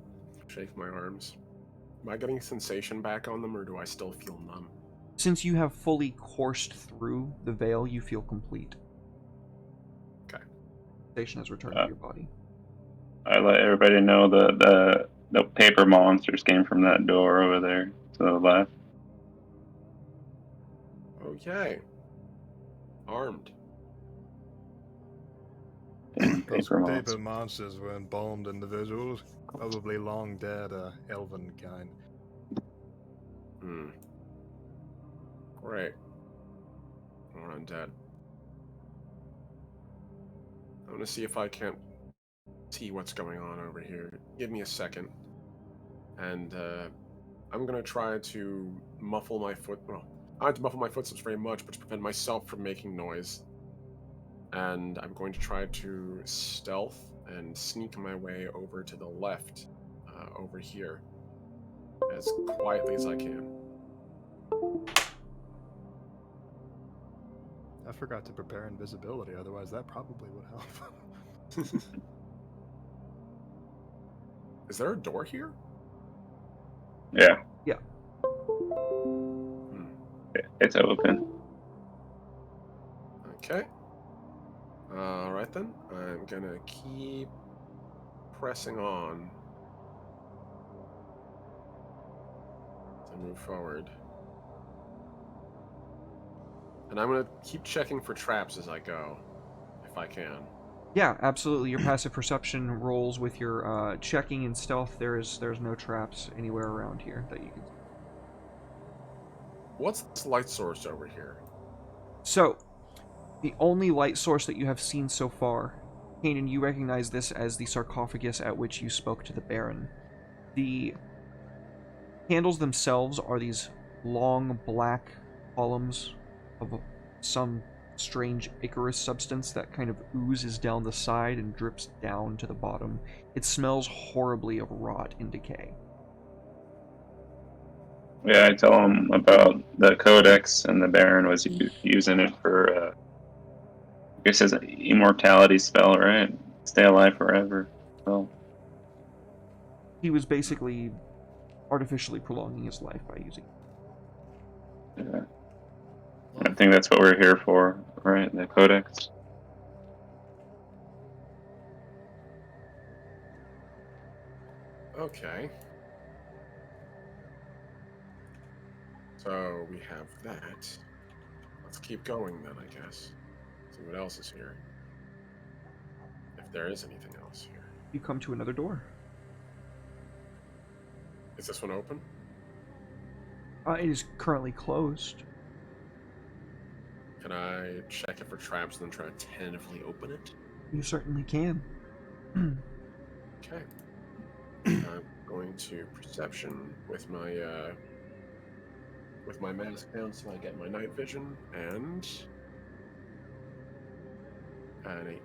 shake my arms. Am I getting sensation back on them, or do I still feel numb? Since you have fully coursed through the veil, you feel complete. Okay. Sensation has returned to your body. I let everybody know that the paper monsters came from that door over there to the left. Okay. Armed. Those Paper monsters. paper monsters were embalmed individuals, probably long dead, elven kind. Great. Or undead. I'm gonna see if I can't see what's going on over here. Give me a second. And I'm going to try to muffle my foot. Well, I don't have to muffle my footsteps very much, but to prevent myself from making noise. And I'm going to try to stealth and sneak my way over to the left, over here, as quietly as I can. I forgot to prepare invisibility, otherwise that probably would help. Is there a door here? Yeah. Yeah. It's open. Okay. Alright then. I'm gonna keep pressing on to move forward. And I'm gonna keep checking for traps as I go, if I can. Yeah, absolutely. Your passive perception rolls with your checking and stealth. There's no traps anywhere around here that you can see. What's this light source over here? So, the only light source that you have seen so far, Kanan, you recognize this as the sarcophagus at which you spoke to the Baron. The candles themselves are these long black columns of some strange Icarus substance that kind of oozes down the side and drips down to the bottom. It smells horribly of rot and decay. Yeah, I tell him about the Codex, and the Baron was using it for, I guess, his immortality spell, right? Stay alive forever. So. He was basically artificially prolonging his life by using it. Yeah. I think that's what we're here for, right? The Codex. Okay. So we have that. Let's keep going then, I guess. See what else is here. If there is anything else here. You come to another door. Is this one open? It is currently closed. Can I check it for traps and then try to tentatively open it? You certainly can. Okay. I'm going to perception with my mask down so I get my night vision, and an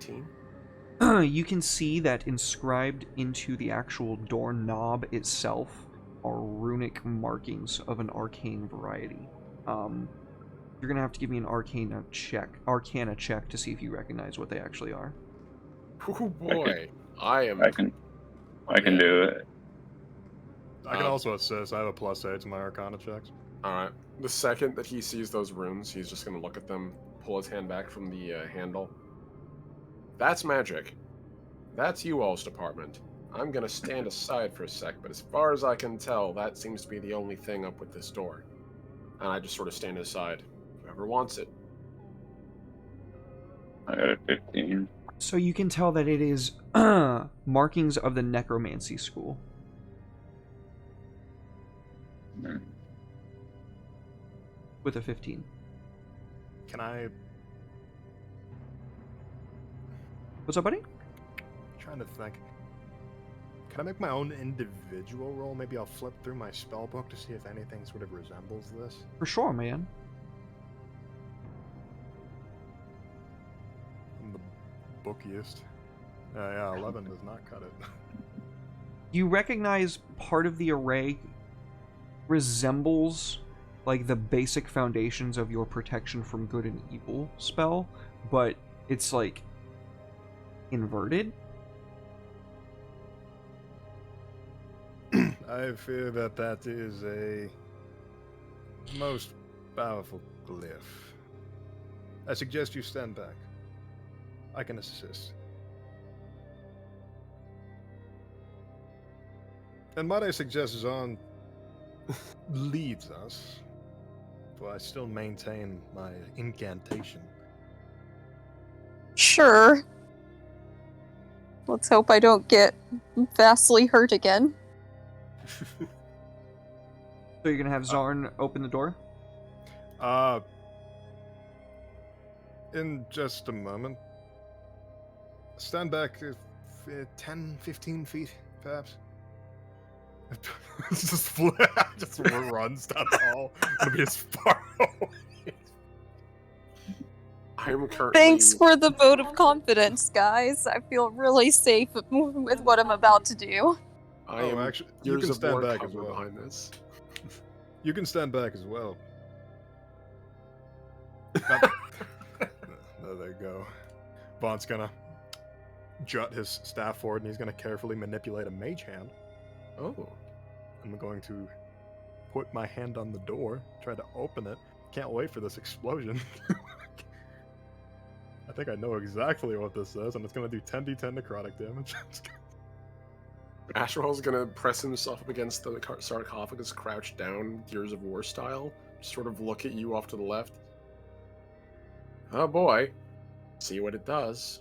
18. You can see that inscribed into the actual doorknob itself are runic markings of an arcane variety. You're gonna have to give me an arcana check to see if you recognize what they actually are. Oh boy, I can do it. I can also assist. I have a +8 to my Arcana checks. Alright. The second that he sees those runes, he's just going to look at them, pull his hand back from the handle. That's magic. That's you all's department. I'm going to stand aside for a sec, but as far as I can tell, that seems to be the only thing up with this door. And I just sort of stand aside. Whoever wants it. I got a 15. So you can tell that it is markings of the necromancy school. With a 15. Can I... What's up, buddy? trying to think. Can I make my own individual roll? Maybe I'll flip through my spell book to see if anything sort of resembles this. For sure, man. I'm the bookist. Yeah, 11 does not cut it. You recognize part of the array resembles like the basic foundations of your protection from good and evil spell, but it's like inverted. I fear that that is a most powerful glyph. I suggest you stand back. I can assist. And what I suggest Zahn leads us, for I still maintain my incantation. Sure. Let's hope I don't get vastly hurt again. So you're gonna have Zarn open the door? In just a moment. Stand back 10, 15 feet, perhaps. just runs down the hall. It'll be as far away. I'm currently. Thanks for the vote of confidence, guys. I feel really safe with what I'm about to do. I am actually, you years can of stand war back as cover well. behind this. You can stand back as well. There they go. Vaughn's gonna jut his staff forward, and he's gonna carefully manipulate a mage hand. Oh. I'm going to put my hand on the door, try to open it. Can't wait for this explosion. I think I know exactly what this is, and it's going to do 10d10 necrotic damage. Asherhall's gonna press himself up against the sarcophagus, crouched down, Gears of War style, just sort of look at you off to the left. Oh boy. See what it does.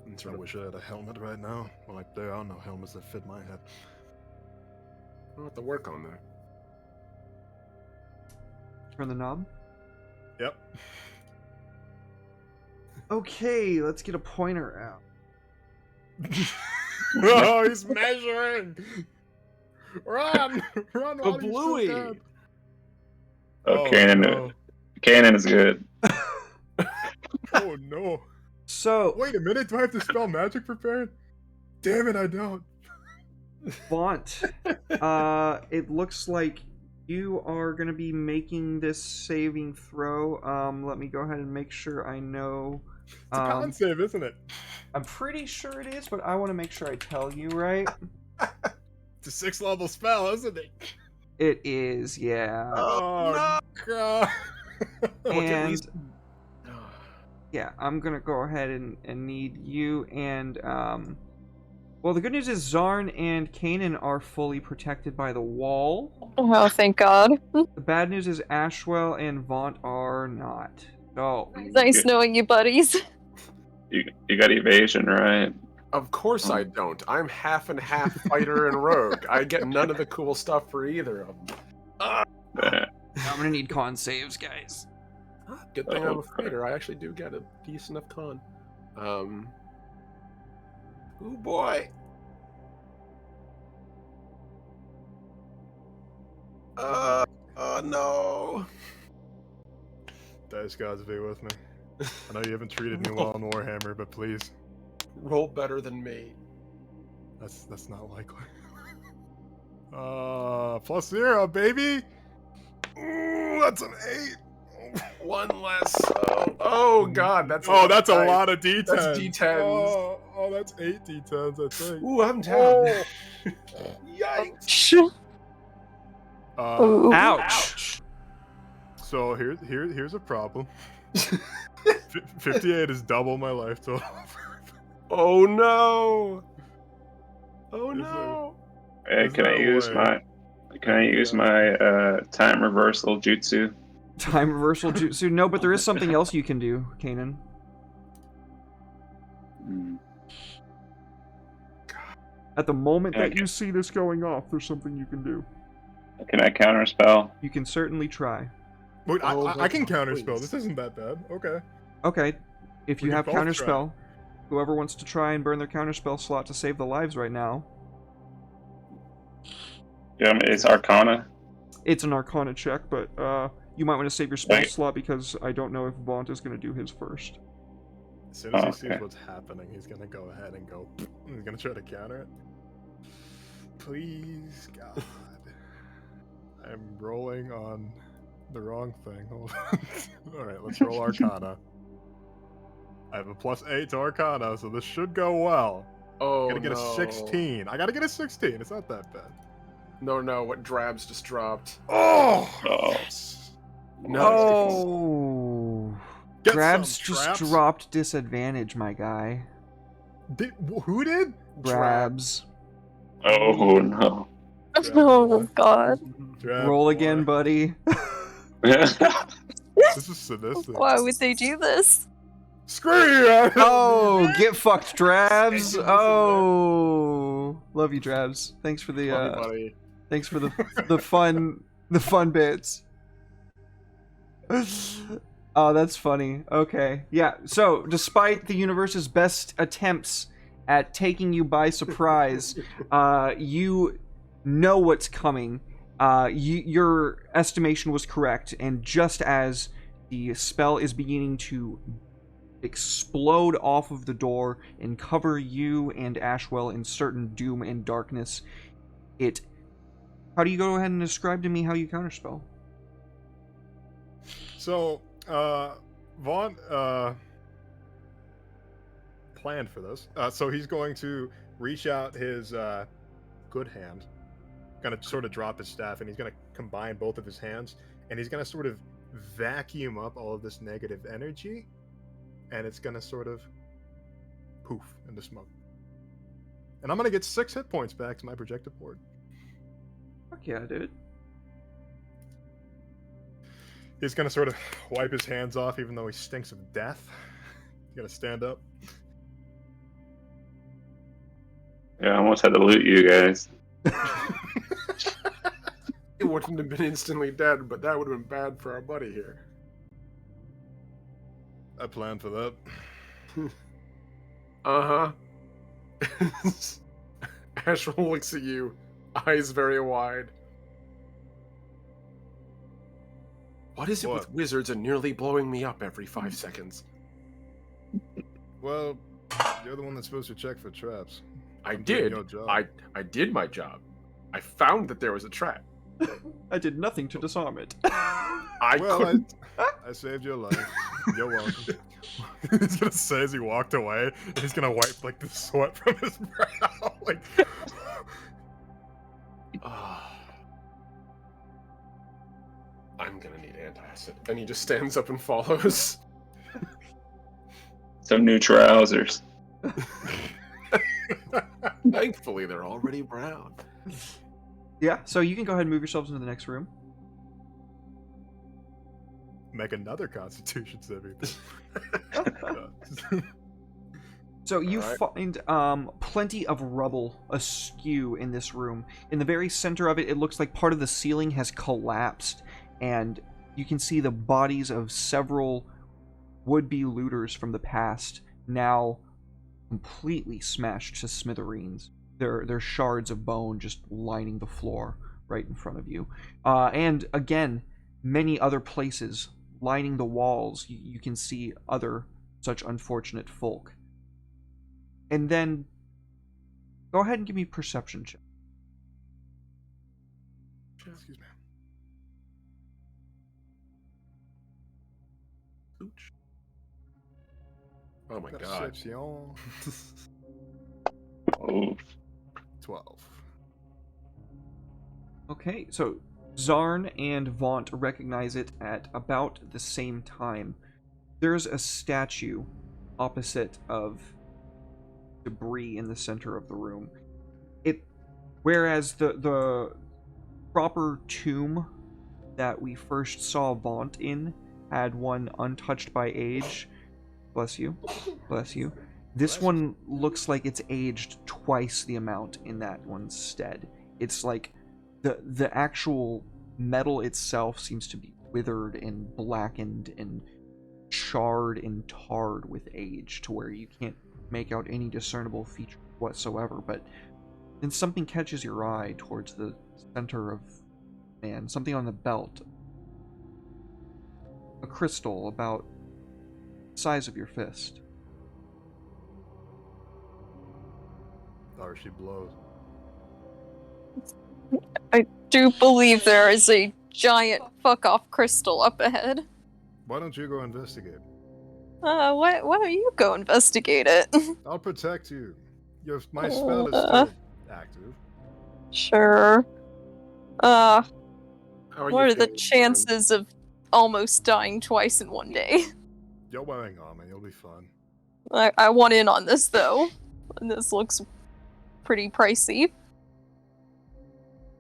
And I sort of, wish I had a helmet right now. Well, like, there are no helmets that fit my head. I'll have to work on that. Turn the knob. Yep. Okay, let's get a pointer out. Oh, he's measuring! Run! Run! The while you still bluey! can. Oh, no. Kanan is good. Oh no. So, Wait a minute, do I have to spell magic prepared? Damn it, I don't. Vaunt, it looks like you are going to be making this saving throw. Let me go ahead and make sure I know. It's a con save, isn't it? I'm pretty sure it is, but I want to make sure I tell you right. It's a 6th level spell, isn't it? It is, yeah. Oh, no! God. And yeah, I'm gonna go ahead and need you and well, the good news is Zarn and Kanan are fully protected by the wall. Oh, thank God. The bad news is Ashwell and Vaunt are not. So Nice knowing you, buddies. You got evasion, right? Of course I don't. I'm half and half fighter and rogue. I get none of the cool stuff for either of them. Yeah. I'm gonna need con saves, guys. Good thing I'm a fighter. I actually do get a decent enough con. Oh boy. Oh no. Dice gods be with me. I know you haven't treated me well in Warhammer, but please. Roll better than me. That's not likely. +0, baby. Ooh, that's an 8. One less. Oh god, that's that's a dice. lot of D10s. That's D10s. Oh, that's 8 D10s, I think. Ooh, I'm down. Oh. Yikes. Ooh. Ouch. So here's a problem. 58 is double my life total. Oh no. Oh Is no. Hey, There's can I no use way. my time reversal jutsu? Time reversal jutsu. No, but there is something else you can do, Kanan. Hmm. At the moment that Okay. you see this going off, there's something you can do. Can I counterspell? You can certainly try. Wait, Oh, I can God, counterspell. please. This isn't that bad. Okay. Okay, if We you can have both try. counterspell, whoever wants to try and burn their counterspell slot to save the lives right now, Yeah, it's Arcana. it's an Arcana check, but you might want to save your spell Okay. slot because I don't know if Vaunt is going to do his first. As soon as he Okay. sees what's happening, he's gonna go ahead and go. He's gonna try to counter it. Please, God. I'm rolling on the wrong thing. Hold on. Alright, let's roll Arcana. I have a +8 to Arcana, so this should go well. Oh Gotta get no. a 16. I gotta get a 16. It's not that bad. No, what Drabs just dropped. Oh! Oh. No. Oh, Get Grabs some, just Traps. dropped disadvantage, my guy. Who did? Grabs. Oh no. Oh, God. Drab, Roll again, why? buddy. This is sadistic. Why would they do this? Screw you! Oh, get fucked, Drabs. Thank you, Oh, love you, Drabs. Thanks for the Love you, buddy. thanks for the fun bits. Oh, that's funny. Okay, yeah. So, despite the universe's best attempts at taking you by surprise. You know what's coming. Your estimation was correct, and just as the spell is beginning to explode off of the door and cover you and Ashwell in certain doom and darkness, how do you go ahead and describe to me how you counterspell? So, Vaughn planned for this. So he's going to reach out his good hand, going to sort of drop his staff, and he's going to combine both of his hands, and he's going to sort of vacuum up all of this negative energy, and it's going to sort of poof into smoke. And I'm going to get 6 hit points back to my projected board. Fuck yeah, dude. He's going to sort of wipe his hands off, even though he stinks of death. He's going to stand up. Yeah, I almost had to loot you guys. It wouldn't have been instantly dead, but that would have been bad for our buddy here. I planned for that. Uh-huh. Ashwell looks at you, eyes very wide. What is it with wizards and nearly blowing me up every 5 seconds? Well, you're the one that's supposed to check for traps. I did. I did my job. I found that there was a trap. I did nothing to disarm it. I saved your life. You're welcome. He's gonna say as he walked away, and he's gonna wipe like the sweat from his brow. Like, I'm gonna need antacid. And he just stands up and follows. Some new trousers. Thankfully, they're already brown. Yeah, so you can go ahead and move yourselves into the next room. make another Constitution saving throw. So you find plenty of rubble askew in this room. In the very center of it, it looks like part of the ceiling has collapsed, and you can see the bodies of several would-be looters from the past now completely smashed to smithereens. They're shards of bone just lining the floor right in front of you. And again, many other places lining the walls, you can see other such unfortunate folk. And then, go ahead and give me perception check. Excuse me. Oh my god. Perception. Oh. 12. Okay, so Zarn and Vaunt recognize it at about the same time. There's a statue opposite of debris in the center of the room. Whereas the proper tomb that we first saw Vaunt in had one untouched by age. Bless you. Bless you. This one looks like it's aged twice the amount in that one's stead. It's like the actual metal itself seems to be withered and blackened and charred and tarred with age to where you can't make out any discernible feature whatsoever. But then something catches your eye towards the center of man, something on the belt. A crystal about the size of your fist. Or she blows. I do believe there is a giant fuck-off crystal up ahead. Why don't you go investigate? Why don't you go investigate it? I'll protect you. My spell is still active. Sure. How What are the chances of almost dying twice in one day? You're wearing armor, you'll be fine. I want in on this, though. And this looks pretty pricey.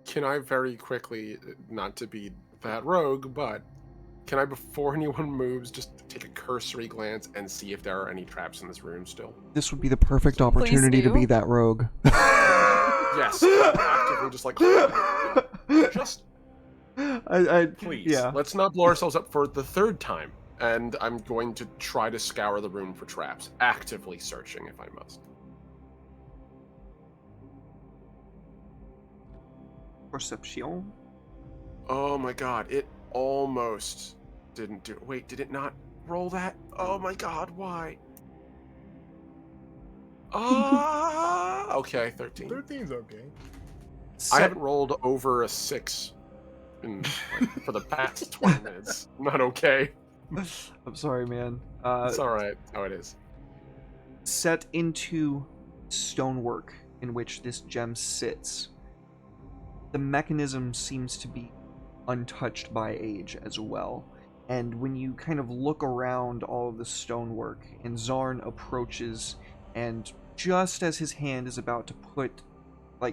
Can I very quickly, not to be that rogue, but can I, before anyone moves, just take a cursory glance and see if there are any traps in this room still? This would be the perfect opportunity to be that rogue. Yes, actively just like, just please, yeah. Let's not blow ourselves up for the third time. And I'm going to try to scour the room for traps, actively searching if I must. Perception. Oh my god, it almost didn't do. Wait, did it not roll that? Oh my god, why? Okay, 13. 13's okay. I haven't rolled over a 6 in, for the past 20 minutes. Not okay. I'm sorry, man. It's alright. How it is. Set into stonework in which this gem sits, the mechanism seems to be untouched by age as well. And when you kind of look around all of the stonework, and Zarn approaches, and just as his hand is about to put,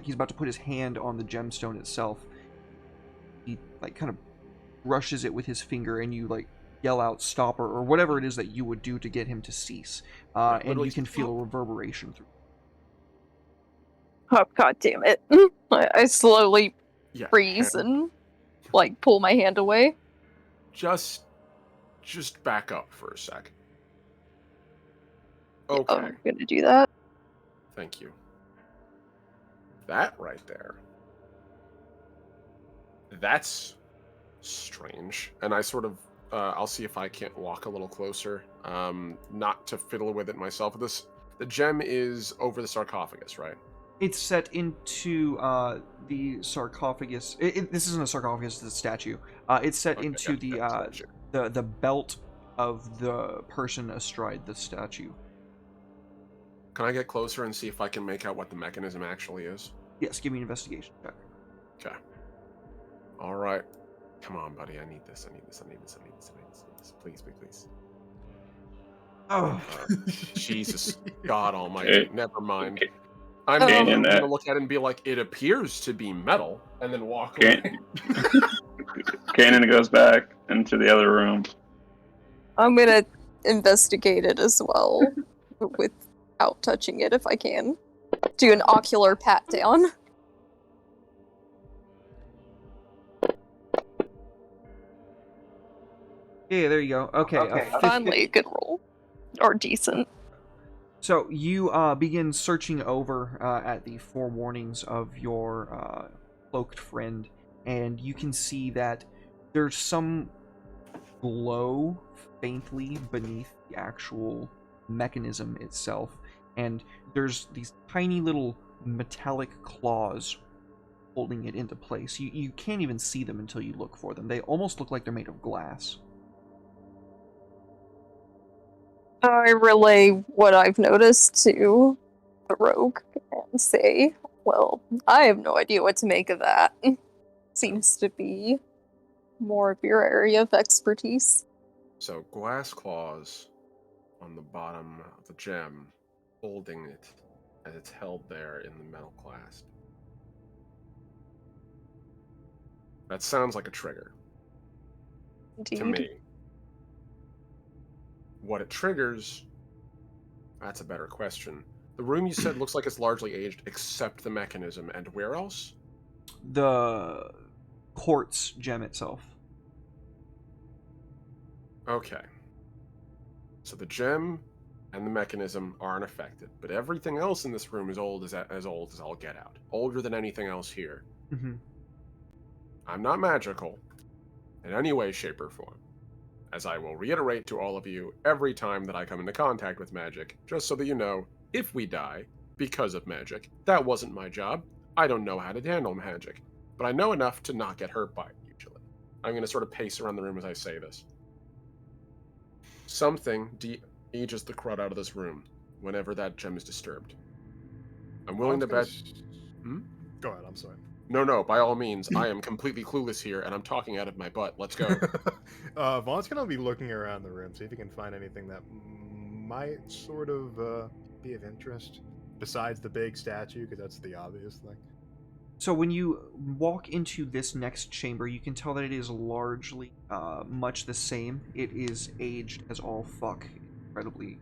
he's about to put his hand on the gemstone itself, he kind of brushes it with his finger, and you yell out "stop," or whatever it is that you would do to get him to cease. And you can feel a reverberation through. Oh, god damn it. I slowly freeze and pull my hand away. Just back up for a sec. Okay. I'm gonna do that. Thank you. That right there. That's strange. And I sort of, I'll see if I can't walk a little closer. Not to fiddle with it myself. The gem is over the sarcophagus, right? It's set into the sarcophagus. This isn't a sarcophagus; it's a statue. It's set into the belt of the person astride the statue. Can I get closer and see if I can make out what the mechanism actually is? Yes, give me an investigation check. Okay. All right. Come on, buddy. I need this. Please. Oh, Jesus, God Almighty! Never mind. I'm Kanan, gonna look at it and be like, it appears to be metal, and then walk away. Kanan goes back into the other room. I'm gonna investigate it as well, without touching it if I can. Do an ocular pat down. yeah, there you go. Okay. Finally, a good roll. Or decent. So you begin searching over at the forewarnings of your cloaked friend, and you can see that there's some glow faintly beneath the actual mechanism itself, and there's these tiny little metallic claws holding it into place. You can't even see them until you look for them. They almost look like they're made of glass. I relay what I've noticed to the rogue and say, well, I have no idea what to make of that. Seems to be more of your area of expertise. So, glass claws on the bottom of the gem, holding it as it's held there in the metal clasp. That sounds like a trigger. Indeed. To me. What it triggers, that's a better question. The room you said looks like it's largely aged, except the mechanism. And where else? The quartz gem itself. Okay. So the gem and the mechanism aren't affected, but everything else in this room is old as I'll get out. Older than anything else here. Mm-hmm. I'm not magical in any way, shape, or form. As I will reiterate to all of you every time that I come into contact with magic, just so that you know, if we die because of magic, that wasn't my job. I don't know how to handle magic, but I know enough to not get hurt by it, usually. I'm going to sort of pace around the room as I say this. Something ages the crud out of this room whenever that gem is disturbed. I'm willing to bet... Go ahead, I'm sorry. No, by all means, I am completely clueless here, and I'm talking out of my butt. Let's go. Vaughn's gonna be looking around the room, see if he can find anything that might sort of be of interest, besides the big statue, because that's the obvious thing. So when you walk into this next chamber, you can tell that it is largely much the same. It is aged as all fuck, incredibly.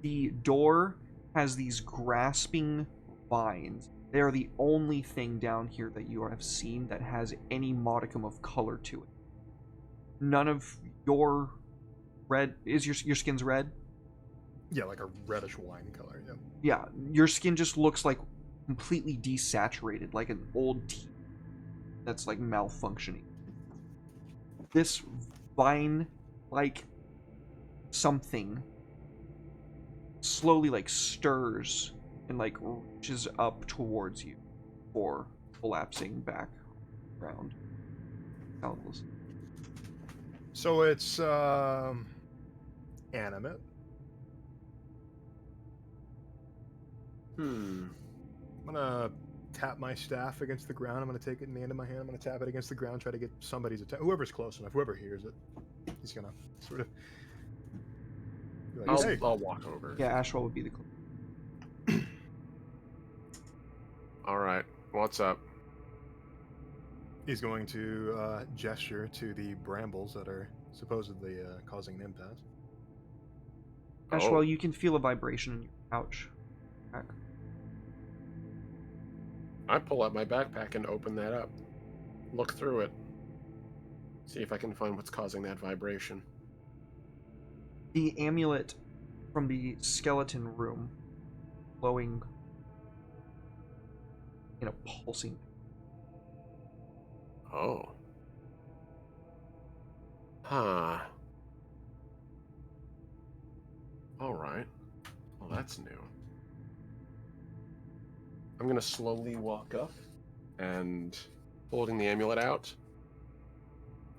The door has these grasping vines. They are the only thing down here that you have seen that has any modicum of color to it. None of your red... Is your skin's red? Yeah, like a reddish wine color, yeah. Yeah, your skin just looks like completely desaturated, like an old tea. that's like malfunctioning. This vine-like something slowly like stirs and like reaches up towards you before collapsing back around. Soundless. So it's animate. Hmm. I'm gonna tap my staff against the ground. I'm gonna take it in the end of my hand. I'm gonna tap it against the ground, try to get somebody's attention. Whoever's close enough, whoever hears it, he's gonna sort of be like, hey. I'll walk over. Yeah, Ashwell would be the All right. What's up? He's going to gesture to the brambles that are supposedly causing an impasse. Ashwell, Oh. you can feel a vibration in your pouch. Back. I pull out my backpack and open that up. Look through it. See if I can find what's causing that vibration. The amulet from the skeleton room glowing in a pulsing. Oh. Huh. All right. Well, that's new. I'm gonna slowly walk up and holding the amulet out.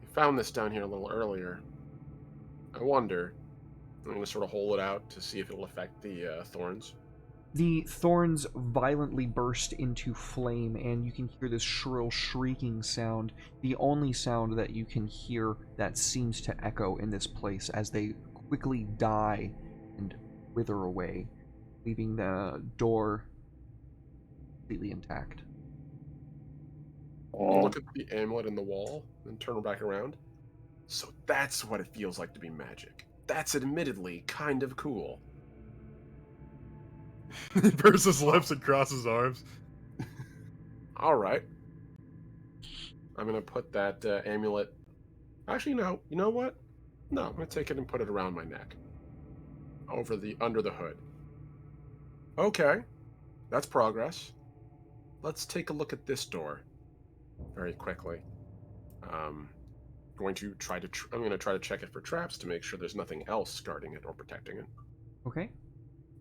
We found this down here a little earlier. I wonder. I'm gonna sort of hold it out to see if it'll affect the thorns. The thorns violently burst into flame, and you can hear this shrill shrieking sound, the only sound that you can hear that seems to echo in this place as they quickly die and wither away, leaving the door completely intact. I'll look at the amulet in the wall and turn it back around. So that's what it feels like to be magic. That's admittedly kind of cool. He purses his lips and crosses his arms. All right. I'm gonna put that amulet. Actually, no. You know what? No, I'm gonna take it and put it around my neck, under the hood. Okay, that's progress. Let's take a look at this door very quickly. I'm gonna try to check it for traps to make sure there's nothing else guarding it or protecting it. Okay.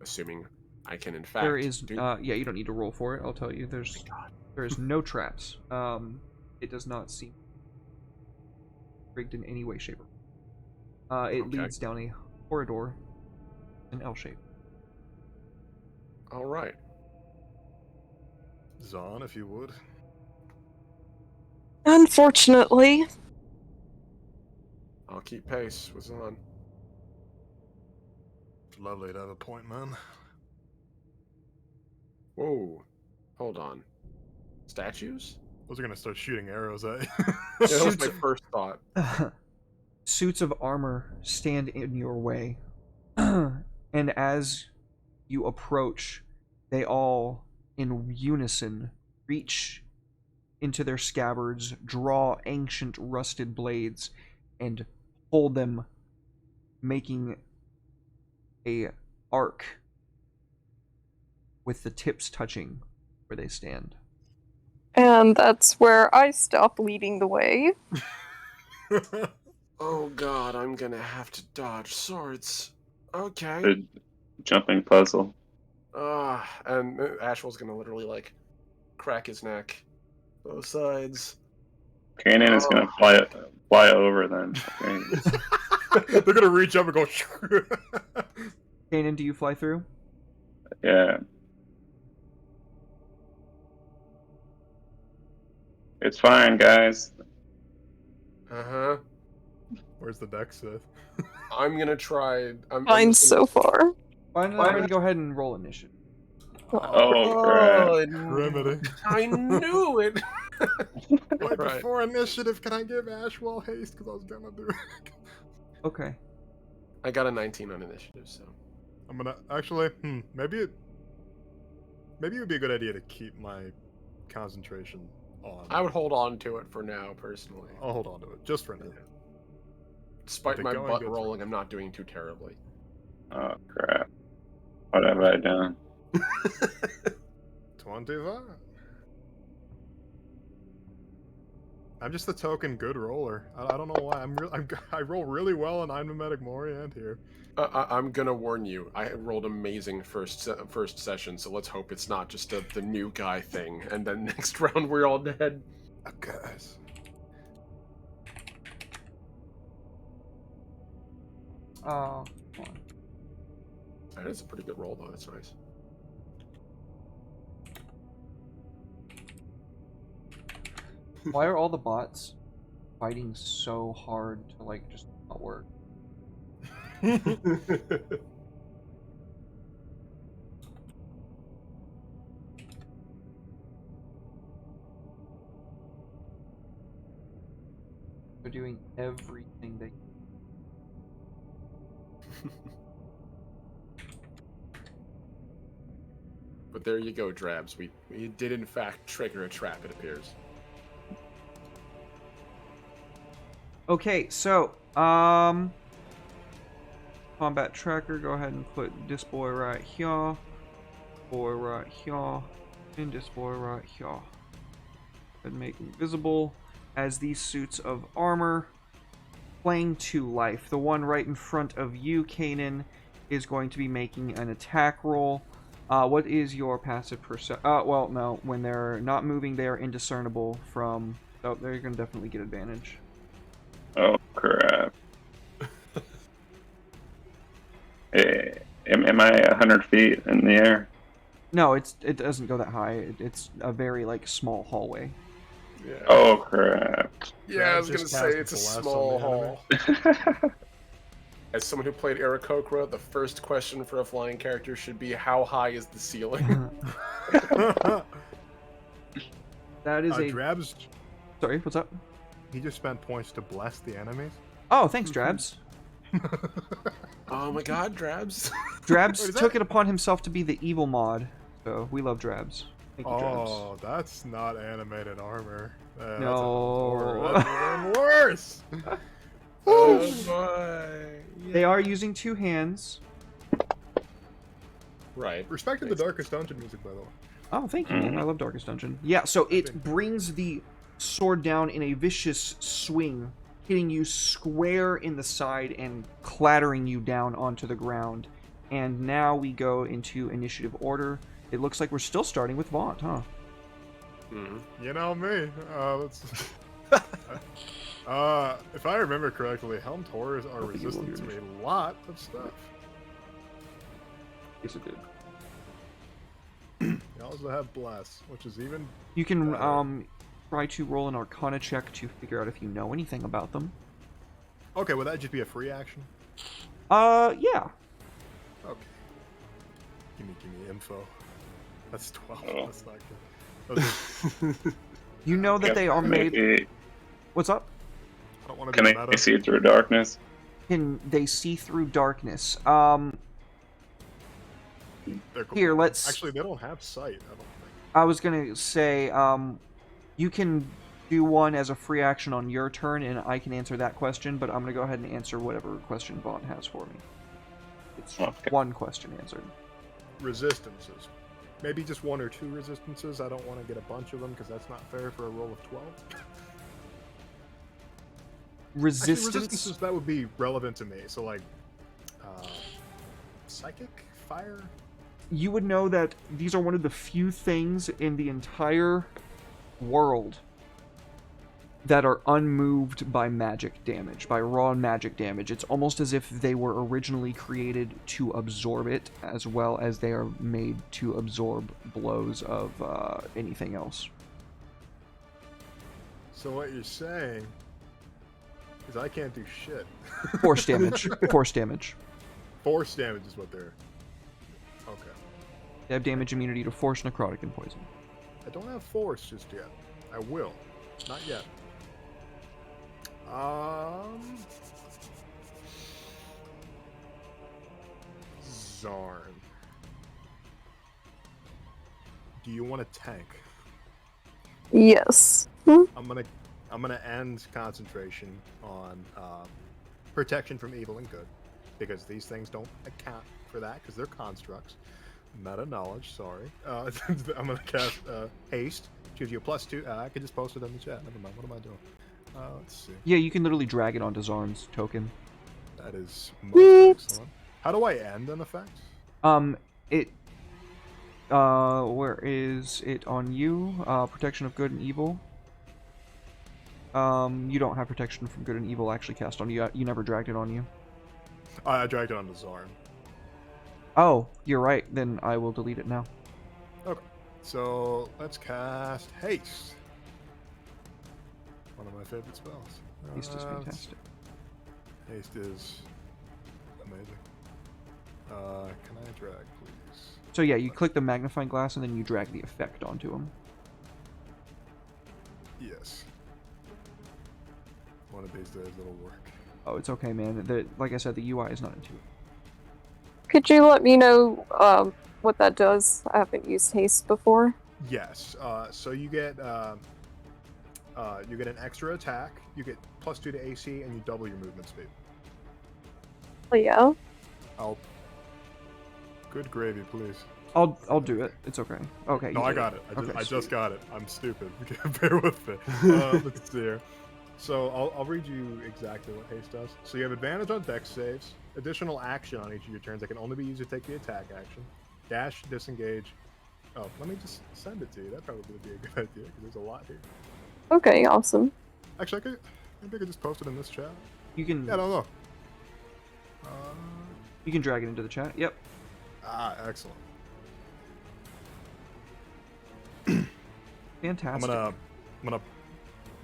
Assuming I can, in fact. There is, yeah, you don't need to roll for it. I'll tell you, there is no traps. It does not seem rigged in any way, shape, or form. It leads down a corridor, an L shape. All right. Zahn, if you would. Unfortunately. I'll keep pace with Zahn. Lovely to have a point, man. Whoa. Hold on. Statues? Those are gonna start shooting arrows at you. Yeah, that was my first thought. Suits of armor stand in your way, and as you approach, they all, in unison, reach into their scabbards, draw ancient rusted blades, and hold them, making a arc with the tips touching where they stand. And that's where I stop leading the way. Oh god, I'm gonna have to dodge swords. Okay. The jumping puzzle. And Ashwell's gonna literally, like, crack his neck. Both sides. Kanan is gonna fly over them. They're gonna reach up and go. Kanan, do you fly through? Yeah. It's fine, guys. Uh-huh. Where's the deck, Sith? I'm gonna try... Fine so far. Why don't you go ahead and roll initiative? Oh, crap. Remedy. I knew it! Right Right. before initiative, can I give Ashwell haste? Because I was gonna do it. Okay. I got a 19 on initiative, so... I'm gonna actually. Maybe it would be a good idea to keep my concentration on. I would hold on to it for now, personally. I'll hold on to it just for now. Despite If my it going butt gets rolling, I'm not doing too terribly. Oh, crap. What have I done? 25. I'm just a token good roller. I don't know why. I roll really well on I'm Mimetic Moriant here. I'm gonna warn you. I rolled amazing first session, so let's hope it's not just the new guy thing, and then next round we're all dead. Okay. Come on. That is a pretty good roll, though. That's nice. Why are all the bots fighting so hard to like just not work? They're doing everything they can. But there you go, Drabs. We did in fact trigger a trap, it appears. Okay, so combat tracker, go ahead and put this boy right here, boy right here, and this boy right here. And make him visible as these suits of armor playing to life. The one right in front of you, Kanan, is going to be making an attack roll. What is your passive perception? Well, no. When they're not moving, they are indiscernible from... Oh, they're going to definitely get advantage. Oh, crap. Am I 100 feet in the air? No, it doesn't go that high. It's a very, like, small hallway. Yeah. Oh, crap. Yeah, I was Just gonna say cast it's a Bless small on the hall. As someone who played Aarakocra, the first question for a flying character should be, how high is the ceiling? That is a... Drabs, Sorry, what's up? he just spent points to bless the enemies. Oh, thanks, Drabs. Oh my god, Drabs. Drabs Wait, is took that- it upon himself to be the evil mod, so we love Drabs. Thank you, Drabs. Oh, that's not animated armor. No. That's even worse. Oh my. They are using two hands. Right. Respected the Darkest Dungeon music, by the way. Oh, thank you, man. I love Darkest Dungeon. Yeah, so it brings the sword down in a vicious swing, hitting you square in the side and clattering you down onto the ground. And now we go into initiative order. It looks like we're still starting with Vaunt, huh? Mm-hmm. You know me. Let's. If I remember correctly, Helmed Horrors are think you will resistant to do a lot of stuff. Yes, it did. They also have Bless, which is even. You can try to roll an Arcana check to figure out if you know anything about them. Okay, would that just be a free action? Yeah. Okay. Give me info. That's 12. Oh. That's not good. Those are- You know that they are made... Maybe, What's up? I don't want to can be I meta. see through darkness? Can they see through darkness? They're cool. Here, let's... Actually, they don't have sight, I don't think. I was gonna say, you can do one as a free action on your turn, and I can answer that question, but I'm gonna go ahead and answer whatever question Vaughn has for me. It's Okay. one question answered. Resistances. Maybe just one or two resistances. I don't want to get a bunch of them because that's not fair for a roll of 12. Resistance? Actually, resistances, that would be relevant to me. So, like, psychic? Fire? You would know that these are one of the few things in the entire world that are unmoved by magic damage, by raw magic damage. It's almost as if they were originally created to absorb it, as well as they are made to absorb blows of anything else. So what you're saying is I can't do shit. Force damage. Force damage. Force damage is what they're... Okay. They have damage immunity to force, necrotic, and poison. I don't have force just yet. I will. Not yet. Zarn. Do you want a tank? Yes. I'm gonna end concentration on protection from evil and good, because these things don't account for that because they're constructs. Meta knowledge, sorry. I'm gonna cast haste, gives you a +2. I could just post it in the chat. Never mind. What am I doing? Let's see. Yeah, you can literally drag it onto Zorn's token. That is most excellent. How do I end an effect? It where is it on you? Protection of good and evil. You don't have protection from good and evil actually cast on you. You never dragged it on you. I dragged it onto Zorn. Oh, you're right. Then I will delete it now. Okay. So let's cast Haste. One of my favorite spells. Haste is fantastic. Haste is amazing. Can I drag, please? So yeah, you click the magnifying glass and then you drag the effect onto him. Yes. One of these days it'll work. Oh, it's okay, man. Like I said, the UI is not intuitive. Could you let me know what that does? I haven't used haste before. Yes. So you get an extra attack. You get +2 to AC, and you double your movement speed. Oh yeah. Good gravy, please. I'll do it. It's okay. Okay. No, I got it. I just got it. I'm stupid. Bear with me. Let's see here. So I'll read you exactly what haste does. So you have advantage on dex saves. Additional action on each of your turns that can only be used to take the attack action. Dash, disengage. Oh, let me just send it to you. That'd probably be a good idea because there's a lot here. Okay, awesome. Actually, maybe I could just post it in this chat. You can. Yeah, I don't know. You can drag it into the chat. Yep. Excellent. Fantastic. I'm gonna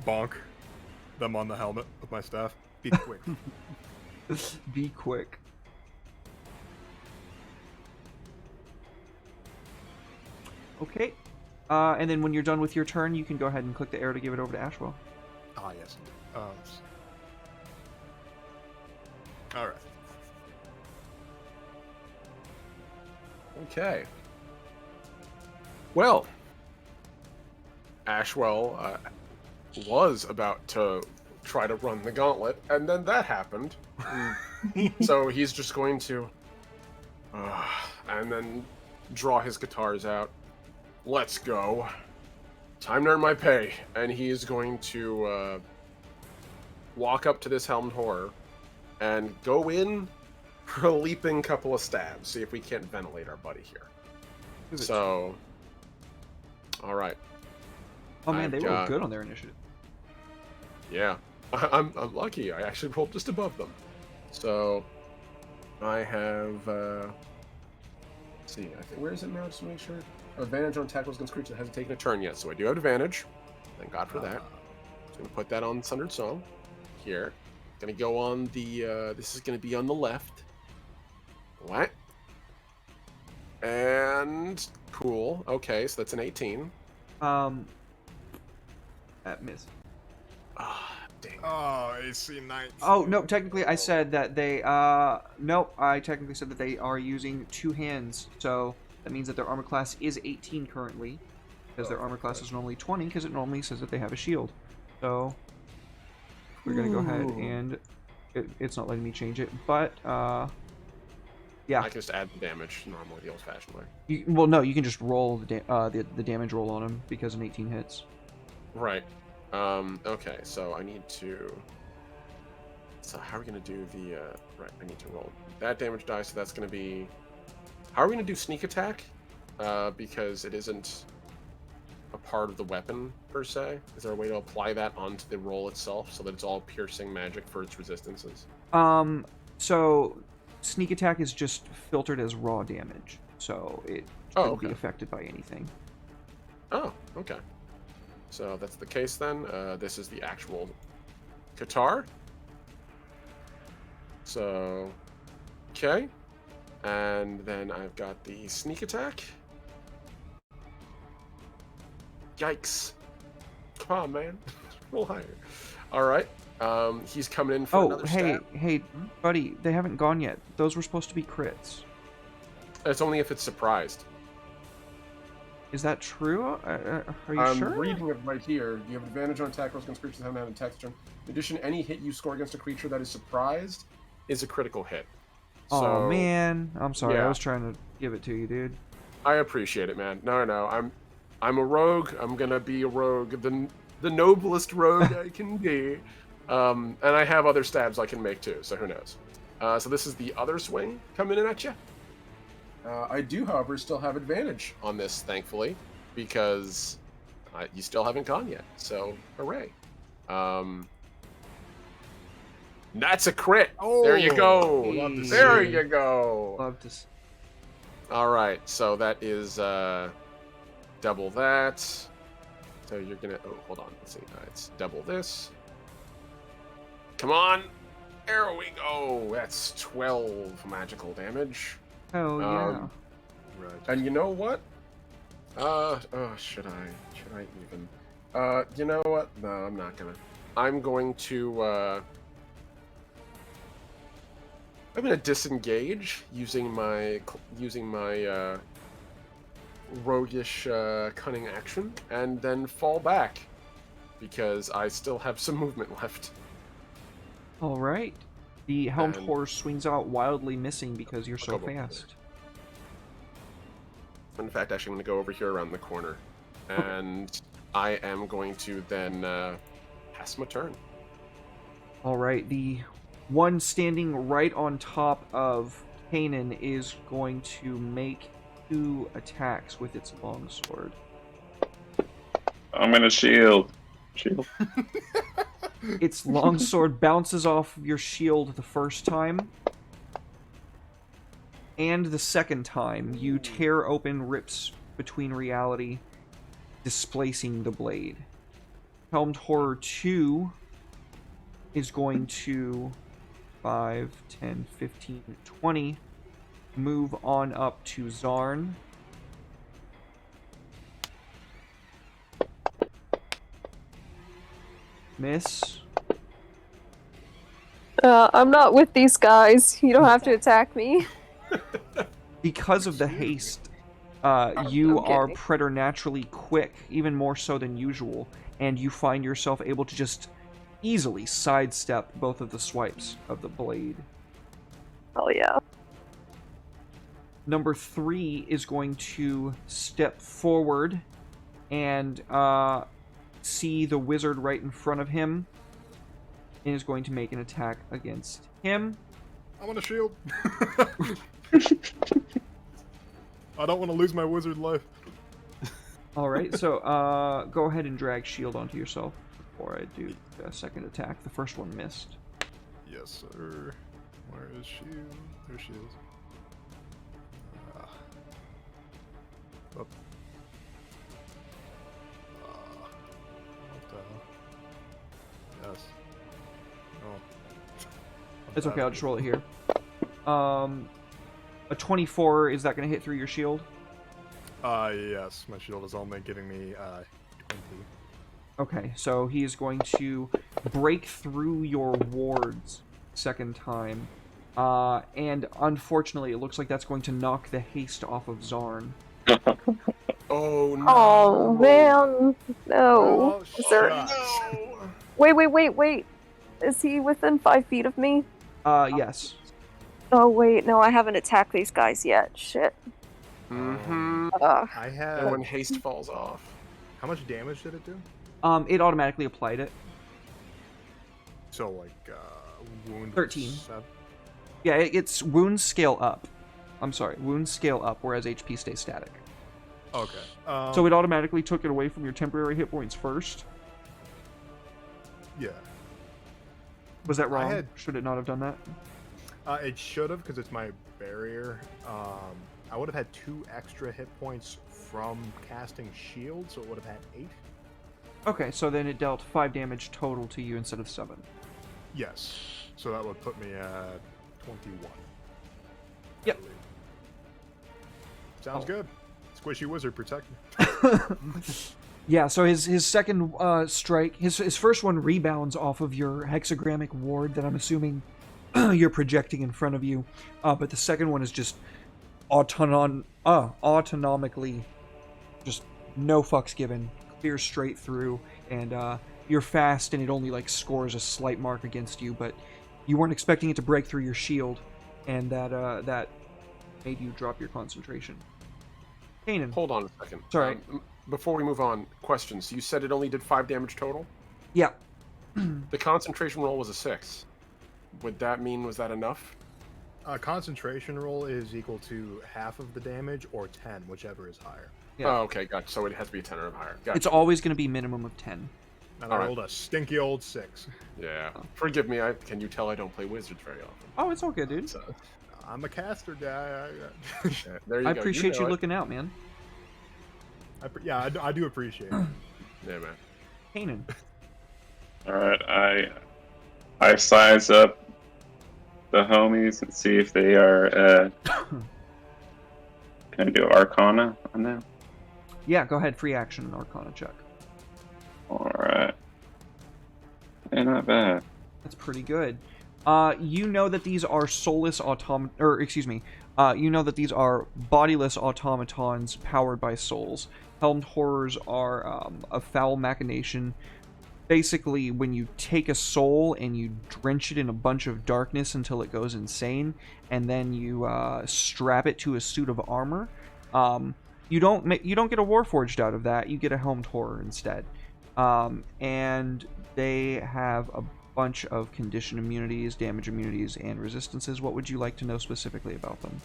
bonk them on the helmet with my staff. Be quick. Be quick. Okay. And then when you're done with your turn, you can go ahead and click the arrow to give it over to Ashwell. Ah, yes. Let's see. All right. Okay. Well, Ashwell was about to try to run the gauntlet, and then that happened. So he's just going to, and then draw his guitars out. Let's go. Time to earn my pay. And he is going to walk up to this helmed horror and go in for a leaping couple of stabs. See if we can't ventilate our buddy here. So, all right. Oh man, they rolled good on their initiative. Yeah, I'm lucky. I actually rolled just above them. So, I have. Let's see, I think, where is it now? Just to make sure. Advantage on attack against creature that hasn't taken a turn yet, so I do have advantage. Thank God for that. So I'm gonna put that on Sundered Song. Here, gonna go on the. This is gonna be on the left. What? And cool. Okay, so that's an 18. That missed. Ah, dang. Oh, AC 19. Oh no, technically I said that they. Nope, I technically said that they are using 2 hands, so that means that their armor class is 18 currently, because their armor class is normally 20, because it normally says that they have a shield. So we're gonna go ahead and it's not letting me change it, but yeah. I can just add the damage normally the old-fashioned way. Well, no, you can just roll the damage roll on him because an 18 hits. Right. Okay, so I need to. So how are we gonna do the? Right, I need to roll that damage die. So that's gonna be. How are we gonna do sneak attack? Because it isn't a part of the weapon per se. Is there a way to apply that onto the roll itself so that it's all piercing magic for its resistances? So sneak attack is just filtered as raw damage, so it shouldn't be affected by anything. Oh, okay. So that's the case then. This is the actual guitar. So, okay. And then I've got the sneak attack. Yikes. Come on, man. Roll higher. All right. He's coming in for another stab. Hey, buddy, they haven't gone yet. Those were supposed to be crits. It's only if it's surprised. Is that true? Are you sure? I'm reading it right here. You have advantage on attack rolls against creatures that haven't had an attack turn. In addition, any hit you score against a creature that is surprised is a critical hit. Oh So, man, I'm sorry. yeah. I was trying to give it to you, dude. I appreciate it, man. No. I'm a rogue. I'm gonna be a rogue, the noblest rogue I can be. And I have other stabs I can make too, so who knows? So this is the other swing coming in at you. I do, however, still have advantage on this, thankfully, because you still haven't gone yet. So hooray! That's a crit. Oh, there you go. love to see There it. you go. Love to see. All right, so that is double that. So you're gonna. Oh, hold on. Let's see. It's double this. Come on. There we go. That's 12 magical damage. Oh yeah. Right. And you know what? Should I even? You know what? No, I'm not gonna. I'm going to disengage using my roguish cunning action, and then fall back because I still have some movement left. All right. The helmed And- horse swings out wildly, missing because you're so I'll go fast. In fact, actually, I'm going to go over here around the corner, and I am going to then pass my turn. All right. The one standing right on top of Kanan is going to make 2 attacks with its longsword. I'm gonna shield. Shield. Its longsword bounces off your shield the first time, and the second time you tear open rips between reality, displacing the blade. Helmed Horror 2 is going to 5, 10, 15, 20 move on up to Zarn. Miss. I'm not with these guys. You don't have to attack me. Because of the haste, you Okay. are preternaturally quick, even more so than usual, and you find yourself able to just easily sidestep both of the swipes of the blade. Oh yeah. Number 3 is going to step forward and see the wizard right in front of him, and is going to make an attack against him. I'm on a shield. I don't want to lose my wizard life. All right, so go ahead and drag shield onto yourself before I do a second attack. The first one missed. Yes, sir. Where is shield? There she is. Up. What the hell? Yes. Oh. It's okay, I'll just roll it here. A 24, is that going to hit through your shield? Yes. My shield is only giving me 20. Okay, so he is going to break through your wards second time. And unfortunately, it looks like that's going to knock the haste off of Zarn. Oh no! Oh man, no. Oh, Is there? shucks. Wait. Is he within 5 feet of me? Yes. Oh wait, no, I haven't attacked these guys yet. Shit. Mm-hmm. I And had. when haste falls off. How much damage did it do? It automatically applied it. So like wound 13. 7? Yeah, it's wounds scale up. I'm sorry, wounds scale up, whereas HP stays static. Okay. So it automatically took it away from your temporary hit points first. Yeah. Was that wrong? had- Should it not have done that? It should have because it's my barrier. I would have had 2 extra hit points from casting shield, so it would have had 8. Okay, so then it dealt 5 damage total to you instead of 7. Yes. So that would put me at 21. Yep. Sounds Oh. good. Squishy wizard, protect me. Yeah, so his second strike, his first one rebounds off of your hexagrammic ward that I'm assuming you're projecting in front of you, but the second one is just autonomically, just no fucks given, clear straight through, and you're fast, and it only like scores a slight mark against you, but you weren't expecting it to break through your shield, and that made you drop your concentration. Kanan. Hold on a second. Sorry. before we move on, questions. You said it only did 5 damage total? Yeah. The concentration roll was a 6. Would that mean, was that enough? Concentration roll is equal to half of the damage or 10, whichever is higher. Yeah. Oh, okay, gotcha. So it has to be a 10 or higher. Gotcha. It's always going to be minimum of 10. And I rolled a stinky old 6. Yeah. Forgive me, can you tell I don't play wizards very often? Oh, it's all good, dude. So, I'm a caster guy. there you I go. appreciate you know it. looking out, man. I do appreciate it. Yeah, man. Kanan. Alright, I size up the homies and see if they are can I do Arcana on them? Yeah, go ahead. Free action and Arcana check. Alright. Hey, not bad. That's pretty good. You know that these are soulless you know that these are bodiless automatons powered by souls. Helmed horrors are a foul machination. Basically, when you take a soul and you drench it in a bunch of darkness until it goes insane, and then you strap it to a suit of armor, you don't get a warforged out of that. You get a helmed horror instead. And they have a bunch of condition immunities, damage immunities, and resistances. What would you like to know specifically about them?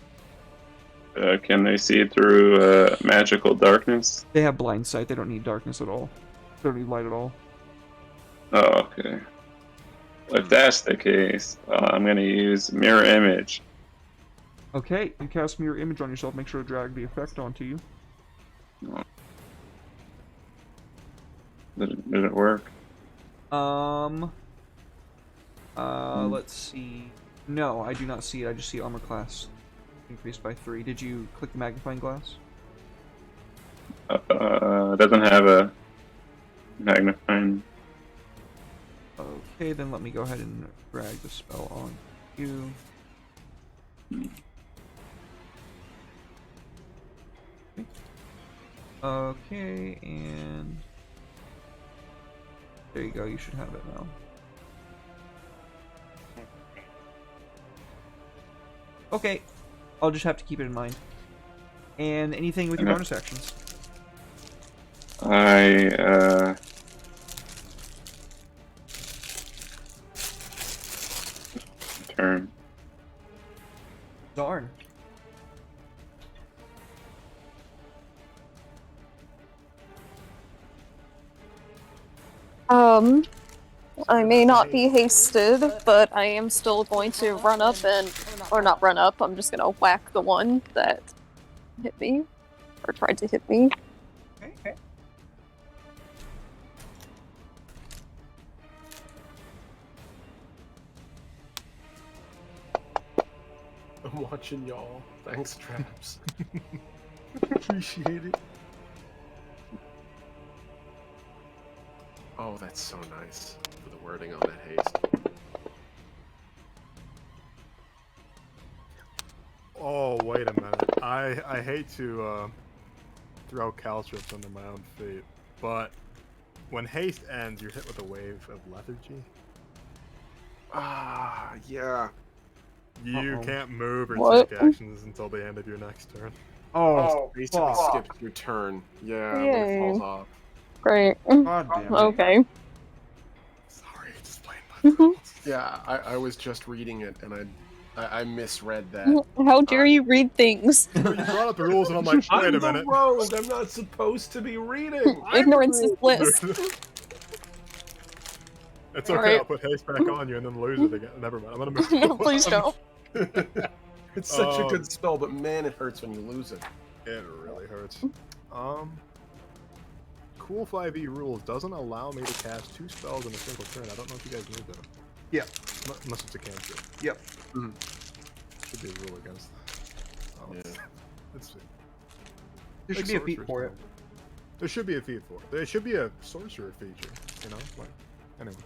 Can they see through magical darkness? They have blind sight. They don't need darkness at all. They don't need light at all. Oh, okay. If that's the case, I'm going to use Mirror Image. Okay, you cast mirror image on yourself. Make sure to drag the effect onto you. Did it work? Let's see. No, I do not see it. I just see armor class increased by 3. Did you click the magnifying glass? It doesn't have a magnifying. Okay, then let me go ahead and drag the spell on you. Okay, and there you go. You should have it now. Okay, I'll just have to keep it in mind. And anything with your bonus actions? Turn. Darn. I may not be hasted, but I am still going to run up or not run up, I'm just gonna whack the one that hit me, or tried to hit me. Okay. I'm watching y'all. Thanks, Traps. Appreciate it. Oh, that's so nice for the wording on that haste. Oh, wait a minute. I hate to throw caltrips under my own feet, but when haste ends, you're hit with a wave of lethargy. Ah, yeah. You can't move or What? take actions until the end of your next turn. Oh, Basically fuck. skipped your turn. Yeah, Yay. it falls off. Great. God damn it. Okay. Sorry, just playing by the rules. Yeah, I was just reading it and I misread that. How dare you read things? You brought up the rules, and I'm like, wait I'm a the minute. rogue. I'm not supposed to be reading. Ignorance is bliss. It's okay, Alright. I'll put haste back on you and then lose it again. Never mind, I'm gonna move Please don't. It's such a Um, good spell, but man, it hurts when you lose it. It really hurts. Cool 5e rules doesn't allow me to cast 2 spells in a single turn. I don't know if you guys knew that. Yeah. Unless it's a cantrip. Yep. Should be a rule against that. Let's see. There should Like be a feat sorcerer's for it. Code. There should be a feat for it. There should be a sorcerer feature, you know? Like, anyway,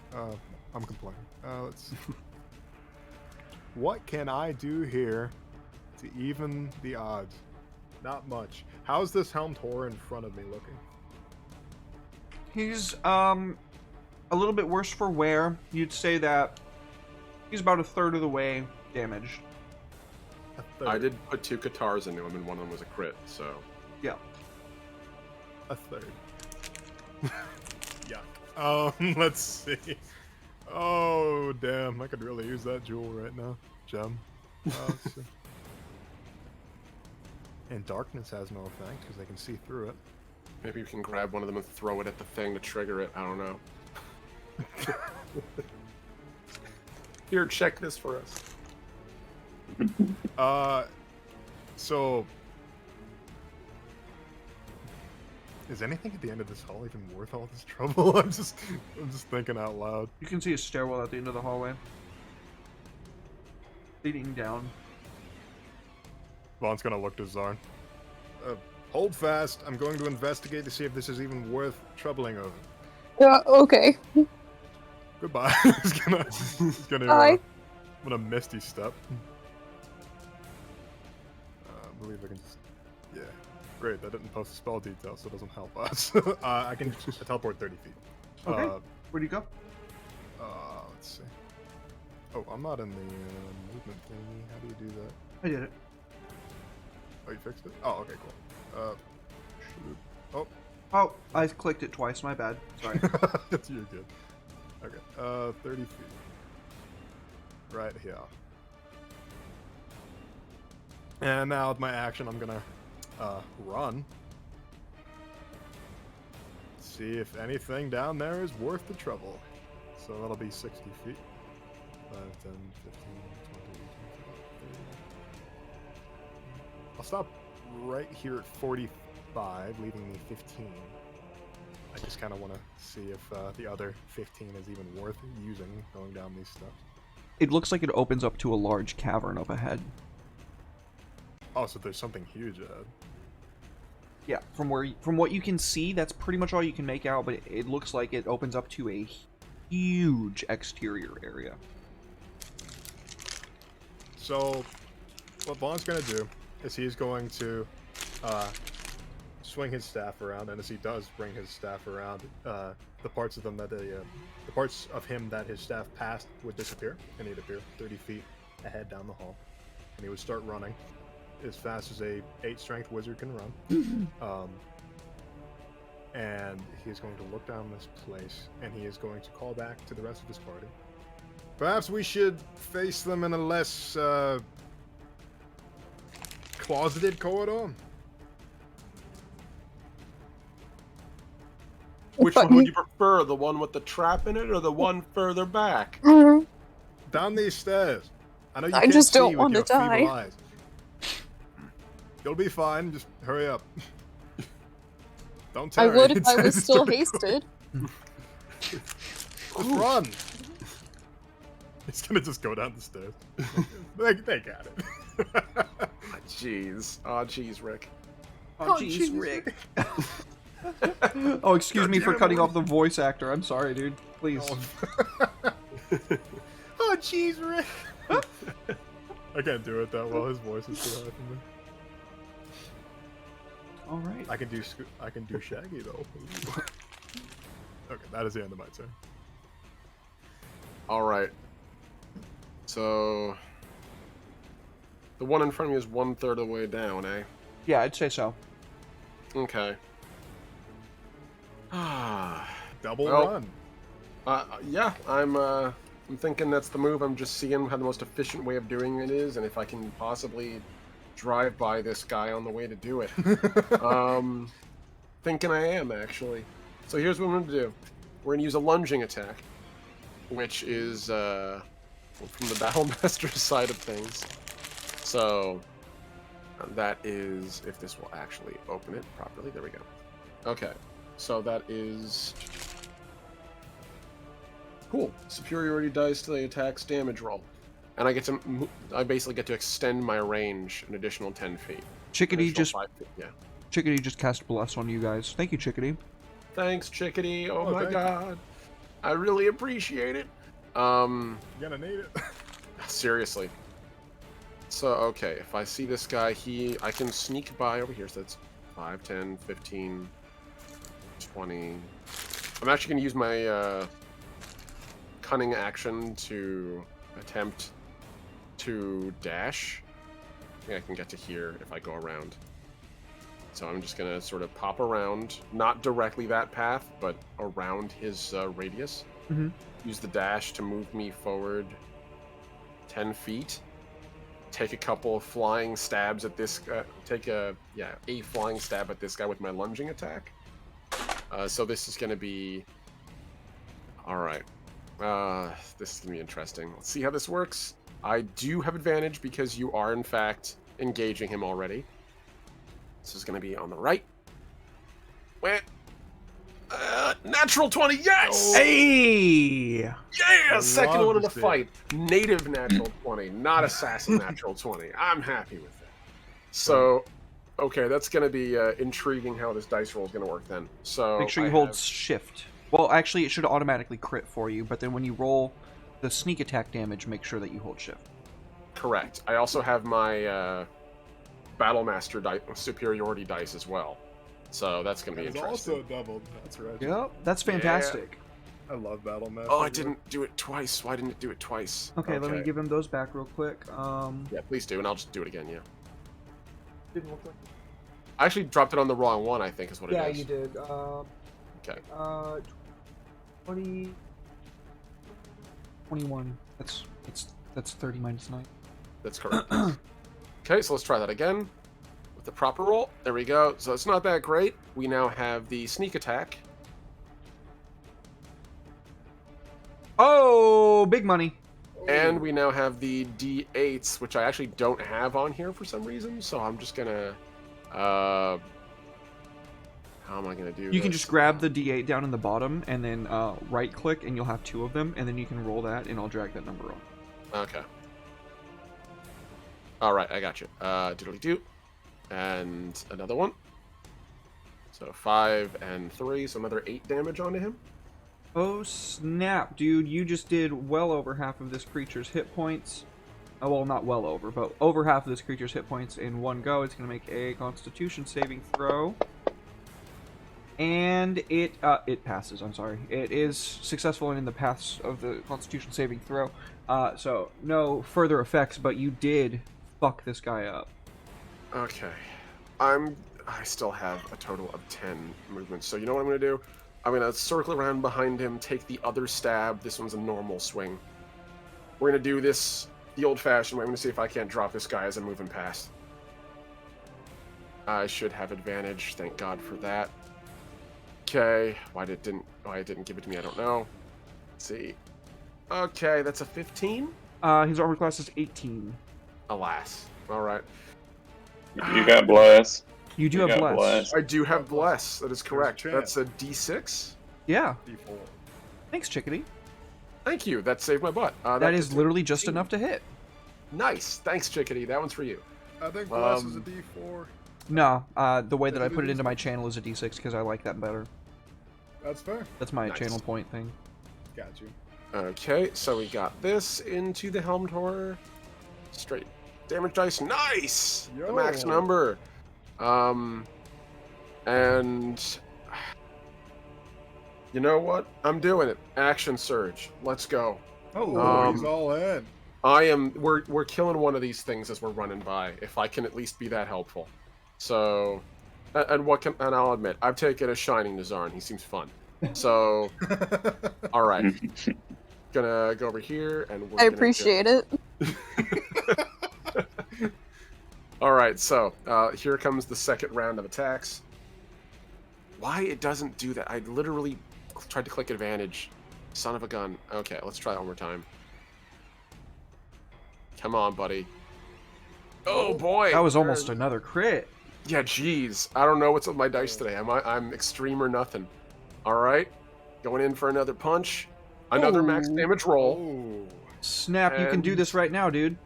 I'm complaining. Let's see. What can I do here to even the odds? Not much. How's this helmed horror in front of me looking? He's a little bit worse for wear. You'd say that he's about a third of the way damaged. A third. I did put 2 Katars into him, and one of them was a crit, so. Yeah. a third. Yuck. Let's see. Oh, damn. I could really use that jewel right now. Gem. Let's see. And darkness has no effect because they can see through it. Maybe you can grab one of them and throw it at the thing to trigger it. I don't know. Here, check this for us. So is anything at the end of this hall even worth all this trouble? I'm just thinking out loud. You can see a stairwell at the end of the hallway. Leading down. Vaughn's gonna look to Zarn. Hold fast. I'm going to investigate to see if this is even worth troubling over. Okay. Goodbye. he's gonna Bye. I'm gonna misty step. I believe I can just... Yeah. Great, that didn't post the spell details, so it doesn't help us. I can teleport 30 feet. Okay. Where do you go? Let's see. Oh, I'm not in the movement thingy. How do you do that? I did it. Oh, you fixed it? Oh, okay, cool. Shoot. Oh. Oh, I clicked it twice. My bad. Sorry. You're good. Okay, 30 feet. Right here. And now with my action, I'm gonna run. See if anything down there is worth the trouble. So that'll be 60 feet. 5, 10, 15, 20, 30. I'll stop right here at 45, leaving me 15. I just kind of want to see if the other 15 is even worth using going down these steps. It looks like it opens up to a large cavern up ahead. Oh, so there's something huge ahead. Yeah, from what you can see, that's pretty much all you can make out, but it looks like it opens up to a huge exterior area. So, what Vaughn's going to do is he's going to swing his staff around, and as he does bring his staff around, the parts of them that the parts of him that his staff passed would disappear, and he'd appear 30 feet ahead down the hall, and he would start running as fast as a 8 strength wizard can run. And he's going to look down this place, and he is going to call back to the rest of his party. Perhaps we should face them in a less closeted corridor. Which one would you prefer? The one with the trap in it, or the one further back? Down these stairs. I know you I can't just see don't with want to your feeble die. eyes. You'll be fine. Just hurry up. Don't I tarry. would if I was Just still hurry. hasted. Just run. He's gonna just go down the stairs. They got it. Jeez. Aw, jeez, Rick. Oh, jeez, Rick. Oh, excuse me for cutting off the voice actor. I'm sorry, dude. Please. Oh, jeez, Rick. I can't do it that well. His voice is too high for me. All right. I can do Shaggy though. Okay, that is the end of my turn. All right. So the one in front of me is 1/3 of the way down, eh? Yeah, I'd say so. Okay. Ah. Double Well, run. Yeah, I'm thinking that's the move. I'm just seeing how the most efficient way of doing it is, and if I can possibly drive by this guy on the way to do it. Thinking I am, actually. So here's what I'm going to do. We're going to use a lunging attack, which is from the Battlemaster's side of things. So that is, if this will actually open it properly. There we go. Okay, so that is... Cool. Superiority dice to the attack's damage roll. And I basically get to extend my range an additional 10 feet. Chickadee just 5 feet, yeah. Chickadee just cast Bless on you guys. Thank you, Chickadee. Thanks, Chickadee. Oh my thank god. I really appreciate it. You're gonna need it. Seriously. So, okay, if I see this guy, I can sneak by over here. So that's 5, 10, 15, 20. I'm actually going to use my cunning action to attempt to dash. I think I can get to here if I go around. So I'm just gonna sort of pop around, not directly that path, but around his radius. Mhm. Use the dash to move me forward 10 feet. Take a couple of flying stabs at this guy. Take a flying stab at this guy with my lunging attack. So this is gonna be all right. This is gonna be interesting. Let's see how this works. I do have advantage because you are in fact engaging him already. This is going to be on the right. Wait. Natural 20, yes! Hey! Yeah! Second love one in the this bit. fight. Native natural 20, not assassin natural 20. I'm happy with that. So, okay, that's going to be intriguing how this dice roll is going to work then. So Make sure you I hold have- shift. Well, actually, it should automatically crit for you, but then when you roll the sneak attack damage, make sure that you hold shift. Correct. I also have my Battlemaster superiority dice as well. So that's going to be It's interesting. also doubled. That's right. Yep, that's fantastic. I love Battlemaster. Oh, I didn't do it twice. Why didn't it do it twice? Okay, let me give him those back real quick. Yeah, please do, and I'll just do it again, yeah. Didn't look like... I actually dropped it on the wrong one, I think is what Yeah, it is. you did. Okay. 20... 21. That's 30 minus 9. That's correct. Okay, so let's try that again with the proper roll. There we go. So it's not that great. We now have the sneak attack. Oh, big money. And we now have the D8s, which I actually don't have on here for some reason. So I'm just gonna how am I gonna do You can this? just grab the D8 down in the bottom and then right click and you'll have 2 of them, and then you can roll that and I'll drag that number on. Okay. Alright, I got you. Diddly do. And another one. So 5 and 3, so another 8 damage onto him. Oh snap, dude, you just did well over half of this creature's hit points. Oh, well, not well over, but over half of this creature's hit points in one go. It's going to make a Constitution saving throw. And it passes, I'm sorry. It is successful in the paths of the Constitution saving throw. So, no further effects, but you did fuck this guy up. Okay. I still have a total of 10 movements. So you know what I'm going to do? I'm going to circle around behind him, take the other stab. This one's a normal swing. We're going to do this the old-fashioned way. I'm going to see if I can't drop this guy as I'm moving past. I should have advantage. Thank God for that. Okay. Why it didn't give it to me, I don't know. Let's see. Okay, that's a 15. His armor class is 18. Alas. All right. You got bless. You do You have got bless. I do have bless. That is correct. chance. That's a D6. Yeah. D4. Thanks, Chickadee. Thank you. That saved my butt. That is gets literally just 15. enough to hit. Nice. Thanks, Chickadee. That one's for you. I think Bless is a D4. No, the way that I put it into my channel is a D6 because I like that better. That's fair. That's my Nice. channel point thing. Got you. Okay, so we got this into the Helmed Horror. Straight damage dice. Nice! The max Yo. number. And you know what? I'm doing it. Action surge. Let's go. Oh, he's all in. We're killing one of these things as we're running by. If I can at least be that helpful. So, and I'll admit, I've taken a shining to Zarn. He seems fun. So, all right. Gonna go over here and we're I gonna appreciate it. All right, so here comes the second round of attacks. Why it doesn't do that? I literally tried to click advantage. Son of a gun. Okay, let's try it one more time. Come on, buddy. Oh boy, That was almost another crit. Yeah, jeez. I don't know what's with my dice today. I'm extreme or nothing. All right, going in for another punch. Another max Ooh. damage roll. Oh. Snap, you can do And- this right now, dude.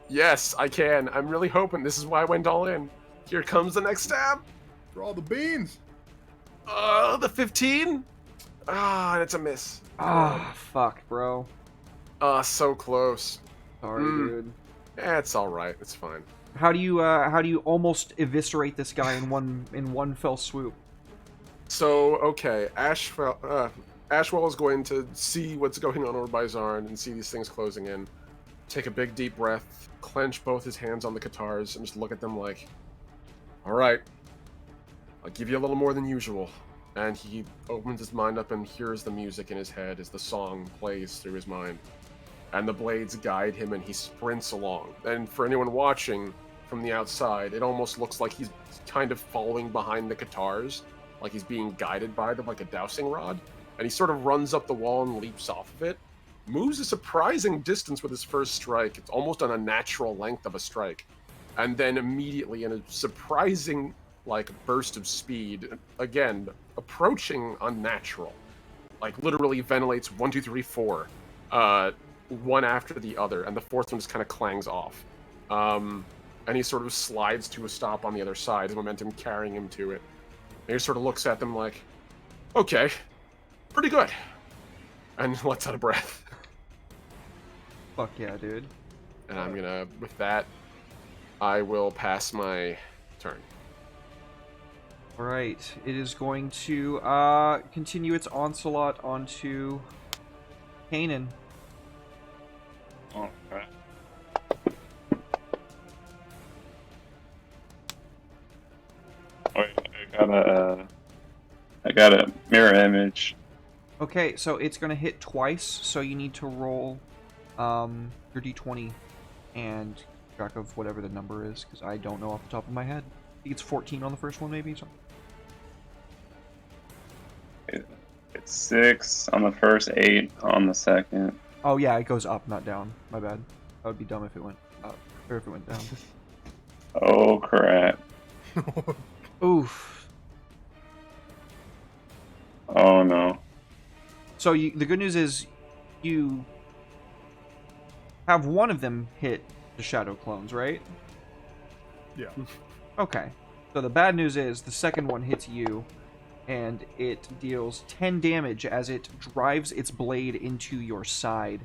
Yes, I can. I'm really hoping. This is why I went all in. Here comes the next stab. Draw the beans. The 15. And it's a miss. Ah, fuck, bro. So close. Sorry, Mm. dude. It's all right. It's fine. How do you almost eviscerate this guy in one fell swoop? So okay, Ashwell is going to see what's going on over by Zarn and see these things closing in. Take a big deep breath, clench both his hands on the guitars, and just look at them like, all right, I'll give you a little more than usual. And he opens his mind up and hears the music in his head as the song plays through his mind. And the blades guide him and he sprints along. And for anyone watching from the outside, it almost looks like he's kind of following behind the guitars, like he's being guided by them like a dowsing rod. And he sort of runs up the wall and leaps off of it. Moves a surprising distance with his first strike. It's almost on a natural length of a strike. And then immediately in a surprising burst of speed, again, approaching unnatural. Like literally ventilates 1, 2, 3, 4. One after the other, and the fourth one just kind of clangs off. And he sort of slides to a stop on the other side, his momentum carrying him to it. And he sort of looks at them like, okay, pretty good. And lets out a breath. Fuck yeah, dude. And I'm gonna, with that, I will pass my turn. Alright, it is going to continue its onslaught onto Kanan. Alright. Wait, I got a mirror image. Okay, so it's going to hit twice, so you need to roll your d20 and keep track of whatever the number is, because I don't know off the top of my head. I think it's 14 on the first one, maybe? So. It's 6 on the first, 8 on the second. Oh yeah, it goes up, not down. My bad. That would be dumb if it went up, or if it went down. Oh crap. Oof. Oh no. So the good news is you have one of them hit the shadow clones, right? Yeah. Okay. So the bad news is the second one hits you, and it deals 10 damage as it drives its blade into your side.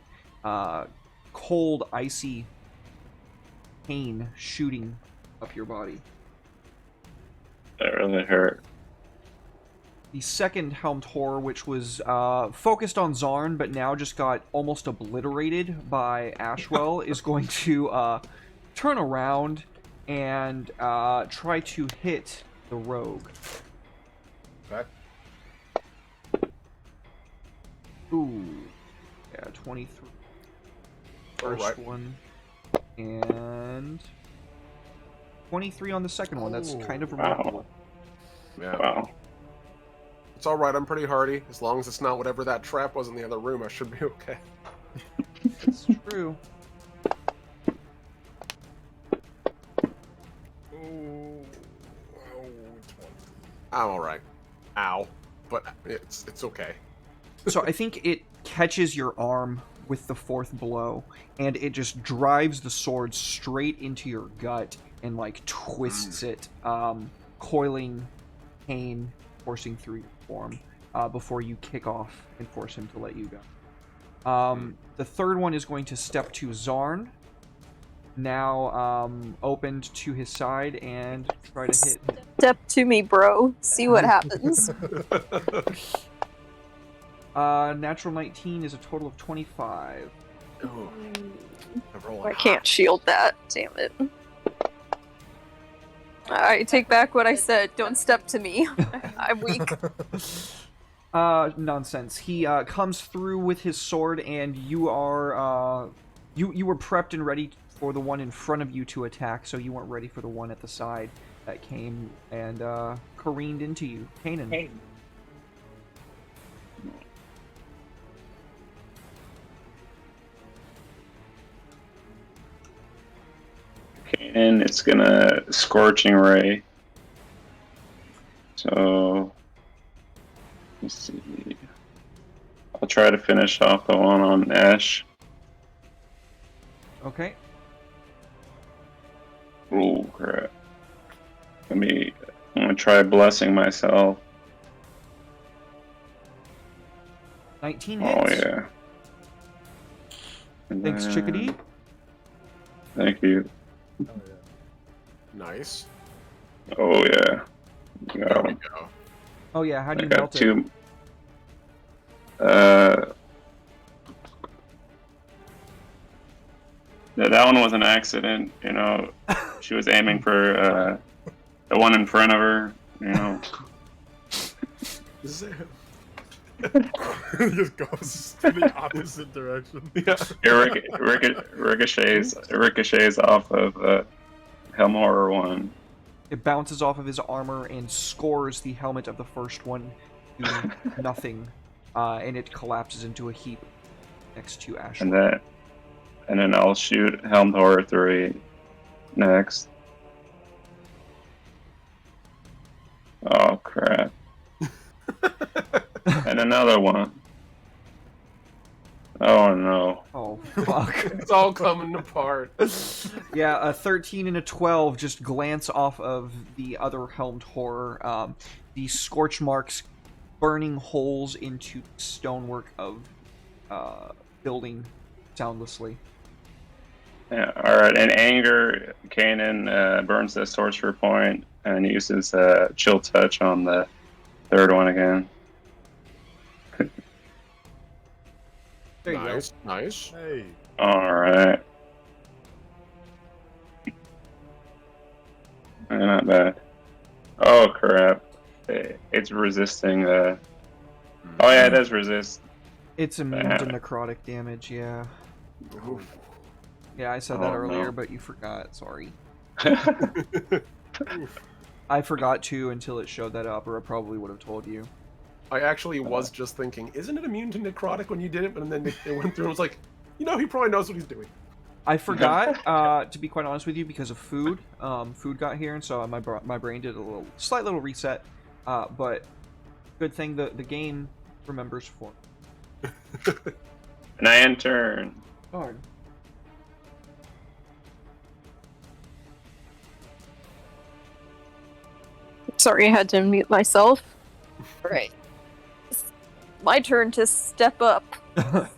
Cold, icy pain shooting up your body. That really hurt. The second helmed horror, which was focused on Zarn, but now just got almost obliterated by Ashwell, is going to turn around and try to hit the rogue. Okay. Ooh. Yeah, 23. First Alright. one. And 23 on the second one. That's kind of remarkable. Yeah. Wow. It's alright, I'm pretty hardy. As long as it's not whatever that trap was in the other room, I should be okay. It's true. Ooh. I'm alright. Ow. But it's okay. So I think it catches your arm with the fourth blow, and it just drives the sword straight into your gut and like twists it, coiling pain coursing through your form before you kick off and force him to let you go. The third one is going to step to Zarn, now opened to his side, and try to hit him. Step to me, bro. See what happens. Natural 19 is a total of 25. Ooh. I can't shield that. Damn it. I take back what I said. Don't step to me. I'm weak. Nonsense. He comes through with his sword, and you are you were prepped and ready for the one in front of you to attack, so you weren't ready for the one at the side that came and careened into you. Kanan. And it's gonna Scorching Ray. So let's see. I'll try to finish off the one on Ash. Okay. Oh crap. I'm gonna try blessing myself. 19 Oh hits. yeah. And Thanks, then- Chickadee. Thank you. Oh, yeah. Nice. Oh yeah. There we go. Oh yeah, how do I you got melt it? 2. That one was an accident. You know, she was aiming for the one in front of her, You know. He just goes to the opposite direction. Yeah. Ricochets off of Helm Horror 1. It bounces off of his armor and scores the helmet of the first one to nothing, and it collapses into a heap next to Ash. And then I'll shoot Helm Horror 3 next. Oh crap. And another one. Oh no. Oh fuck. It's all coming apart. Yeah, a 13 and a 12 just glance off of the other helmed horror. The scorch marks burning holes into stonework of building soundlessly. Yeah, alright. In anger, Kanan burns the sorcerer point and uses chill touch on the third one again. There you Nice, nice. Hey. Alright. Not bad. Oh crap. It's resisting Oh yeah, it does resist. It's immune to necrotic damage, yeah. Oof. Yeah, I said that Oh, earlier, no. but you forgot. Sorry. I forgot to until it showed that up, or I probably would have told you. I actually was just thinking, isn't it immune to necrotic when you did it? But then it went through and was like, you know, he probably knows what he's doing. I forgot, to be quite honest with you, because of food. Food got here, and so my brain did a slight little reset. But good thing the game remembers for. And I end turn. Darn. Sorry, I had to mute myself. Right. My turn to step up.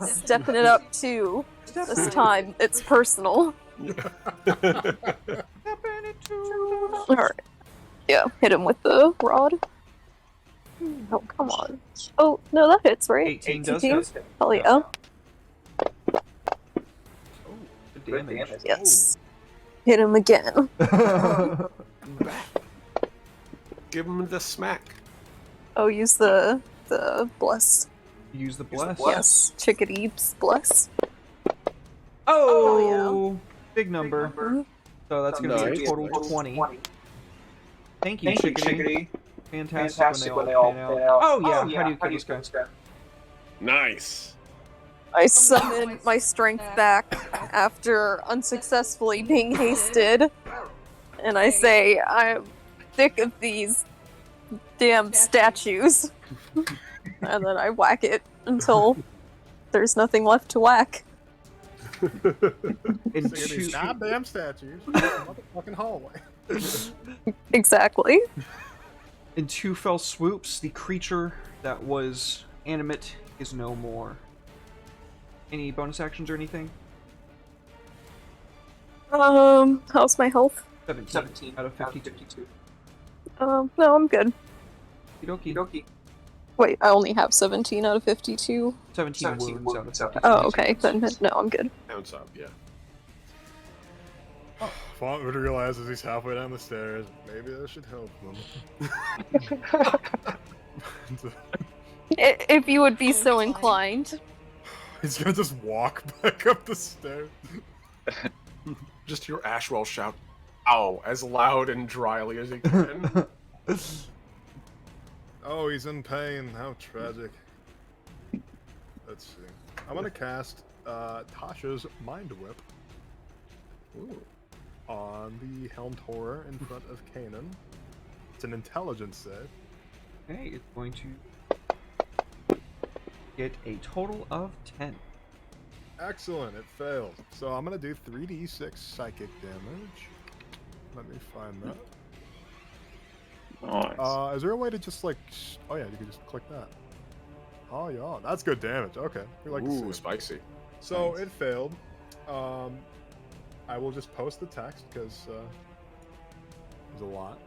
Stepping it up too. This time, it's personal. Alright. Yeah, hit him with the rod. Oh, come on. Oh, no, that hits, right? 18 does hit. Hell yeah. The damage. Yes. Hit him again. Give him the smack. Oh, use the bless. Use the bless. Yes, chickadee's bless. Oh, big number. Mhm. So that's going to be a Nice. total of 20. Thank you, Chickadee. Fantastic when they all pan out. Oh yeah, how do you kill this guy? Nice. I summon my strength back after unsuccessfully being hasted, and I say, I'm sick of these damn statues. And then I whack it until there's nothing left to whack. In Sick of these two, goddamn statues. Motherfucking hallway. Exactly. in two fell swoops, the creature that was animate is no more. Any bonus actions or anything? How's my health? 17 out of 52. No, I'm good. Okie Wait, I only have 17 out of 52. 17 wounds out of 52. Oh, okay. Then no, I'm good. Bounce up, yeah. Font would realize as he's halfway down the stairs, maybe that should help them. If you would be so inclined. He's gonna just walk back up the stairs. Just hear Ashwell shout, "Ow!" as loud and dryly as he can. Oh, he's in pain. How tragic. Let's see. I'm gonna cast Tasha's Mind Whip. Ooh. On the Helmed Horror in front of Kanan. It's an intelligence save. Okay, it's going to get a total of 10. Excellent, it failed. So I'm gonna do 3d6 psychic damage. Let me find that. Nice. Is there a way to just like... Oh yeah, you can just click that. Oh yeah, that's good damage. Okay, we like to see Ooh, it. spicy. So it failed. I will just post the text because there's a lot.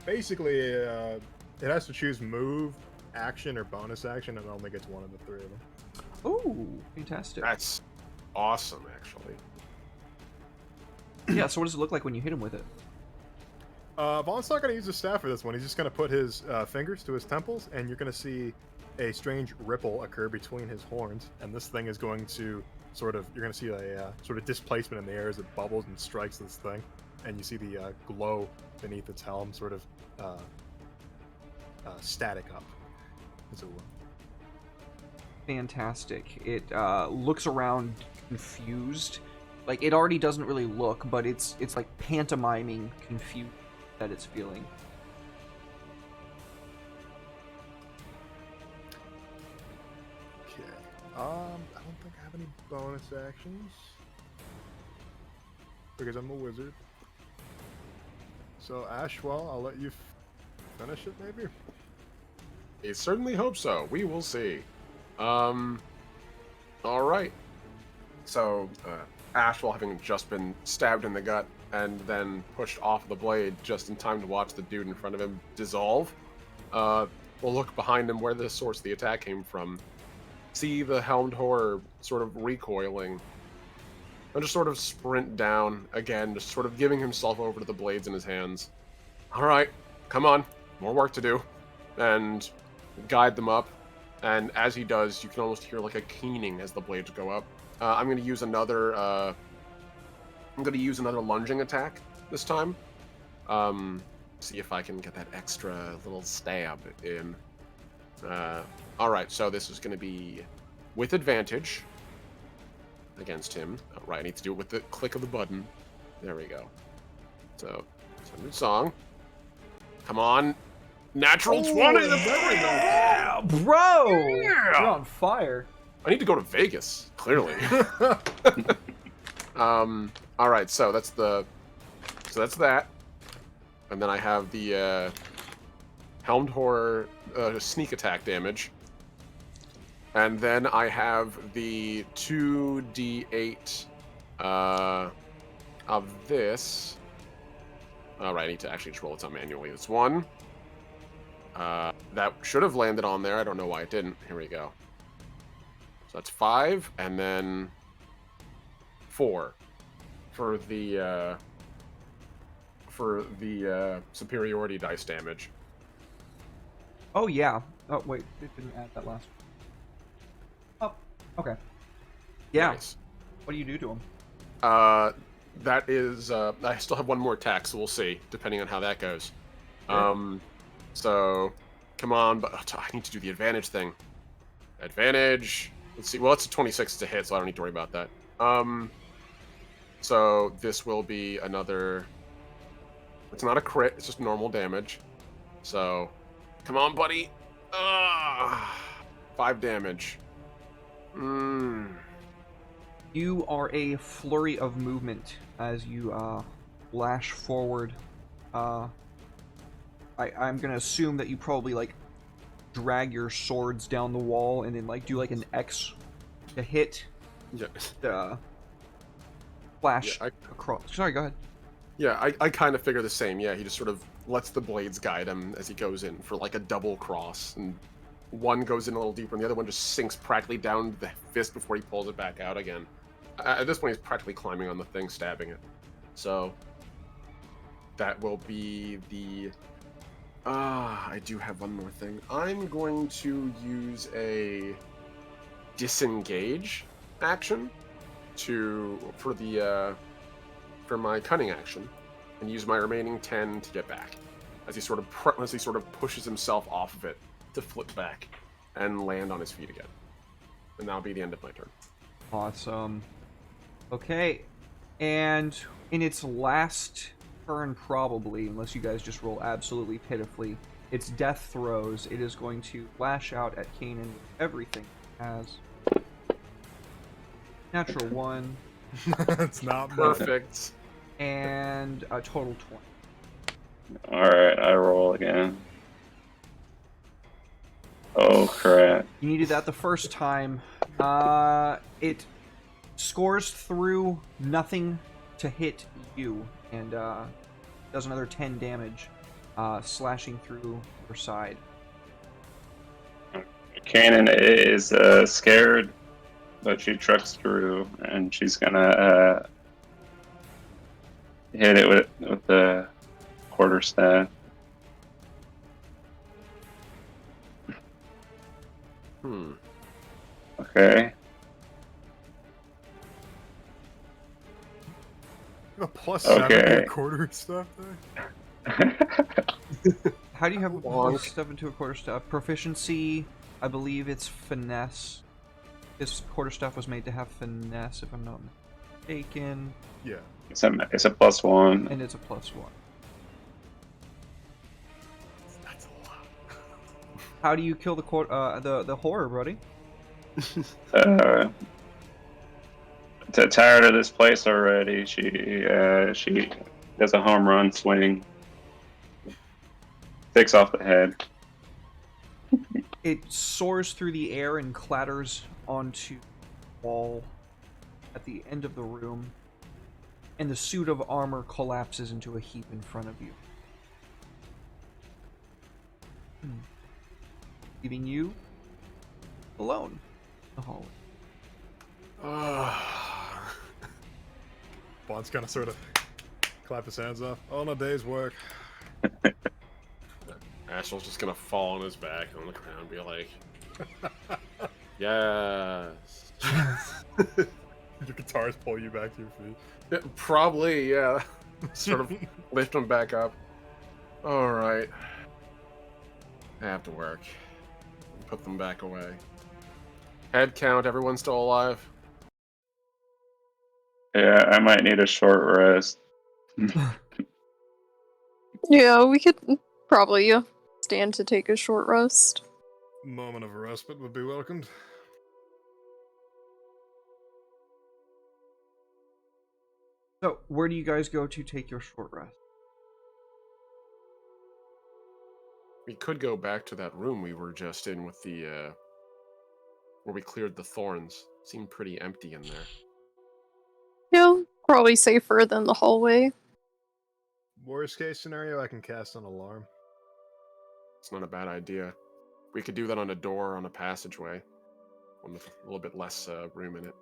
Basically, it has to choose move, action, or bonus action, and it only gets one of the three of them. Ooh, fantastic. That's awesome, actually. Yeah, so what does it look like when you hit him with it? Vaughn's not going to use his staff for this one. He's just going to put his fingers to his temples, and you're going to see a strange ripple occur between his horns. And this thing is going to you're going to see a sort of displacement in the air as it bubbles and strikes this thing. And you see the glow beneath its helm sort of static up, as it were. Fantastic. It looks around confused. Like, it already doesn't really look, but it's like pantomiming confusion that it's feeling. Okay. I don't think I have any bonus actions because I'm a wizard. So Ashwell, I'll let you finish it, maybe. I certainly hope so. We will see. All right. So, Ashwell, having just been stabbed in the gut and then pushed off the blade just in time to watch the dude in front of him dissolve, will look behind him where the source of the attack came from, see the helmed horror sort of recoiling, and just sort of sprint down again, just sort of giving himself over to the blades in his hands. All right, come on, more work to do, and guide them up. And as he does, you can almost hear like a keening as the blades go up. I'm going to use another lunging attack this time. See if I can get that extra little stab in. All right, so this is going to be with advantage against him. All right, I need to do it with the click of the button. There we go. So, standard song. Come on. Natural 20! There we go. Yeah, bro! Yeah! You're on fire. I need to go to Vegas, clearly. All right, so that's that. And then I have the Helmed Horror sneak attack damage. And then I have the 2d8 of this. All right, I need to actually just roll it out manually. It's one. That should have landed on there. I don't know why it didn't. Here we go. So that's 5, and then 4 for the superiority dice damage. Oh, yeah. Oh, wait. It didn't add that last one. Oh, okay. Yeah. Nice. What do you do to him? That is, I still have one more attack, so we'll see, depending on how that goes. Sure. So, come on, but I need to do the advantage thing. Advantage. Let's see. Well, it's a 26 to hit, so I don't need to worry about that. So this will be another. It's not a crit. It's just normal damage. So, come on, buddy. 5 damage. You are a flurry of movement as you lash forward. I'm gonna assume that you probably like drag your swords down the wall and then like do like an X to hit. Yeah. Flash Yeah, across. Sorry, go ahead. Yeah, I kind of figure the same. Yeah, he just sort of lets the blades guide him as he goes in for like a double cross, and one goes in a little deeper, and the other one just sinks practically down to the fist before he pulls it back out again. At this point, he's practically climbing on the thing, stabbing it. So that will be the. I do have one more thing. I'm going to use a disengage action for my cunning action, and use my remaining 10 to get back. As he sort of pushes himself off of it to flip back and land on his feet again. And that'll be the end of my turn. Awesome. Okay, and in its last turn, probably, unless you guys just roll absolutely pitifully, its death throes, it is going to lash out at Kanan with everything it has. Natural 1. It's not Perfect. And a total 20. Alright, I roll again. Oh, crap. You needed that the first time. It scores through nothing to hit you, and does another 10 damage, slashing through your side. Cannon is scared, but she trucks through, and she's gonna hit it with the quarterstaff. Okay. A +7 to Okay. your quarter stuff there? How do you have a Bonk. +7 to a quarterstaff? Proficiency, I believe it's finesse. This quarterstaff was made to have finesse, if I'm not mistaken, Yeah. It's a +1. and it's a +1. That's a lot. How do you kill the horror, buddy? Tired of this place already. She does a home run swing. Takes off the head. It soars through the air and clatters onto the wall at the end of the room, and the suit of armor collapses into a heap in front of you, leaving you alone in the hallway. Bond's gonna sort of clap his hands off. On a day's work. Ashel's just gonna fall on his back on the ground and be like, yes. Your guitars pull you back to your feet. Yeah, probably, yeah. Sort of lift him back up. Alright. I have to work. Put them back away. Head count, everyone's still alive? Yeah, I might need a short rest. Yeah, we could probably stand to take a short rest. Moment of respite would be welcomed. So, where do you guys go to take your short rest? We could go back to that room we were just in with the, where we cleared the thorns. Seemed pretty empty in there. Yeah, probably safer than the hallway. Worst case scenario, I can cast an alarm. It's not a bad idea. We could do that on a door on a passageway. One with a little bit less room in it.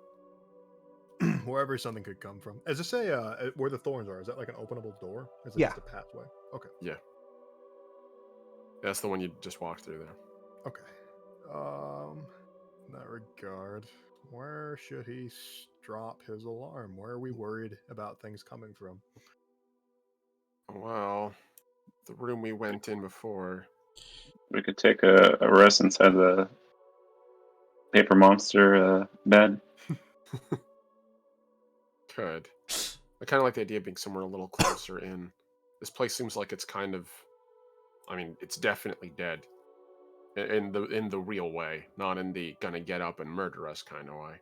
Wherever something could come from. As I say, where the thorns are, is that like an openable door? Is it Yeah. just a pathway? Okay. Yeah. That's the one you just walked through there. Okay. In that regard, where should he drop his alarm? Where are we worried about things coming from? Well, the room we went in before. We could take a rest inside the paper monster bed. Could. I kind of like the idea of being somewhere a little closer in. This place seems like it's kind of, I mean, it's definitely dead. In the real way, not in the gonna get up and murder us kind of way.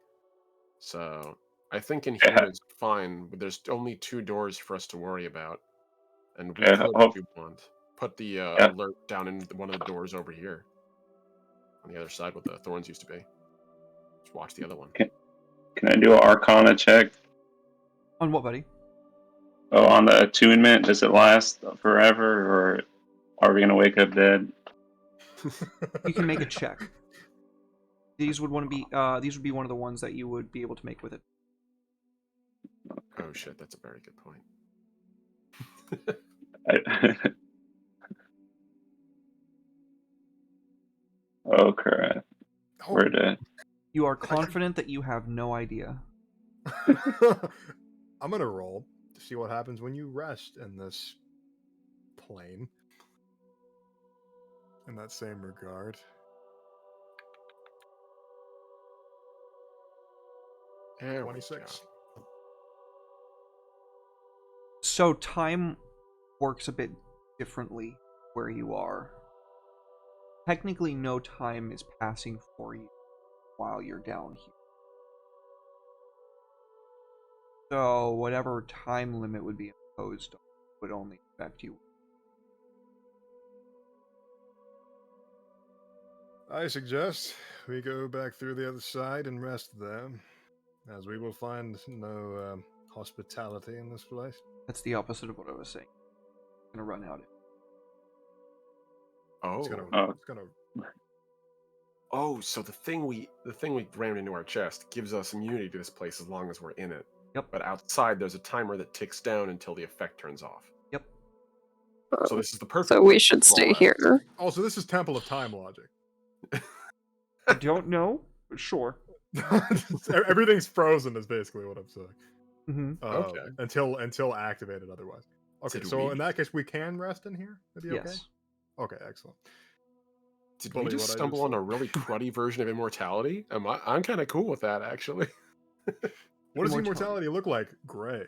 So I think in here is fine, but there's only 2 doors for us to worry about, and we could, if we want, put the alert down in one of the doors over here, on the other side where the thorns used to be. Just watch the other one. Can I do an Arcana check? On what, buddy? Oh, on the attunement, does it last forever, or are we gonna wake up dead? You can make a check. These would be one of the ones that you would be able to make with it. Oh shit, that's a very good point. Oh crap. We're dead. You are confident that you have no idea. I'm gonna roll to see what happens when you rest in this plane. In that same regard. There we 26. go. So time works a bit differently where you are. Technically, no time is passing for you while you're down here. So whatever time limit would be imposed would only affect you. I suggest we go back through the other side and rest there, as we will find no hospitality in this place. That's the opposite of what I was saying. I'm gonna run out. Oh. It's gonna. Oh, so the thing we rammed into our chest gives us immunity to this place as long as we're in it. Yep. But outside, there's a timer that ticks down until the effect turns off. Yep. So this is the perfect. So we should small stay rest. here. Also, this is Temple of Time logic. I don't know, but sure. Everything's frozen is basically what I'm saying. Mm-hmm. Okay. Until activated otherwise. Okay, Did so we- in that case, we can rest in here? That'd be okay? Yes. Okay, excellent. Did Bully we just what I stumble just on a said. really cruddy version of immortality? I'm kind of cool with that, actually. What does Immortality. immortality look like? Gray.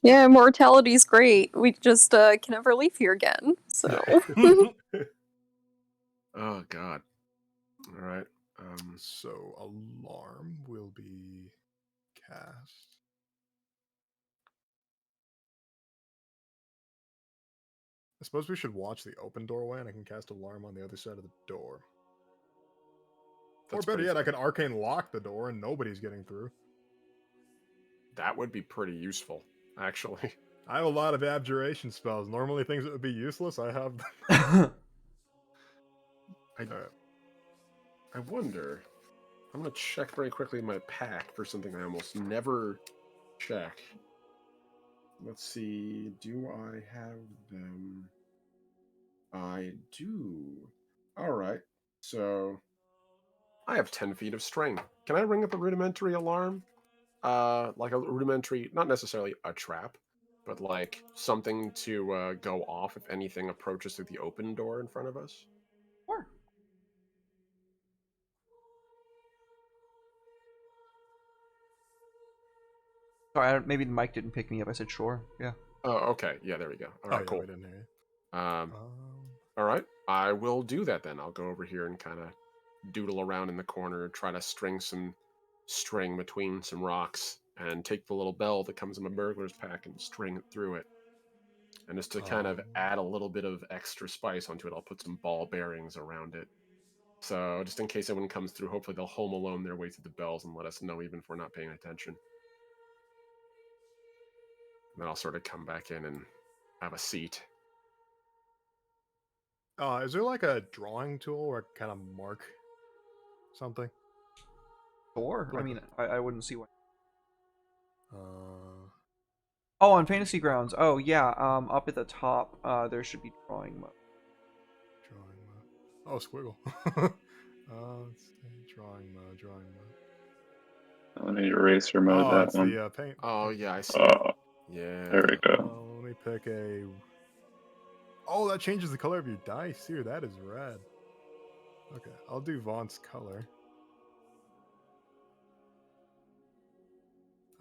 Yeah, immortality's great. We just can never leave here again. So Oh God. All right. So alarm will be cast. I suppose we should watch the open doorway, and I can cast alarm on the other side of the door. Or That's better pretty yet, I fun. can arcane lock the door, and nobody's getting through. That would be pretty useful, actually. I have a lot of abjuration spells. Normally, things that would be useless, I have. Alright. I wonder. I'm gonna check very quickly in my pack for something I almost never check. Let's see. Do I have them? I do. All right. So I have 10 feet of strength. Can I ring up a rudimentary alarm? Like a rudimentary, not necessarily a trap, but like something to go off if anything approaches through the open door in front of us. Sure. Sorry, maybe the mic didn't pick me up. I said sure. Yeah. Oh, okay. Yeah, there we go. All right, yeah, cool. we didn't hear you. Um, all right. I will do that then. I'll go over here and kind of doodle around in the corner, try to string some string between some rocks, and take the little bell that comes in my burglar's pack and string it through it. And just to kind of add a little bit of extra spice onto it, I'll put some ball bearings around it. So just in case anyone comes through, hopefully they'll home alone their way through the bells and let us know even if we're not paying attention. And then I'll sort of come back in and have a seat. Is there like a drawing tool where I kind of mark something? Sure. I Like- mean, I wouldn't see why. Uh, Oh, on Fantasy Grounds. Oh, yeah. Up at the top, there should be drawing mode. drawing mode. Oh, squiggle. Let's see. Drawing mode. I need eraser mode Oh, that it's one. the paint. Oh, yeah, I see. Oh, Yeah. there we go. Let me pick a. Oh, that changes the color of your dice here. That is red. Okay, I'll do Vaughn's color.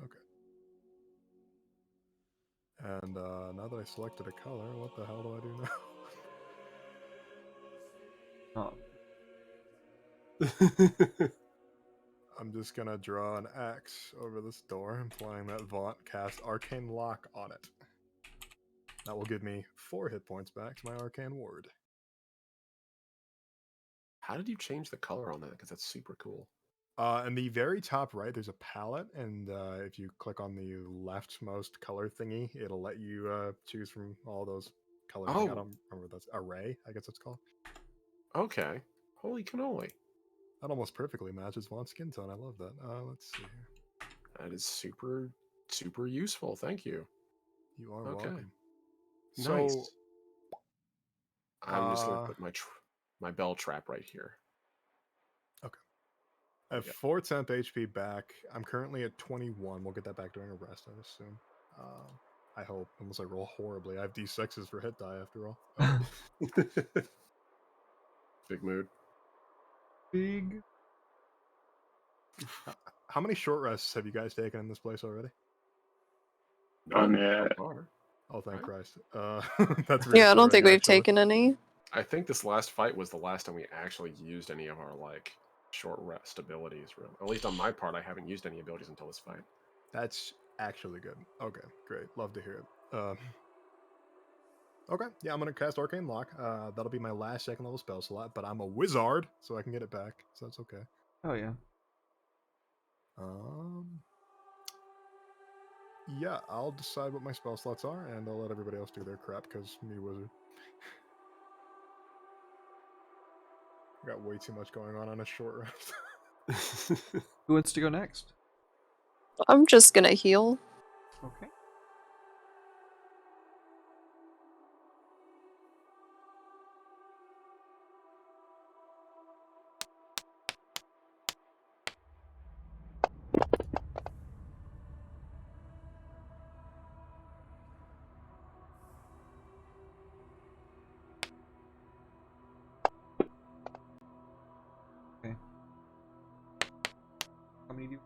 Okay. And now that I selected a color, what the hell do I do now? Oh. I'm just gonna draw an X over this door, implying that Vaughn cast Arcane Lock on it. That will give me 4 hit points back to my Arcane Ward. How did you change the color on that? Because that's super cool. In the very top right, there's a palette, and if you click on the leftmost color thingy, it'll let you choose from all those colors. Oh. I don't remember what that's array, I guess it's called. Okay. Holy cannoli. That almost perfectly matches Vaughn's skin tone. I love that. Let's see here. That is super, super useful. Thank you. You are Okay. welcome. Nice. So, I'm just going to put my bell trap right here. I have 4 temp HP back. I'm currently at 21. We'll get that back during a rest, I assume. I hope, unless I roll horribly. I have D6s for hit die, after all. Big mood. Big. How many short rests have you guys taken in this place already? None yet. Oh, thank Right. Christ. That's yeah, I don't think reassuring, we've actually. taken any. I think this last fight was the last time we actually used any of our, like, short rest abilities. Really. At least on my part, I haven't used any abilities until this fight. That's actually good. Okay, great. Love to hear it. Okay, yeah, I'm going to cast Arcane Lock. That'll be my last 2nd level spell slot, but I'm a wizard, so I can get it back, so that's okay. Oh, yeah. Yeah, I'll decide what my spell slots are, and I'll let everybody else do their crap, because me wizard. Got way too much going on a short rest. Who wants to go next? I'm just gonna heal. Okay. How many do you...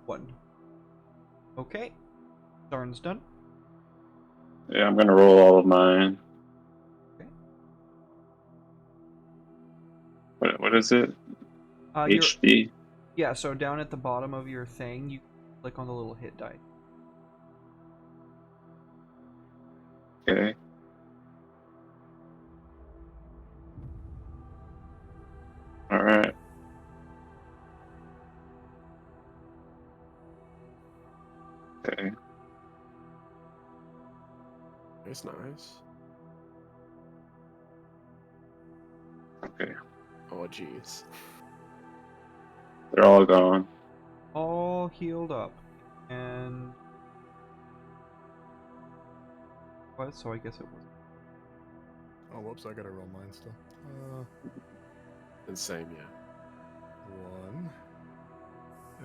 One. Okay. Zarn's done. Yeah, I'm gonna roll all of mine. Okay. What is it? You're... HD? Yeah, so down at the bottom of your thing, you click on the little hit die. Okay. Alright. Okay. It's nice. Okay. Oh, jeez. They're all gone. All healed up. And... what? So I guess it was... Oh, whoops, I gotta roll mine still. Insane, yeah. 1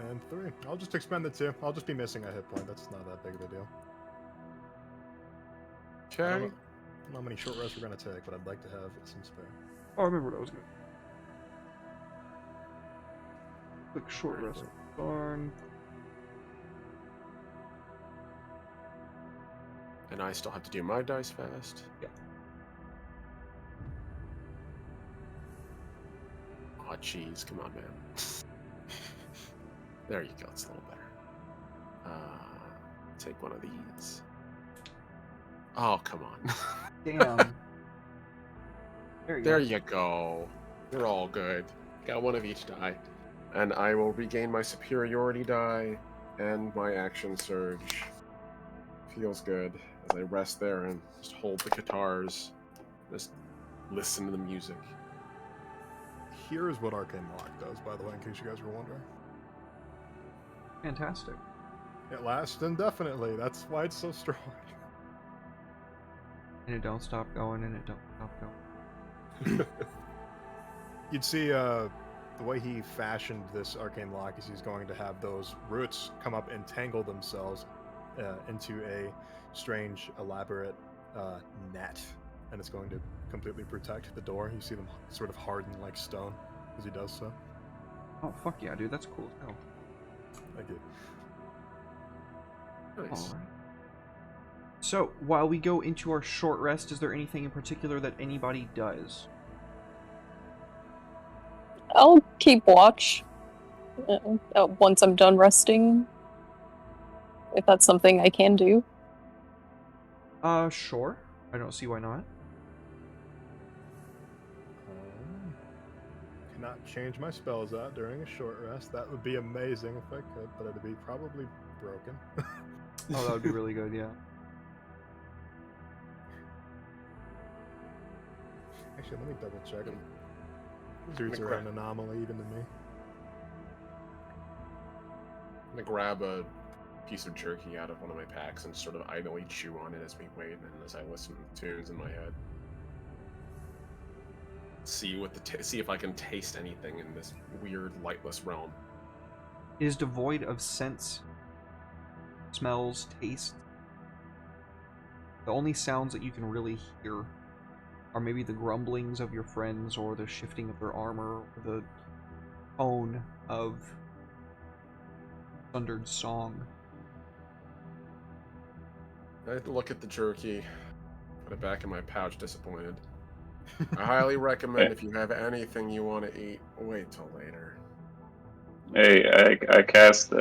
and 3. I'll just expend the 2. I'll just be missing a hit point. That's not that big of a deal. I don't Okay. know how many short rests we're gonna take, but I'd like to have some spare. Oh, I remember what I was gonna... quick short rest. Darn. And I still have to do my dice fast. Yeah. Oh, jeez. Come on, man. There you go. It's a little better. Take one of these. Oh, come on. Damn. There you There go. you go. You're all good. Got one of each die. And I will regain my superiority die and my action surge. Feels good as I rest there and just hold the guitars. Just listen to the music. Here's what Arcane Lock does, by the way, in case you guys were wondering. Fantastic. It lasts indefinitely. That's why it's so strong. And it don't stop going, and it don't stop going. You'd see the way he fashioned this Arcane Lock is he's going to have those roots come up and tangle themselves into a strange, elaborate net, and it's going to completely protect the door. You see them sort of harden like stone as he does so. Oh, fuck yeah, dude. That's cool as hell. Thank you. Nice. Alright. So, while we go into our short rest, is there anything in particular that anybody does? I'll keep watch once I'm done resting. If that's something I can do. Sure. I don't see why not. Cannot change my spells out during a short rest. That would be amazing if I could, but it'd be probably broken. Oh, that would be really good, yeah. Actually, let me double check. Dudes are an anomaly even to me. I'm gonna grab a piece of jerky out of one of my packs and sort of idly chew on it as we wait and as I listen to tunes in my head. See what see if I can taste anything in this weird, lightless realm. It is devoid of sense, smells, taste. The only sounds that you can really hear are maybe the grumblings of your friends or the shifting of their armor or the tone of thundered song. I look at the jerky, put it back in my pouch, disappointed. I highly recommend if you have anything you want to eat, wait till later. Hey, I cast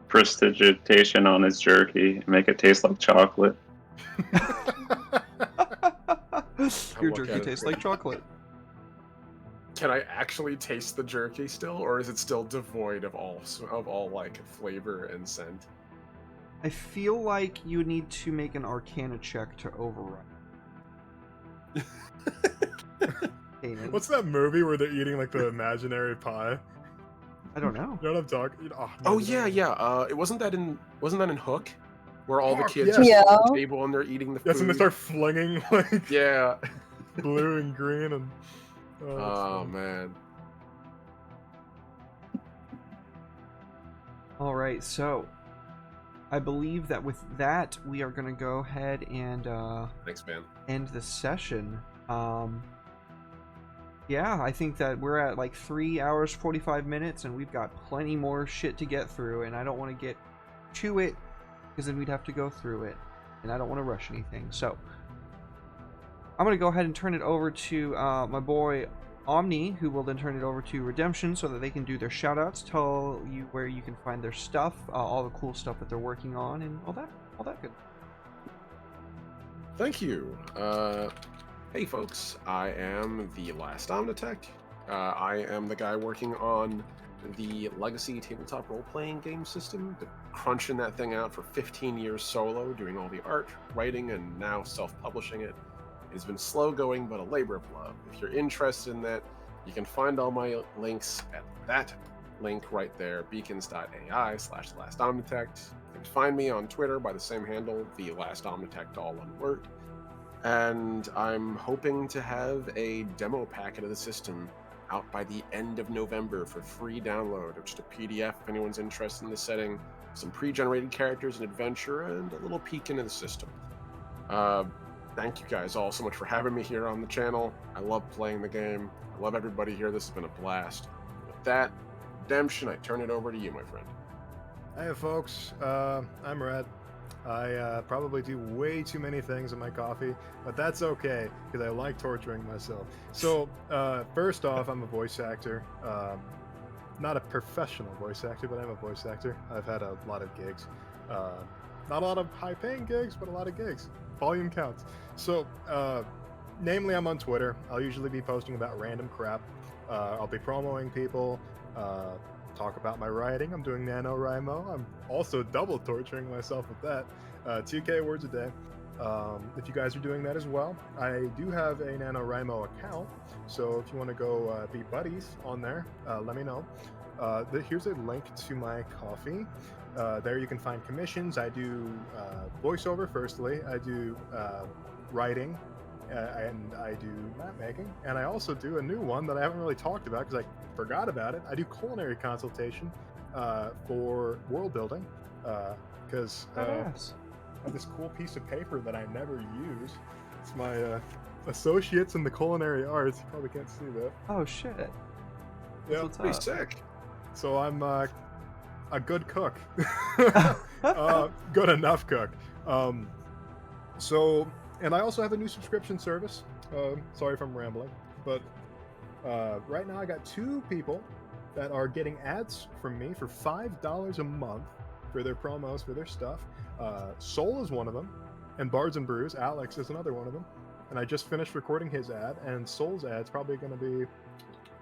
prestidigitation on his jerky and make it taste like chocolate. Your look jerky at it. tastes like chocolate. Can I actually taste the jerky still, or is it still devoid of all like flavor and scent? I feel like you need to make an Arcana check to override. What's that movie where they're eating like the imaginary pie? I don't know. You know what I'm talking? Oh yeah, yeah. It wasn't that in Hook, where all the Fuck, kids yes. are Yeah. at the table and they're eating the food. Yes, and they start flinging like Yeah. blue and green and that's Oh funny. man. All right, so I believe that with that, we are going to go ahead and Thanks, man. end the session. Yeah, I think that we're at like 3 hours 45 minutes, and we've got plenty more shit to get through, and I don't want to get to it because then we'd have to go through it, and I don't want to rush anything. So I'm going to go ahead and turn it over to my boy Omni, who will then turn it over to Redemption so that they can do their shoutouts, tell you where you can find their stuff, all the cool stuff that they're working on, and all that good. Thank you. Hey folks, I am the Last Omnitech. I am the guy working on the Legacy tabletop role-playing game system. Been crunching that thing out for 15 years solo, doing all the art, writing, and now self-publishing it. It has been slow going, but a labor of love. If you're interested in that, you can find all my links at that link right there, beacons.ai/LastOmnitect. You can find me on Twitter by the same handle, the Last Omnitect, all one word. And I'm hoping to have a demo packet of the system out by the end of November for free download. It's just a PDF if anyone's interested in the setting, some pre-generated characters and adventure, and a little peek into the system. Thank you guys all so much for having me here on the channel. I love playing the game. I love everybody here. This has been a blast. With that, Redemption, I turn it over to you, my friend. Hey folks, I'm Red. I probably do way too many things in my coffee, but that's okay because I like torturing myself. So first off, I'm a voice actor. Not a professional voice actor, but I'm a voice actor. I've had a lot of gigs. Not a lot of high-paying gigs, but a lot of gigs. Volume counts. So, namely, I'm on Twitter. I'll usually be posting about random crap. I'll be promoting people. Talk about my writing. I'm doing NaNoWriMo. I'm also double torturing myself with that. 2K words a day. If you guys are doing that as well, I do have a NaNoWriMo account. So if you want to go be buddies on there, let me know. Here's a link to my coffee. There you can find commissions. I do voiceover, firstly. I do writing. And I do map making, and I also do a new one that I haven't really talked about because I forgot about it. I do culinary consultation for world building because I have this cool piece of paper that I never use. It's my associates in the culinary arts. You probably can't see that. Oh shit! Yeah, Pretty sick. So I'm a good cook, good enough cook. And I also have a new subscription service. Sorry if I'm rambling, but right now I got 2 people that are getting ads from me for $5 a month for their promos, for their stuff. Soul is one of them, and Bards and Brews, Alex is another one of them. And I just finished recording his ad, and Soul's ad's probably going to be,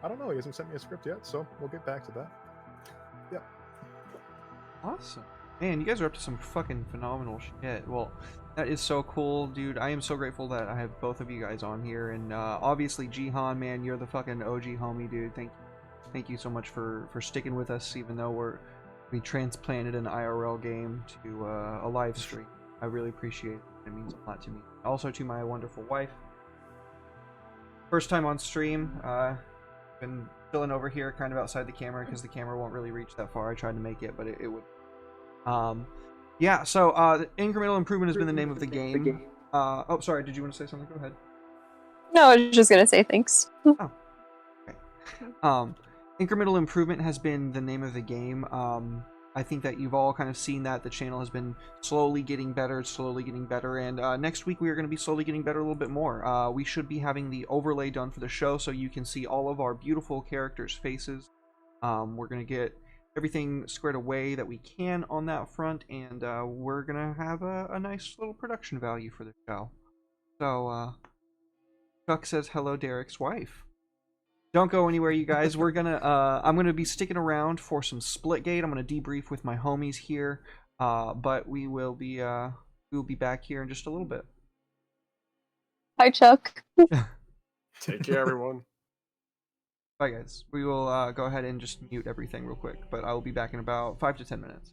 I don't know, he hasn't sent me a script yet, so we'll get back to that. Yep. Awesome. Man, you guys are up to some fucking phenomenal shit. Well, that is so cool, dude. I am so grateful that I have both of you guys on here. And obviously, Jihan, man, you're the fucking OG homie, dude. Thank you so much for sticking with us, even though we transplanted an IRL game to a live stream. I really appreciate it. It means a lot to me. Also to my wonderful wife. First time on stream. Been chilling over here, kind of outside the camera, because the camera won't really reach that far. I tried to make it, but it would. Yeah, so incremental improvement has been the name of the game. Oh, sorry, did you want to say something? Go ahead. No, I was just gonna say thanks. Oh, okay. Incremental improvement has been the name of the game. I think that you've all kind of seen that the channel has been slowly getting better, and next week we are going to be slowly getting better a little bit more. We should be having the overlay done for the show so you can see all of our beautiful characters' faces. We're going to get everything squared away that we can on that front, and we're going to have a nice little production value for the show. So, Chuck says, hello, Derek's wife. Don't go anywhere, you guys. We're gonna I'm gonna be sticking around for some Splitgate. I'm gonna debrief with my homies here, but we'll be back here in just a little bit. Hi, Chuck. Take care, everyone. Bye, guys. We will go ahead and just mute everything real quick, but I will be back in about 5 to 10 minutes.